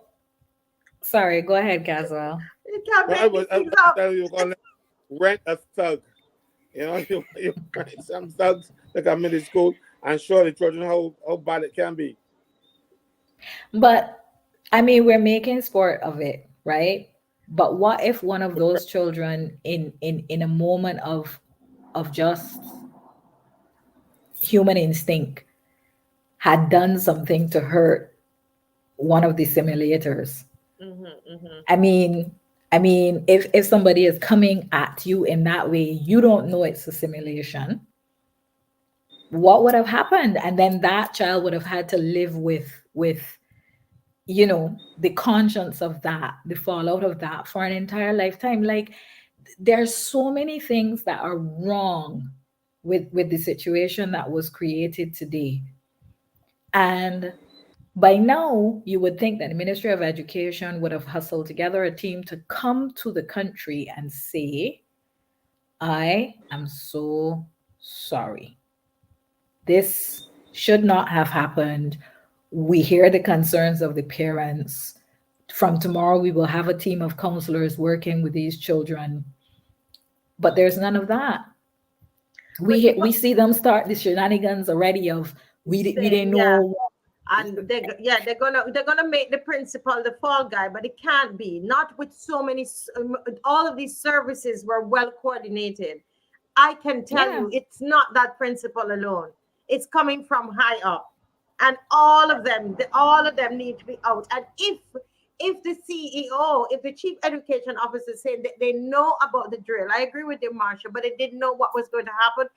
sorry, go ahead, Caswell. You can't No, make these I things was up. telling you, you're gonna rent a thug. You know, you rent some thugs that come into school and show the children how bad it can be. But I mean, we're making sport of it, right? But what if one of those children in a moment of just human instinct had done something to hurt one of the simulators? I mean, if somebody is coming at you in that way, you don't know it's a simulation. What would have happened? And then that child would have had to live with you know the conscience of that, the fallout of that for an entire lifetime. Like there's so many things that are wrong with the situation that was created today. And by now, you would think that the Ministry of Education would have hustled together a team to come to the country and say, I am so sorry. This should not have happened. We hear the concerns of the parents. From tomorrow, we will have a team of counselors working with these children. But there's none of that. We see them start the shenanigans already of we didn't Yeah. know. And they're gonna make the principal the fall guy, but it can't be. Not with so many. All of these services were well coordinated. I can tell you, it's not that principal alone. It's coming from high up, and all of them need to be out. And if the CEO, if the chief education officer said that they know about the drill, I agree with you, Marsha, but they didn't know what was going to happen.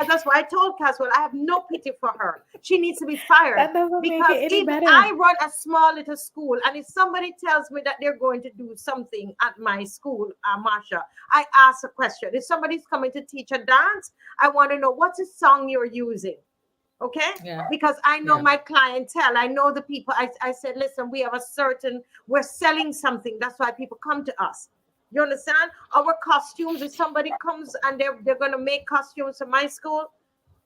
That's why I told Caswell, I have no pity for her. She needs to be fired. That doesn't make Because it any if better. I run a small little school, and if somebody tells me that they're going to do something at my school, Marsha, I ask a question. If somebody's coming to teach a dance, I want to know what's the song you're using. Okay? Yeah. Because I know Yeah. my clientele. I know the people. I said, listen, we're selling something. That's why people come to us. You understand? Our costumes, if somebody comes and they're going to make costumes for my school,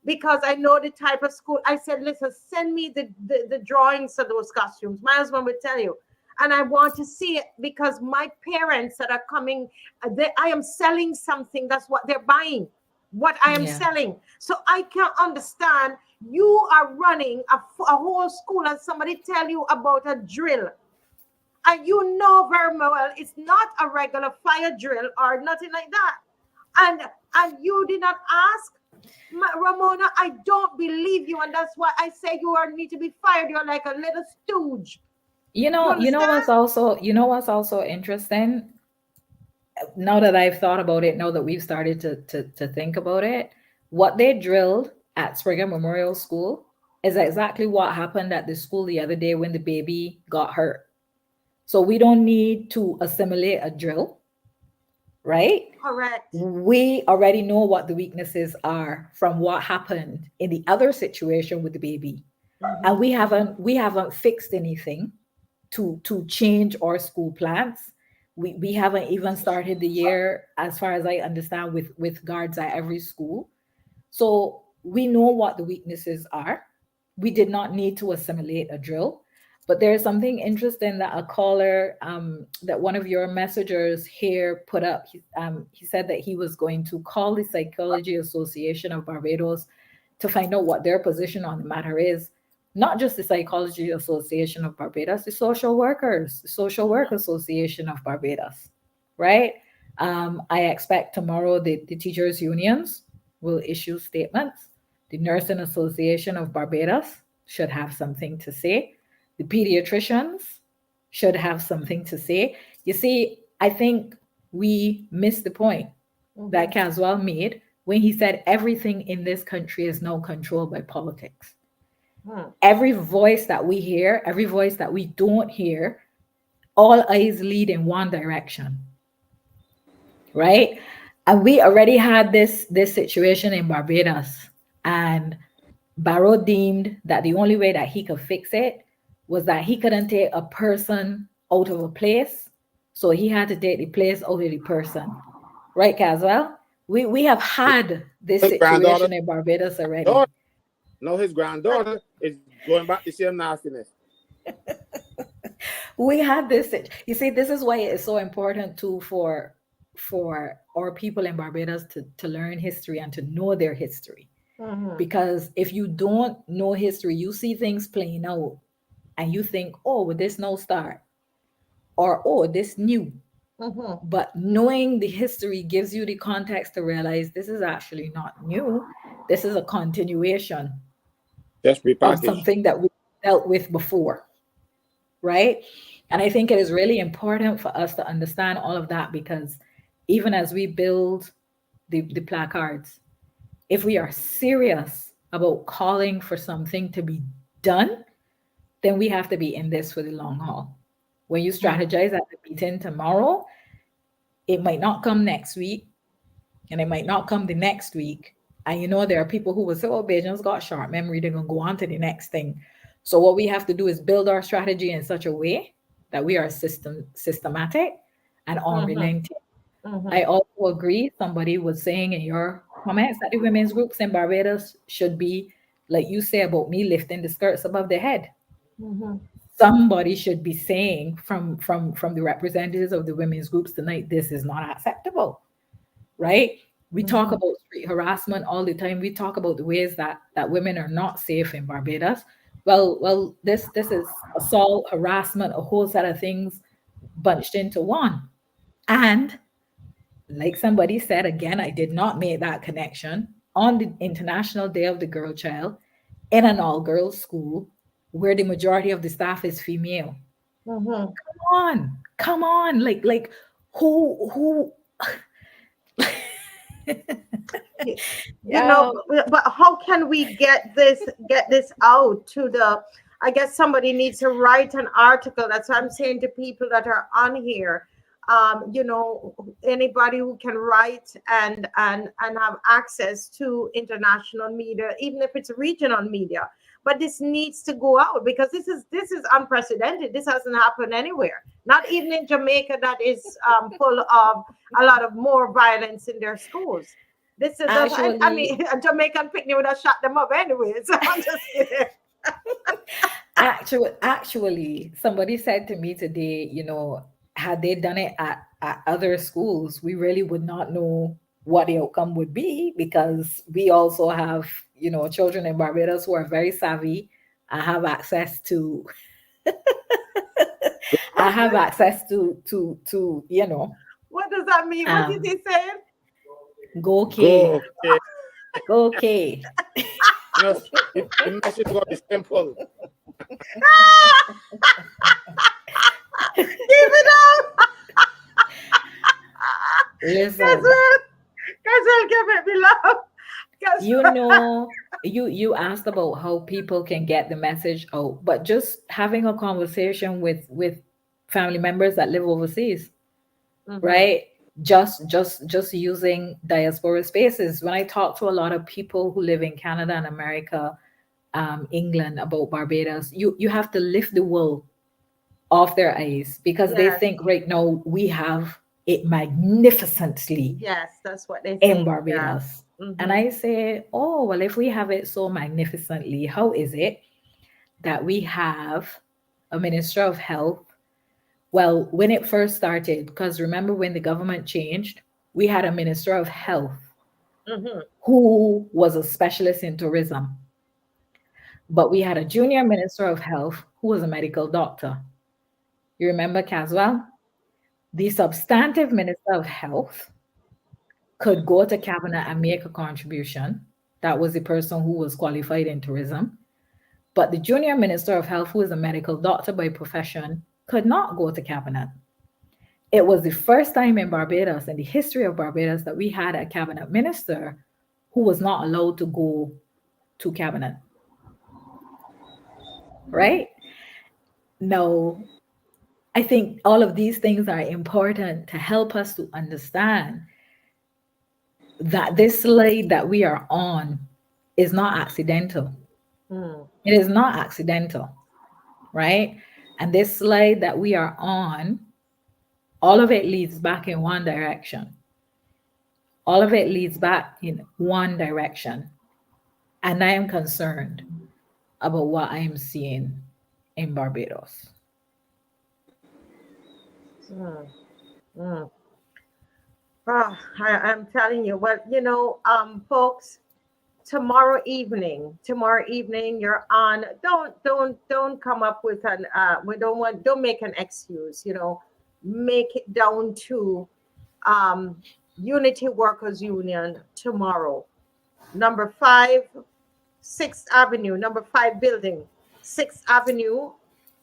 because I know the type of school, I said, listen, send me the drawings of those costumes. My husband would tell you. And I want to see it because my parents that are coming, I am selling something. That's what they're buying, what I am selling. So I can't understand. You are running a whole school and somebody tell you about a drill. And you know very well it's not a regular fire drill or nothing like that. And you did not ask. Ramona, I don't believe you, and that's why I say need to be fired. You're like a little stooge. You know what's also interesting? Now that I've thought about it, now that we've started to think about it, what they drilled at Springer Memorial School is exactly what happened at the school the other day when the baby got hurt. So we don't need to assimilate a drill, right? Correct. We already know what the weaknesses are from what happened in the other situation with the baby. And we haven't fixed anything to change our school plans. We haven't even started the year, as far as I understand, with guards at every school. So we know what the weaknesses are. We did not need to assimilate a drill. But there's something interesting that a caller, that one of your messengers here put up. He said that he was going to call the Psychology Association of Barbados to find out what their position on the matter is. Not just the Psychology Association of Barbados, the Social Workers, the Social Work Association of Barbados, right? I expect tomorrow the teachers' unions will issue statements. The Nursing Association of Barbados should have something to say. The pediatricians should have something to say. You see, I think we missed the point that Caswell made when he said everything in this country is now controlled by politics. Every voice that we hear, every voice that we don't hear, all eyes lead in one direction, right? And we already had this situation in Barbados, and Barrow deemed that the only way that he could fix it was that he couldn't take a person out of a place, so he had to take the place out of the person, right, Caswell? We have had this situation in Barbados already. No, his granddaughter is going back to same nastiness. We had this. You see, this is why it is so important too for our people in Barbados to learn history and to know their history. Because if you don't know history, you see things playing out and you think, oh, would this now start? Or, oh, this new. But knowing the history gives you the context to realize this is actually not new. This is a continuation of something that we dealt with before, right? And I think it is really important for us to understand all of that, because even as we build the placards, if we are serious about calling for something to be done, then we have to be in this for the long haul. When you strategize at the meeting tomorrow, it might not come next week, and it might not come the next week. And you know, there are people who will say, oh, Bajan's got short memory, they're going to go on to the next thing. So what we have to do is build our strategy in such a way that we are systematic and unrelenting. I also agree, somebody was saying in your comments that the women's groups in Barbados should be, like you say about me, lifting the skirts above their head. Somebody should be saying from the representatives of the women's groups tonight, this is not acceptable, right? We talk about street harassment all the time. We talk about the ways that women are not safe in Barbados. Well, this is assault, harassment, a whole set of things bunched into one. And like somebody said, again, I did not make that connection, on the International Day of the Girl Child in an all-girls school where the majority of the staff is female. Come on, like who you know, but how can we get this out to the, I guess somebody needs to write an article. That's what I'm saying to people that are on here. You know, anybody who can write and have access to international media, even if it's regional media. But this needs to go out, because this is unprecedented. This hasn't happened anywhere, not even in Jamaica, that is full of a lot of more violence in their schools. This is actually, I mean, a Jamaican picnic would have shot them up anyway. So I'm just kidding. Actually, somebody said to me today, you know, had they done it at other schools, we really would not know what the outcome would be, because we also have, you know, children in Barbados who are very savvy. I have access to you know. What does that mean? What did he say? Go K. Go K. The message got is simple. Give it up. Listen. Caswell, give it me love. You know, you asked about how people can get the message out, but just having a conversation with family members that live overseas, right? Just using diaspora spaces. When I talk to a lot of people who live in Canada and America, England, about Barbados, you have to lift the wool off their eyes, because they think right now we have it magnificently. Yes, that's what they think in Barbados. Yeah. And I say, oh, well, if we have it so magnificently, how is it that we have a Minister of Health. Well, when it first started, because remember when the government changed, we had a Minister of Health who was a specialist in tourism. But we had a junior Minister of Health who was a medical doctor. You remember Caswell? The substantive Minister of Health could go to cabinet and make a contribution. That was the person who was qualified in tourism. But the junior Minister of Health, who is a medical doctor by profession, could not go to cabinet. It was the first time in Barbados, in the history of Barbados, that we had a cabinet minister who was not allowed to go to cabinet. Right? Now, I think all of these things are important to help us to understand that this slide that we are on is not accidental. It is not accidental, right? And this slide that we are on, all of it leads back in one direction. All of it leads back in one direction. And I am concerned about what I am seeing in Barbados. I'm telling you, well, you know, folks, tomorrow evening, you're on. Don't come up with an. Don't make an excuse. You know, make it down to Unity Workers Union tomorrow, number 5, 6th Avenue, number 5 building, 6th Avenue.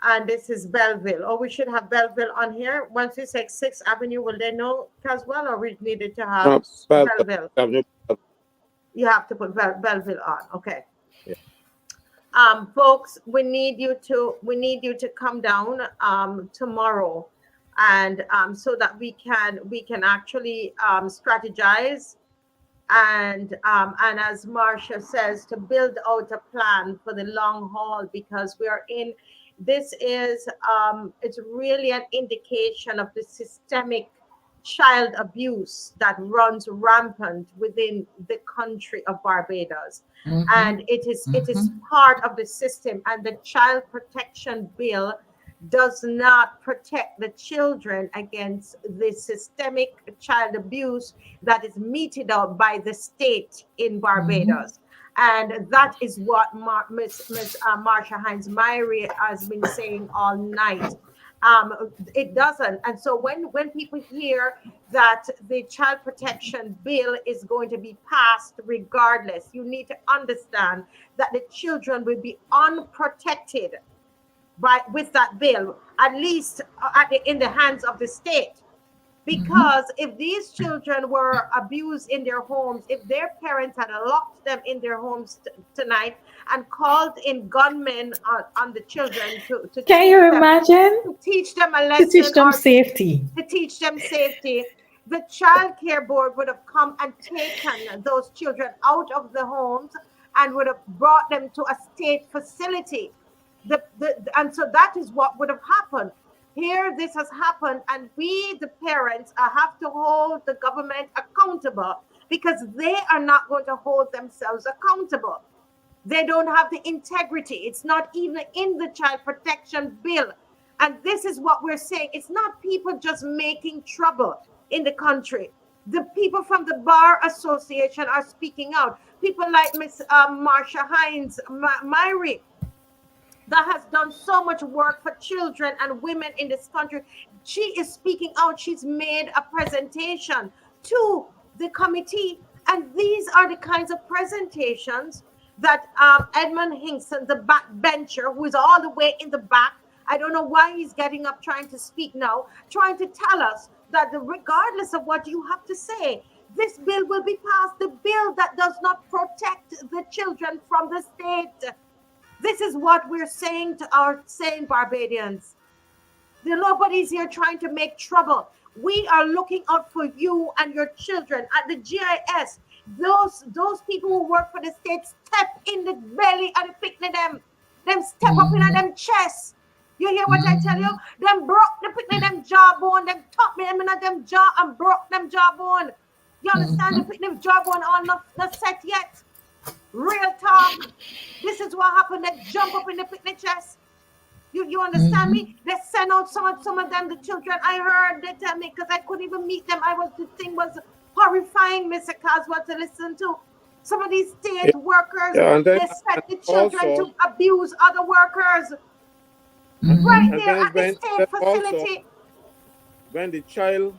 And this is Belleville. Oh, we should have Belleville on here. Once we say 6th Avenue, will they know Caswell, or we needed to have Belleville? You have to put Belleville on. Okay. Yeah. Folks, we need you to come down tomorrow, and so that we can actually strategize and as Marsha says, to build out a plan for the long haul, because we are in. This is it's really an indication of the systemic child abuse that runs rampant within the country of Barbados. And it is part of the system, and the Child Protection Bill does not protect the children against the systemic child abuse that is meted out by the state in Barbados. And that is what Miss Marsha Hines-Myrie has been saying all night. It doesn't. And so when people hear that the Child Protection Bill is going to be passed regardless, you need to understand that the children will be unprotected with that bill, at least in the hands of the state. Because if these children were abused in their homes, if their parents had locked them in their homes tonight and called in gunmen on the children to can you imagine? To teach them a lesson, to teach them safety. To teach them safety, the child care board would have come and taken those children out of the homes and would have brought them to a state facility. And so that is what would have happened. Here, this has happened, and we, the parents, have to hold the government accountable, because they are not going to hold themselves accountable. They don't have the integrity. It's not even in the Child Protection Bill. And this is what we're saying. It's not people just making trouble in the country. The people from the Bar Association are speaking out. People like Miss Marsha Hines-Myrie, that has done so much work for children and women in this country. She is speaking out. She's made a presentation to the committee. And these are the kinds of presentations that Edmund HINKSON, the backbencher, who is all the way in the back, I don't know why he's getting up trying to speak now, trying to tell us that regardless of what you have to say, this bill will be passed. The bill that does not protect the children from the state. This is what we're saying to our sane Barbadians. Nobody's here trying to make trouble. We are looking out for you and your children at the GIS. Those people who work for the state step in the belly and picnic them step up in them chests. You hear what I tell you? Them broke the picnic them jawbone, them top them in them jaw and broke them jawbone. You understand? The picnic jawbone all not set yet. Real talk. This is what happened. They jump up in the picnic chest. You understand me? They send out some of them, the children. I heard they tell me because I couldn't even meet them. The thing was horrifying, Mr. Caswell, to listen to. Some of these state workers, Yeah, and then they and send the children also, to abuse other workers right and there then at the state also facility. when the child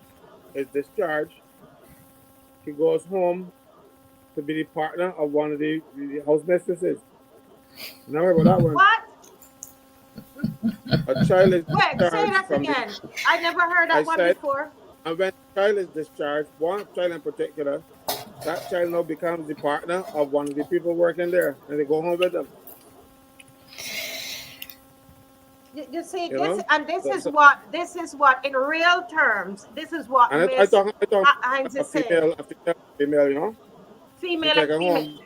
is discharged, he goes home to be the partner of one of the house mistresses. Never heard about that one. What? A child is Wait, say discharged that from the. again. I never heard I that one said, before. and when the child is discharged, one child in particular, that child now becomes the partner of one of the people working there, and they go home with them. You see, You this know, and this is so, what in real terms, this is what and I Miss talk Hines a is saying. female, you know, she Female take and her female. home,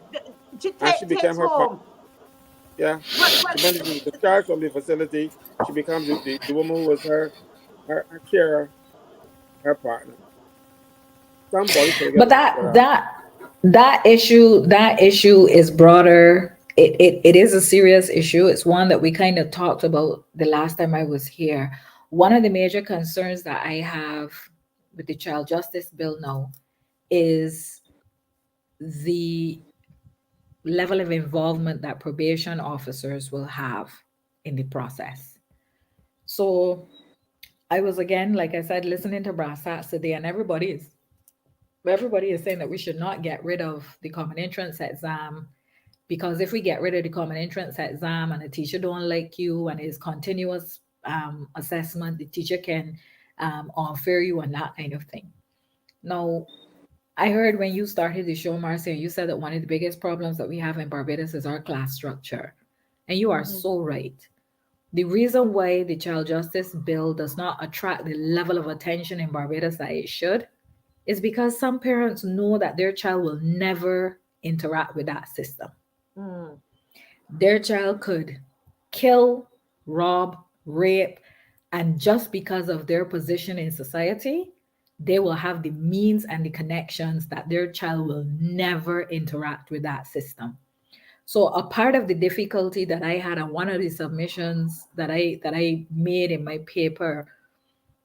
She and she became takes her partner. home. Yeah, so when she was discharged from the facility, she becomes the woman who was her carer, her partner. Somebody should But get that issue is broader. It is a serious issue. It's one that we kind of talked about the last time I was here. One of the major concerns that I have with the child justice bill now is the level of involvement that probation officers will have in the process. So I was, again, like I said, listening to Brass Hats today, and everybody is saying that we should not get rid of the common entrance exam, because if we get rid of the common entrance exam and the teacher don't like you and it's continuous assessment, the teacher can unfair you and that kind of thing. Now, I heard when you started the show, Marcia, you said that one of the biggest problems that we have in Barbados is our class structure. And you are so right. The reason why the child justice bill does not attract the level of attention in Barbados that it should is because some parents know that their child will never interact with that system. Their child could kill, rob, rape, and just because of their position in society, they will have the means and the connections that their child will never interact with that system. So a part of the difficulty that I had on one of the submissions that I made in my paper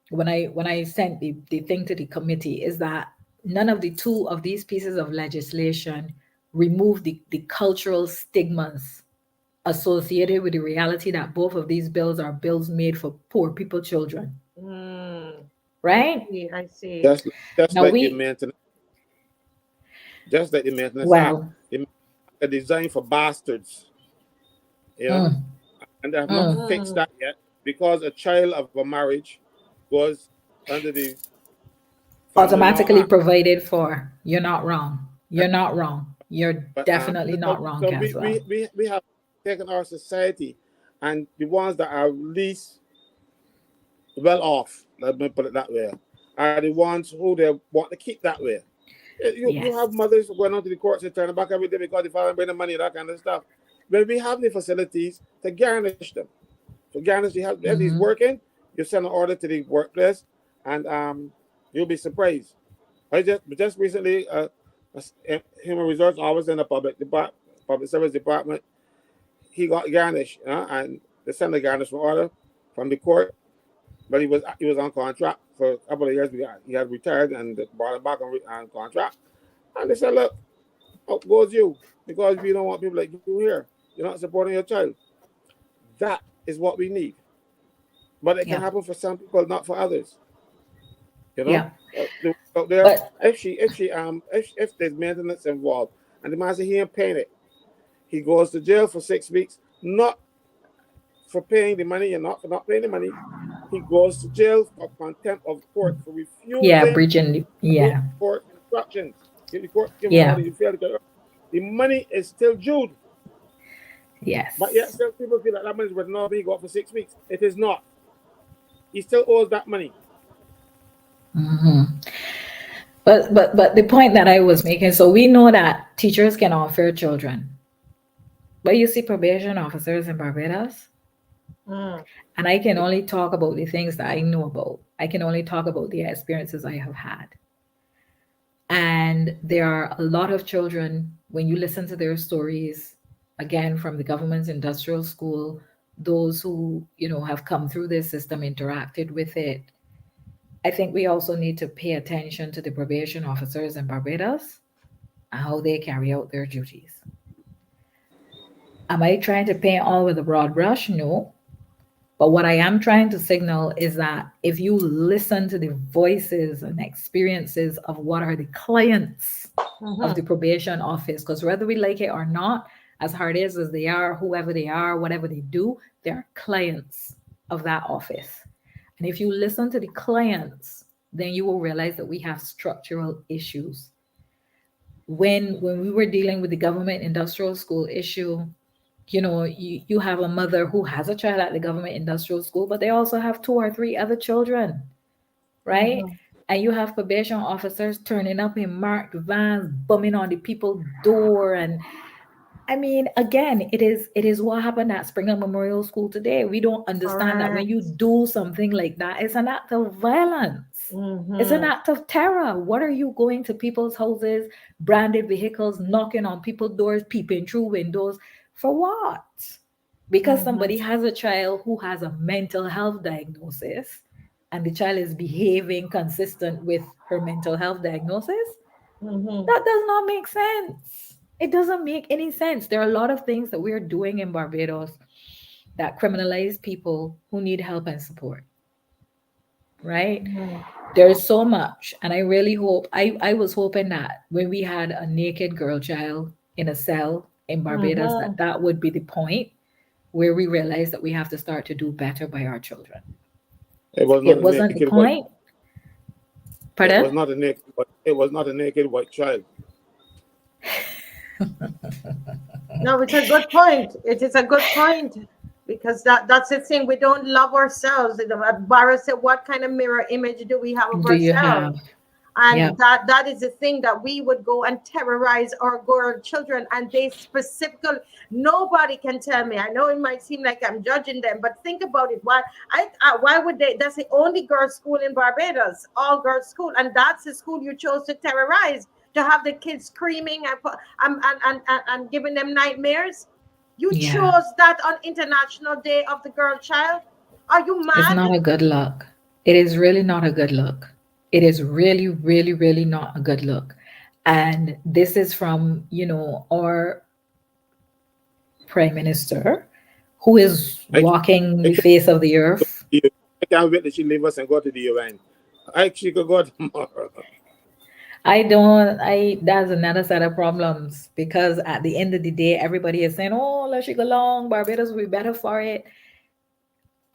when I sent the thing to the committee is that none of the two of these pieces of legislation remove the cultural stigmas associated with the reality that both of these bills are bills made for poor people children. Right? I see. Just Now like the maintenance. Just like the maintenance act. A design for bastards. You know? And they have not fixed that yet, because a child of a marriage goes under the automatically provided for. You're not wrong. You're not wrong. You're definitely not wrong, so Caswell. we have taken our society, and the ones that are least well off, let me put it that way, are the ones who they want to keep that way. You have mothers going on to the courts and turning back every day because the father bring the money, that kind of stuff. But we have the facilities to garnish them. To garnish, if he's working, you send an order to the workplace, and you'll be surprised. I just recently, human resource officer in the public service department, he got garnished, and they sent a garnishment order from the court, but he was on contract for a couple of years. He had retired, and they brought him back on contract. And they said, look, out goes you, because we don't want people like you here. You're not supporting your child. That is what we need. But it can happen for some people, not for others. You know? If there's maintenance involved, and the man says he ain't paying it, he goes to jail for 6 weeks, not for paying the money and not for not paying the money. He goes to jail for contempt of court for refusing breaching court instructions. The court give an order, you fail to get it. The money is still due. Yes. But yet still people feel that money is worth not being got for 6 weeks. It is not. He still owes that money. But the point that I was making, so we know that teachers can unfair children. But you see probation officers in Barbados, and I can only talk about the things that I know about. I can only talk about the experiences I have had. And there are a lot of children, when you listen to their stories, again, from the government's industrial school, those who, have come through this system, interacted with it. I think we also need to pay attention to the probation officers in Barbados and how they carry out their duties. Am I trying to paint all with a broad brush? No. But what I am trying to signal is that if you listen to the voices and experiences of what are the clients of the probation office, because whether we like it or not, as hard as they are, whoever they are, whatever they do, they're clients of that office. And if you listen to the clients, then you will realize that we have structural issues. When we were dealing with the government industrial school issue, you have a mother who has a child at the government industrial school, but they also have 2 or 3 other children, right? And you have probation officers turning up in marked vans, bumming on the people's door. And I mean, again, it is what happened at Springer Memorial School today. We don't understand that when you do something like that, it's an act of violence. It's an act of terror. What are you going to people's houses, branded vehicles, knocking on people's doors, peeping through windows? For what? Because somebody has a child who has a mental health diagnosis and the child is behaving consistent with her mental health diagnosis? That does not make sense. It doesn't make any sense. There are a lot of things that we're doing in Barbados that criminalize people who need help and support. Right? There is so much. And I really hope, I was hoping that when we had a naked girl child in a cell in Barbados, that would be the point where we realize that we have to start to do better by our children. It wasn't the point. Pardon? It was not a naked white child. No, it's a good point. It is a good point, because that's the thing. We don't love ourselves. Barra said, what kind of mirror image do we have of ourselves? And that is the thing, that we would go and terrorize our girl children, and they specifically, nobody can tell me. I know it might seem like I'm judging them, but think about it. Why would they? That's the only girls' school in Barbados, all girls' school, and that's the school you chose to terrorize, to have the kids screaming and giving them nightmares. You chose that on International Day of the Girl Child. Are you mad? It's not a good look. It is really not a good look. It is really, really, really not a good look. And this is from, our Prime Minister, who is walking the face of the earth. I can't wait that she leave us and go to the UN. She could go tomorrow. That's another set of problems, because at the end of the day, everybody is saying, oh, let she go along, Barbados will be better for it.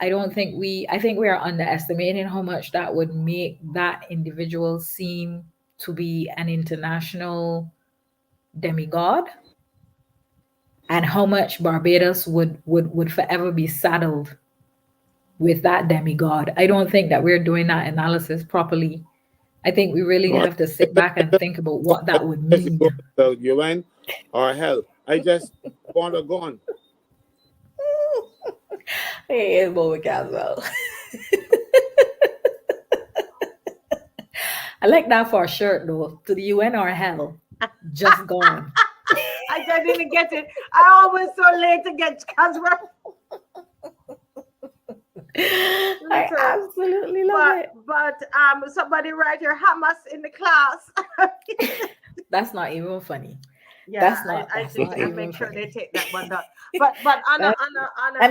I think we are underestimating how much that would make that individual seem to be an international demigod, and how much Barbados would forever be saddled with that demigod. I don't think that we're doing that analysis properly. I think we really have to sit back and think about what that would mean. The UN or hell. I just want to go on. Hey, it's Boba Caswell. I like that for a shirt, though. To the UN or hell. Just gone. I didn't get it. I always so late to get Caswell. I absolutely love it. But somebody write your Hamas in the class. That's not even funny. Yeah, I make sure they take that one down. But on a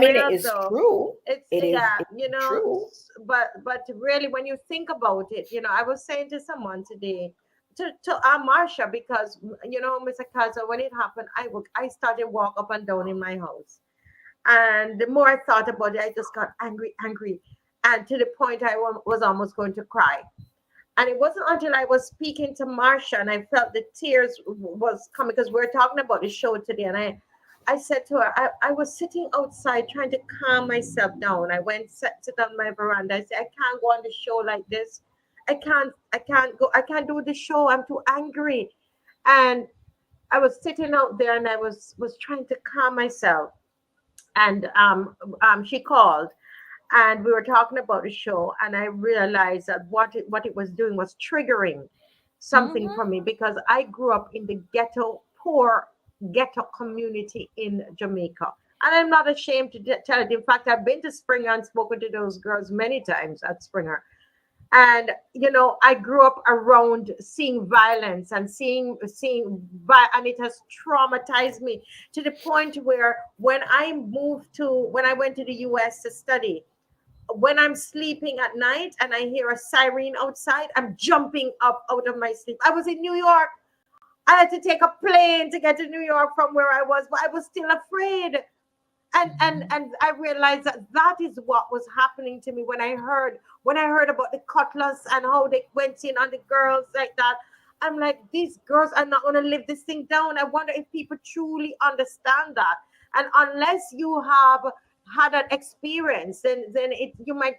it is true. It's true. But really, when you think about it, I was saying to someone today, to MARSHA, because Mr. Kaza, when it happened, I started walk up and down in my house, and the more I thought about it, I just got angry, and to the point I was almost going to cry. And it wasn't until I was speaking to MARSHA and I felt the tears was coming, because we're talking about the show today. And I said to her, I was sitting outside trying to calm myself down. I went sit on my veranda. I said, I can't go on the show like this. I can't do the show. I'm too angry. And I was sitting out there and I was trying to calm myself. And she called. And we were talking about the show, and I realized that what it was doing was triggering something for me, because I grew up in the poor ghetto community in Jamaica. And I'm not ashamed to tell it. In fact, I've been to Springer and spoken to those girls many times at Springer. And I grew up around seeing violence and and it has traumatized me to the point where when I went to the US to study, when I'm sleeping at night and I hear a siren outside, I'm jumping up out of my sleep. I was in New York. I had to take a plane to get to New York from where I was, but I was still afraid. And I realized that is what was happening to me when I heard about the Cutlass and how they went in on the girls like that. I'm like, these girls are not going to live this thing down. I wonder if people truly understand that. And unless you have had an experience, then you might.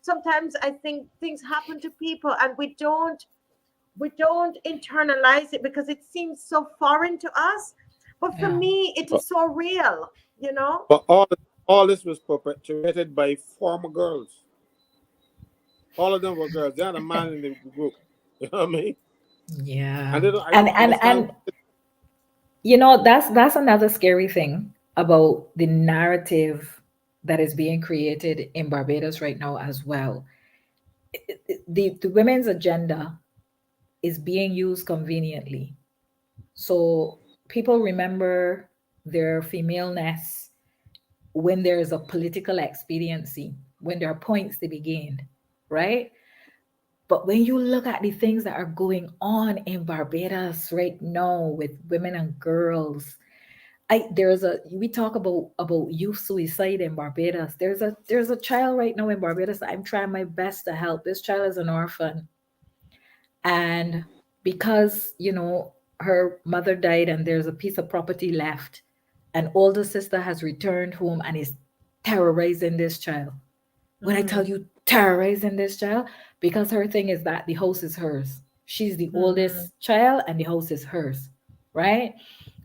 Sometimes I think things happen to people and we don't internalize it because it seems so foreign to us. But for me, it is so real. But all this was perpetuated by former girls. All of them were girls. They had a man in the group. You know what I mean? Yeah. And they don't, I and that's another scary thing about the narrative that is being created in Barbados right now as well. The women's agenda is being used conveniently. So people remember their femaleness when there is a political expediency, when there are points to be gained, right? But when you look at the things that are going on in Barbados right now with women and girls, we talk about youth suicide in Barbados. There's a child right now in Barbados that I'm trying my best to help. This child is an orphan. And because, her mother died and there's a piece of property left, an older sister has returned home and is terrorizing this child. When I tell you terrorizing this child, because her thing is that the house is hers. She's the oldest child and the house is hers, right?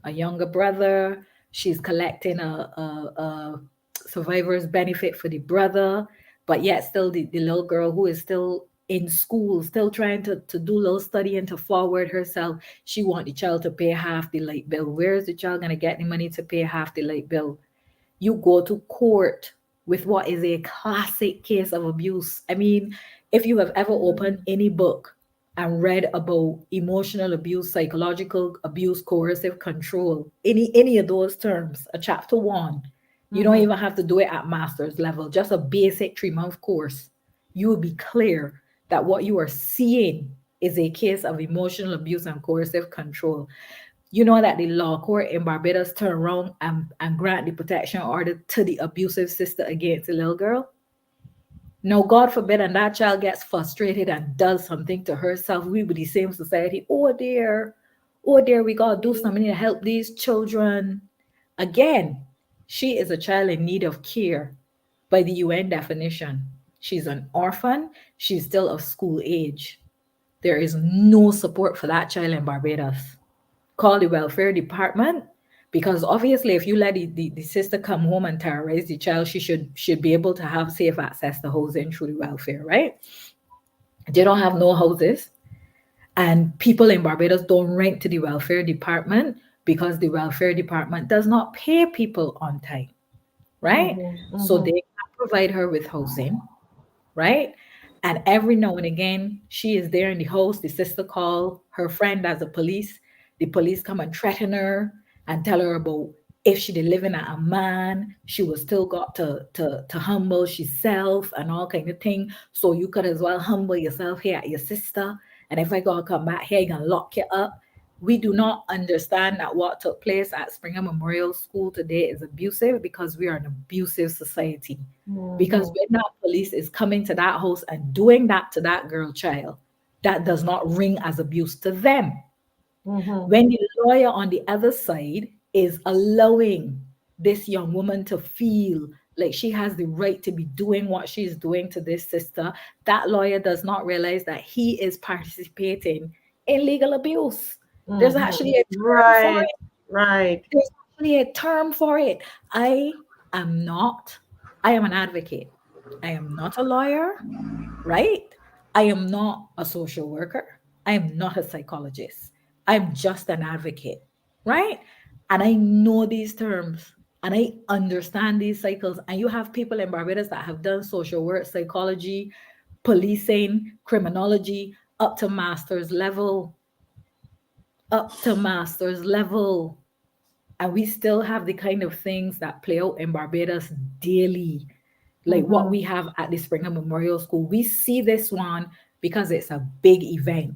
A younger brother, she's collecting a survivor's benefit for the brother, but yet still the little girl who is still in school, still trying to do a little studying to forward herself. She want the child to pay half the light bill. Where is the child going to get the money to pay half the light bill? You go to court with what is a classic case of abuse. I mean, if you have ever opened any book and read about emotional abuse, psychological abuse, coercive control, any of those terms, a chapter 1, you don't even have to do it at master's level, just a basic 3-month course. You will be clear that what you are seeing is a case of emotional abuse and coercive control. You know that the law court in Barbados turn around and grant the protection order to the abusive sister against the little girl. Now, God forbid, and that child gets frustrated and does something to herself. We be the same society. Oh dear, we gotta do something to help these children. Again, she is a child in need of care by the UN definition. She's an orphan. She's still of school age. There is no support for that child in Barbados. Call the welfare department, because obviously if you let the sister come home and terrorize the child, she should be able to have safe access to housing through the welfare, right? They don't have no houses, and people in Barbados don't rent to the welfare department because the welfare department does not pay people on time, right? So they can't provide her with housing, right? And every now and again, she is there in the house. The sister call her friend as the police. The police come and threaten her and tell her about if she did living at a man, she was still got to humble herself and all kind of thing. So you could as well humble yourself here at your sister. And if I gotta come back here, I'm gonna lock you up. We do not understand that what took place at Springer Memorial School today is abusive because we are an abusive society. Because when that police is coming to that house and doing that to that girl child, that does not ring as abuse to them. When the lawyer on the other side is allowing this young woman to feel like she has the right to be doing what she's doing to this sister, that lawyer does not realize that he is participating in legal abuse. There's actually a term for it. Right. There's actually a term for it. I am an advocate. I am not a lawyer, right? I am not a social worker. I am not a psychologist. I'm just an advocate, right? And I know these terms. and I understand these cycles. And you have people in Barbados that have done social work, psychology, policing, criminology, up to master's level, and we still have the kind of things that play out in Barbados daily, like what we have at the Springer Memorial School. We see this one because it's a big event.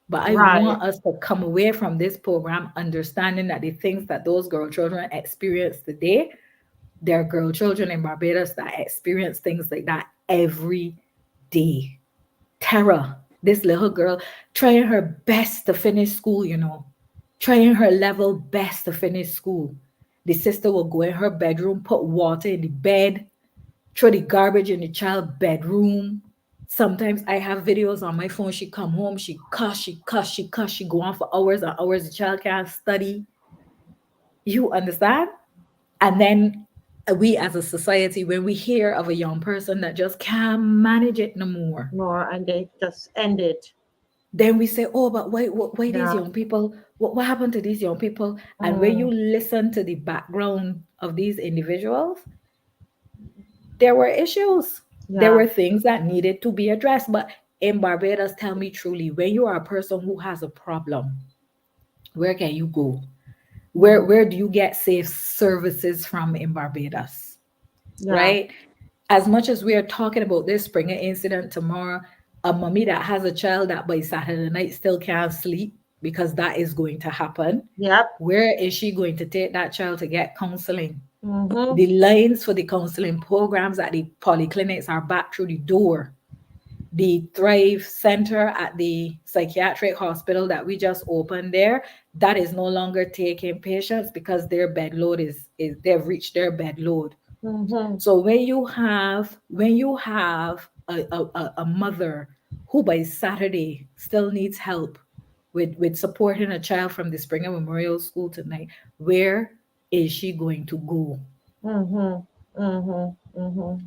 But I want us to come away from this program understanding that the things that those girl children experience today, there are girl children in Barbados that experience things like that every day. Terror. This little girl trying her best to finish school, trying her level best to finish school. The sister will go in her bedroom, put water in the bed, throw the garbage in the child's bedroom. Sometimes I have videos on my phone. She come home, she cuss, she go on for hours and hours. The child can't study. You understand? And then we as a society, when we hear of a young person that just can't manage it no more, and they just end it, then we say, oh, but why these young people, what happened to these young people? And when you listen to the background of these individuals, there were issues. There were things that needed to be addressed. But in Barbados, tell me truly, when you are a person who has a problem, where can you go? Where do you get safe services from in Barbados? Right? As much as we are talking about this Springer incident tomorrow, a mommy that has a child that by Saturday night still can't sleep, because that is going to happen. Where is she going to take that child to get counseling? The lines for the counseling programs at the polyclinics are back through the door. The Thrive Center at the psychiatric hospital that we just opened there, that is no longer taking patients because their bed load is they've reached their bed load. So when you have a mother who by Saturday still needs help with supporting a child from the Springer Memorial School tonight, where is she going to go?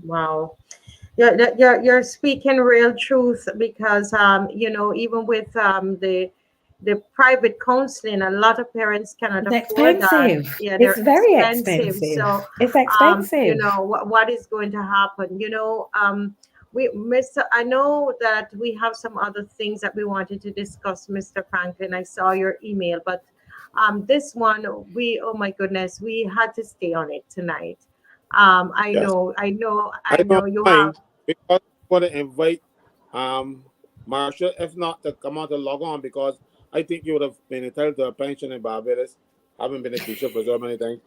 Wow. You're speaking real truth, because even with the private counseling, a lot of parents cannot afford that. It's very expensive. So it's expensive. What is going to happen? I know that we have some other things that we wanted to discuss, Mr. Franklin. I saw your email, but this one, oh my goodness, we had to stay on it tonight. I know you have. Because I want to invite Marsha, if not to come on to log on, because I think you would have been entitled to a pension in Barbados. I haven't been a teacher for so many things.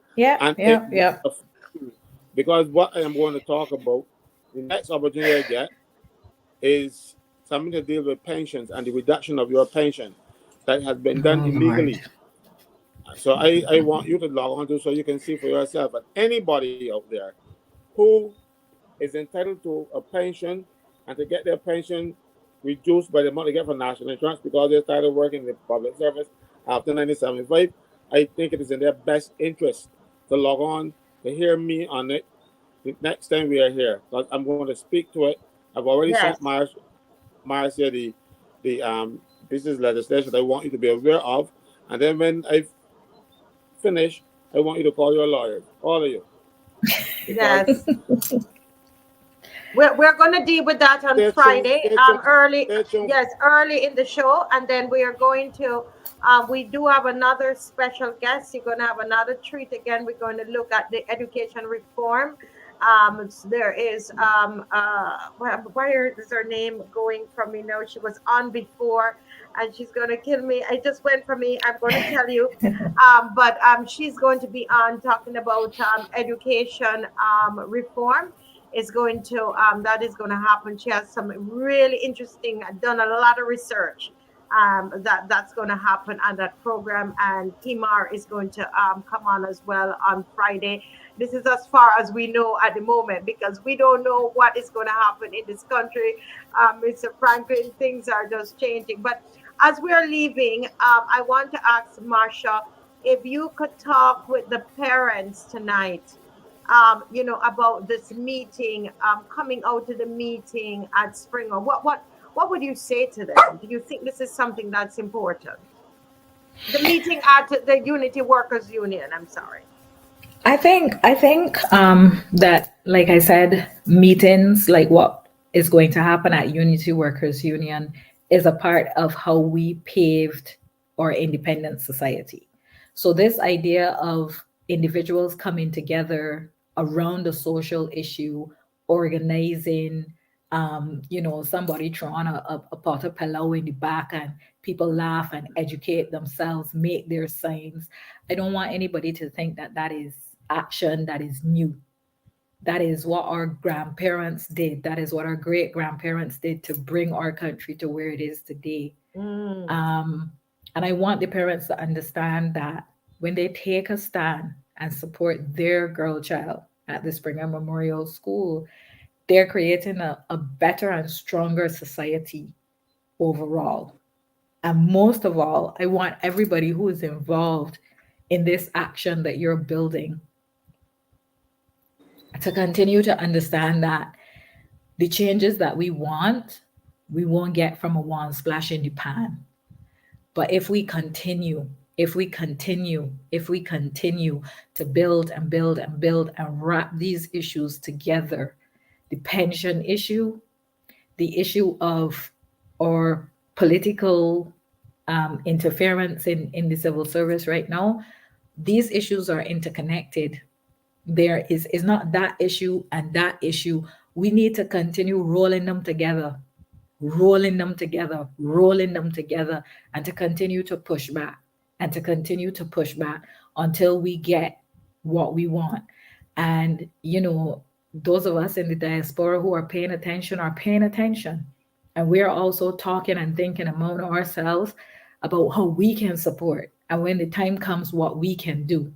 Because what I am going to talk about, the next opportunity I get is something to deal with pensions and the reduction of your pension that has been done illegally. So I want you to log on to, so you can see for yourself. But anybody out there who is entitled to a pension and to get their pension reduced by the amount they get from national insurance because they started working in the public service after 1975, I think it is in their best interest to log on to hear me on it the next time we are here, because I'm going to speak to it. I've already sent Marcia the business legislation I want you to be aware of, and then when I finish, I want you to call your lawyers, all of you. Yes. We're going to deal with that on Friday, early in the show, and then we are going to we do have another special guest. You're going to have another treat again. We're going to look at the education reform. There is where is her name going from me now? She was on before, and she's going to kill me. I just went for me. I'm going to tell you, but she's going to be on talking about education reform. Is going to that is going to happen. She has some really interesting, done a lot of research that's going to happen on that program, and KEMAR is going to come on as well on Friday. This is as far as we know at the moment, because we don't know what is going to happen in this country. Mr. Franklin, things are just changing. But as we are leaving, I want to ask Marsha if you could talk with the parents tonight, about this meeting, coming out to the meeting at Springer. What would you say to them? Do you think this is something that's important? The meeting at the Unity Workers Union, I'm sorry. I think that, like I said, meetings like what is going to happen at Unity Workers Union is a part of how we paved our independent society. So this idea of individuals coming together around a social issue, organizing, somebody throwing a pot of pillow in the back and people laugh and educate themselves, make their signs. I don't want anybody to think that that is action that is new. That is what our grandparents did. That is what our great grandparents did to bring our country to where it is today. Mm. And I want the parents to understand that when they take a stand and support their girl child at the Springer Memorial School, they're creating a better and stronger society overall. And most of all, I want everybody who is involved in this action that you're building to continue to understand that the changes that we want, we won't get from a one splash in the pan. But if we continue, if we continue to build and build and build and wrap these issues together, the pension issue, the issue of our political interference in the civil service right now, these issues are interconnected. There is not that issue and that issue. We need to continue rolling them together, rolling them together, rolling them together, and to continue to push back and to continue to push back until we get what we want. And, those of us in the diaspora who are paying attention are paying attention. And we're also talking and thinking among ourselves about how we can support and when the time comes, what we can do.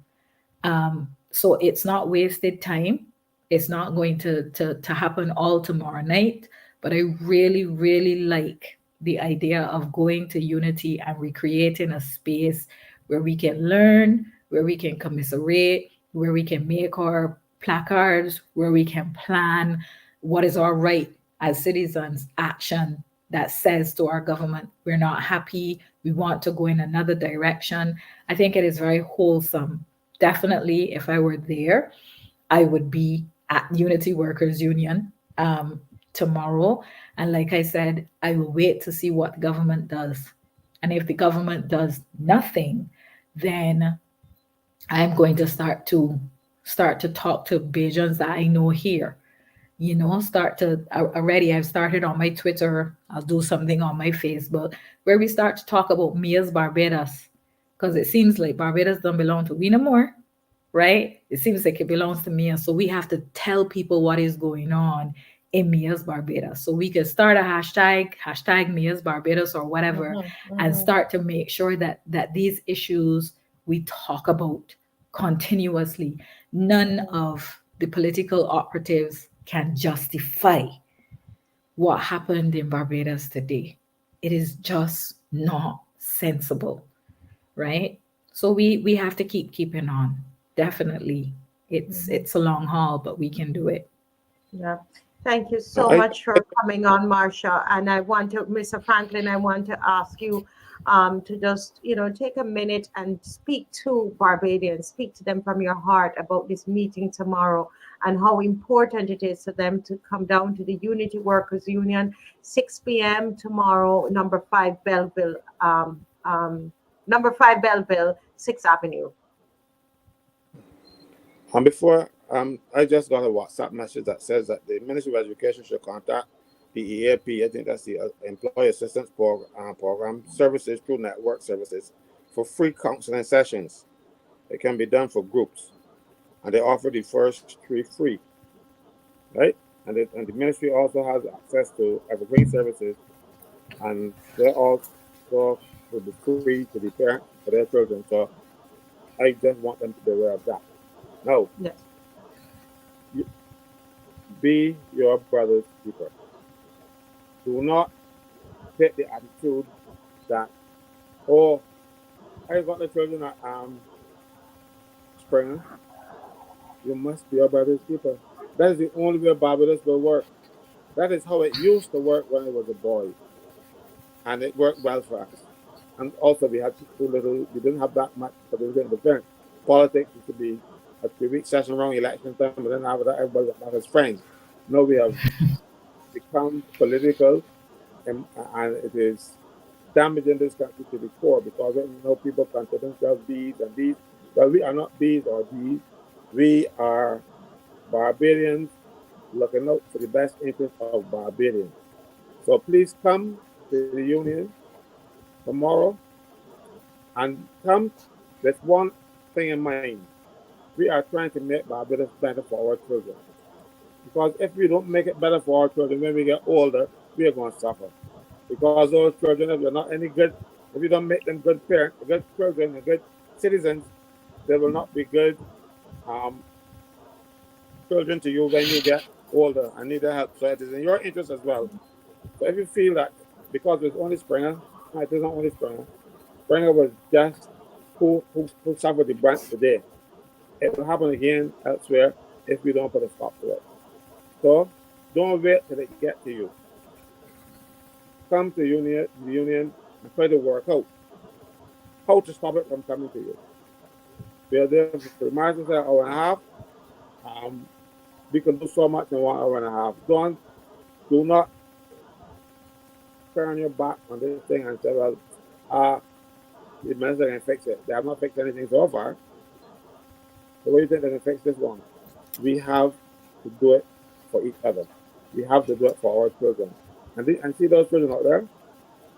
So it's not wasted time. It's not going to happen all tomorrow night. But I really, really like the idea of going to Unity and recreating a space where we can learn, where we can commiserate, where we can make our placards, where we can plan what is our right as citizens action that says to our government, we're not happy, we want to go in another direction. I think it is very wholesome. Definitely, if I were there, I would be at Unity Workers Union tomorrow. And like I said, I will wait to see what the government does. And if the government does nothing, then I'm going to start to talk to Bajans that I know here. Already I've started on my Twitter. I'll do something on my Facebook where we start to talk about Mia's Barbados. Because it seems like Barbados don't belong to we no more, right? It seems like it belongs to Mia. So we have to tell people what is going on in Mia's Barbados. So we could start a hashtag Mia's Barbados or whatever, and start to make sure that these issues we talk about continuously. None of the political operatives can justify what happened in Barbados today. It is just not sensible, right? So we have to keeping on. Definitely. It's a long haul, but we can do it. Yeah. Thank you so much for coming on, Marsha. And I want to, Mr. Franklin, I want to ask you to just, take a minute and speak to Barbadians, speak to them from your heart about this meeting tomorrow and how important it is for them to come down to the Unity Workers Union, 6 p.m. tomorrow, number 5 Belleville, 6th Avenue. And before, I just got a WhatsApp message that says that the Ministry of Education should contact the EAP, I think that's the Employee Assistance Program services through network services for free counseling sessions. It can be done for groups, and they offer the first 3 free, right? And the ministry also has access to evergreen services, and they also will be free to the parents for their children. So I just want them to be aware of that. No. Yes. Be your brother's keeper. Do not take the attitude that, oh, I got the children at Springer. You must be your brother's keeper. That is the only way Barbados will work. That is how it used to work when I was a boy. And it worked well for us. And also we had too little, we didn't have that much for the defense. Politics used to be a 3-week session around election time, and then after that, everybody got back as friends. No, we have become political, and it is damaging this country to the core because right now people consider themselves these and these. Well, we are not these or these. We are Barbadians looking out for the best interest of Barbadians. So please come to the union tomorrow and come with one thing in mind. We are trying to make Barbados better for our children. Because if we don't make it better for our children when we get older, we are going to suffer. Because those children, if you're not any good, if you don't make them good parents, good children, and good citizens, they will not be good children to you when you get older and need their help. So it is in your interest as well. So if you feel that because it's only Springer, no, it isn't only Springer. Springer was just who suffered the brunt today. It will happen again elsewhere if we don't put a stop to it. So don't wait till it gets to you. Come to the union and try to work out how to stop it from coming to you. We are there for the march an hour and a half. We can do so much in 1 hour and a half. Do not turn your back on this thing and say, well, the minister can fix it. They have not fixed anything so far. So what do you think they can fix this one? We have to do it for each other. We have to do it for our children. And see those children out there?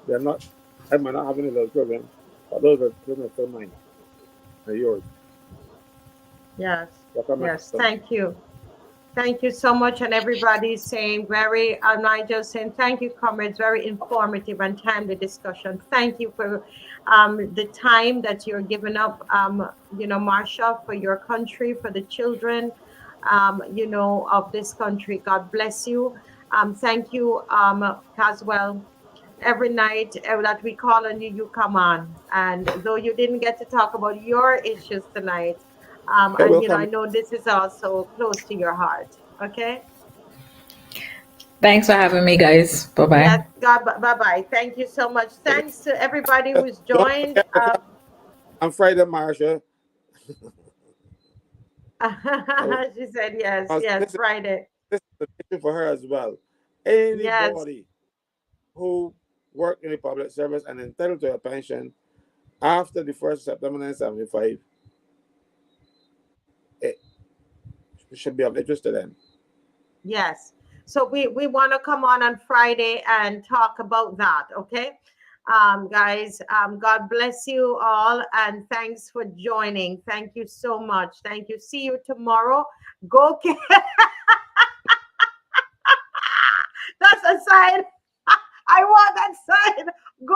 They're not, I might not have any of those children, but those are children of still mine. They're yours. Yes. Yes. Thank you. Thank you so much. And everybody's saying Nigel saying, thank you, comrades. Very informative and timely discussion. Thank you for the time that you're giving up, Marsha, for your country, for the children, of this country. God bless you. Thank you, Caswell. Every night that we call on you, you come on. And though you didn't get to talk about your issues tonight, I know this is also close to your heart. Okay. Thanks for having me, guys. Bye-bye. Yes, God, bye-bye. Thank you so much. Thanks to everybody who's joined. On Friday, Marsha. She said yes, Friday. This is an issue for her as well. Anybody who worked in the public service and entitled to a pension after the 1st of September 1975, it should be of interest to them. Yes. So we want to come on Friday and talk about that. Okay. Guys, God bless you all. And thanks for joining. Thank you so much. Thank you. See you tomorrow. Go. That's a sign. I want that sign. Go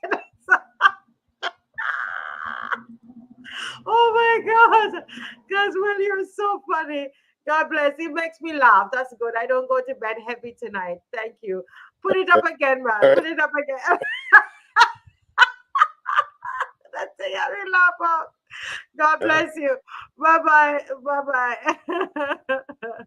Canada. Oh my God. Caswell, you're so funny. God bless. It makes me laugh. That's good. I don't go to bed heavy tonight. Thank you. Put it up again, man. Put it up again. That's it. I laugh out. God bless you. Bye-bye. Bye-bye.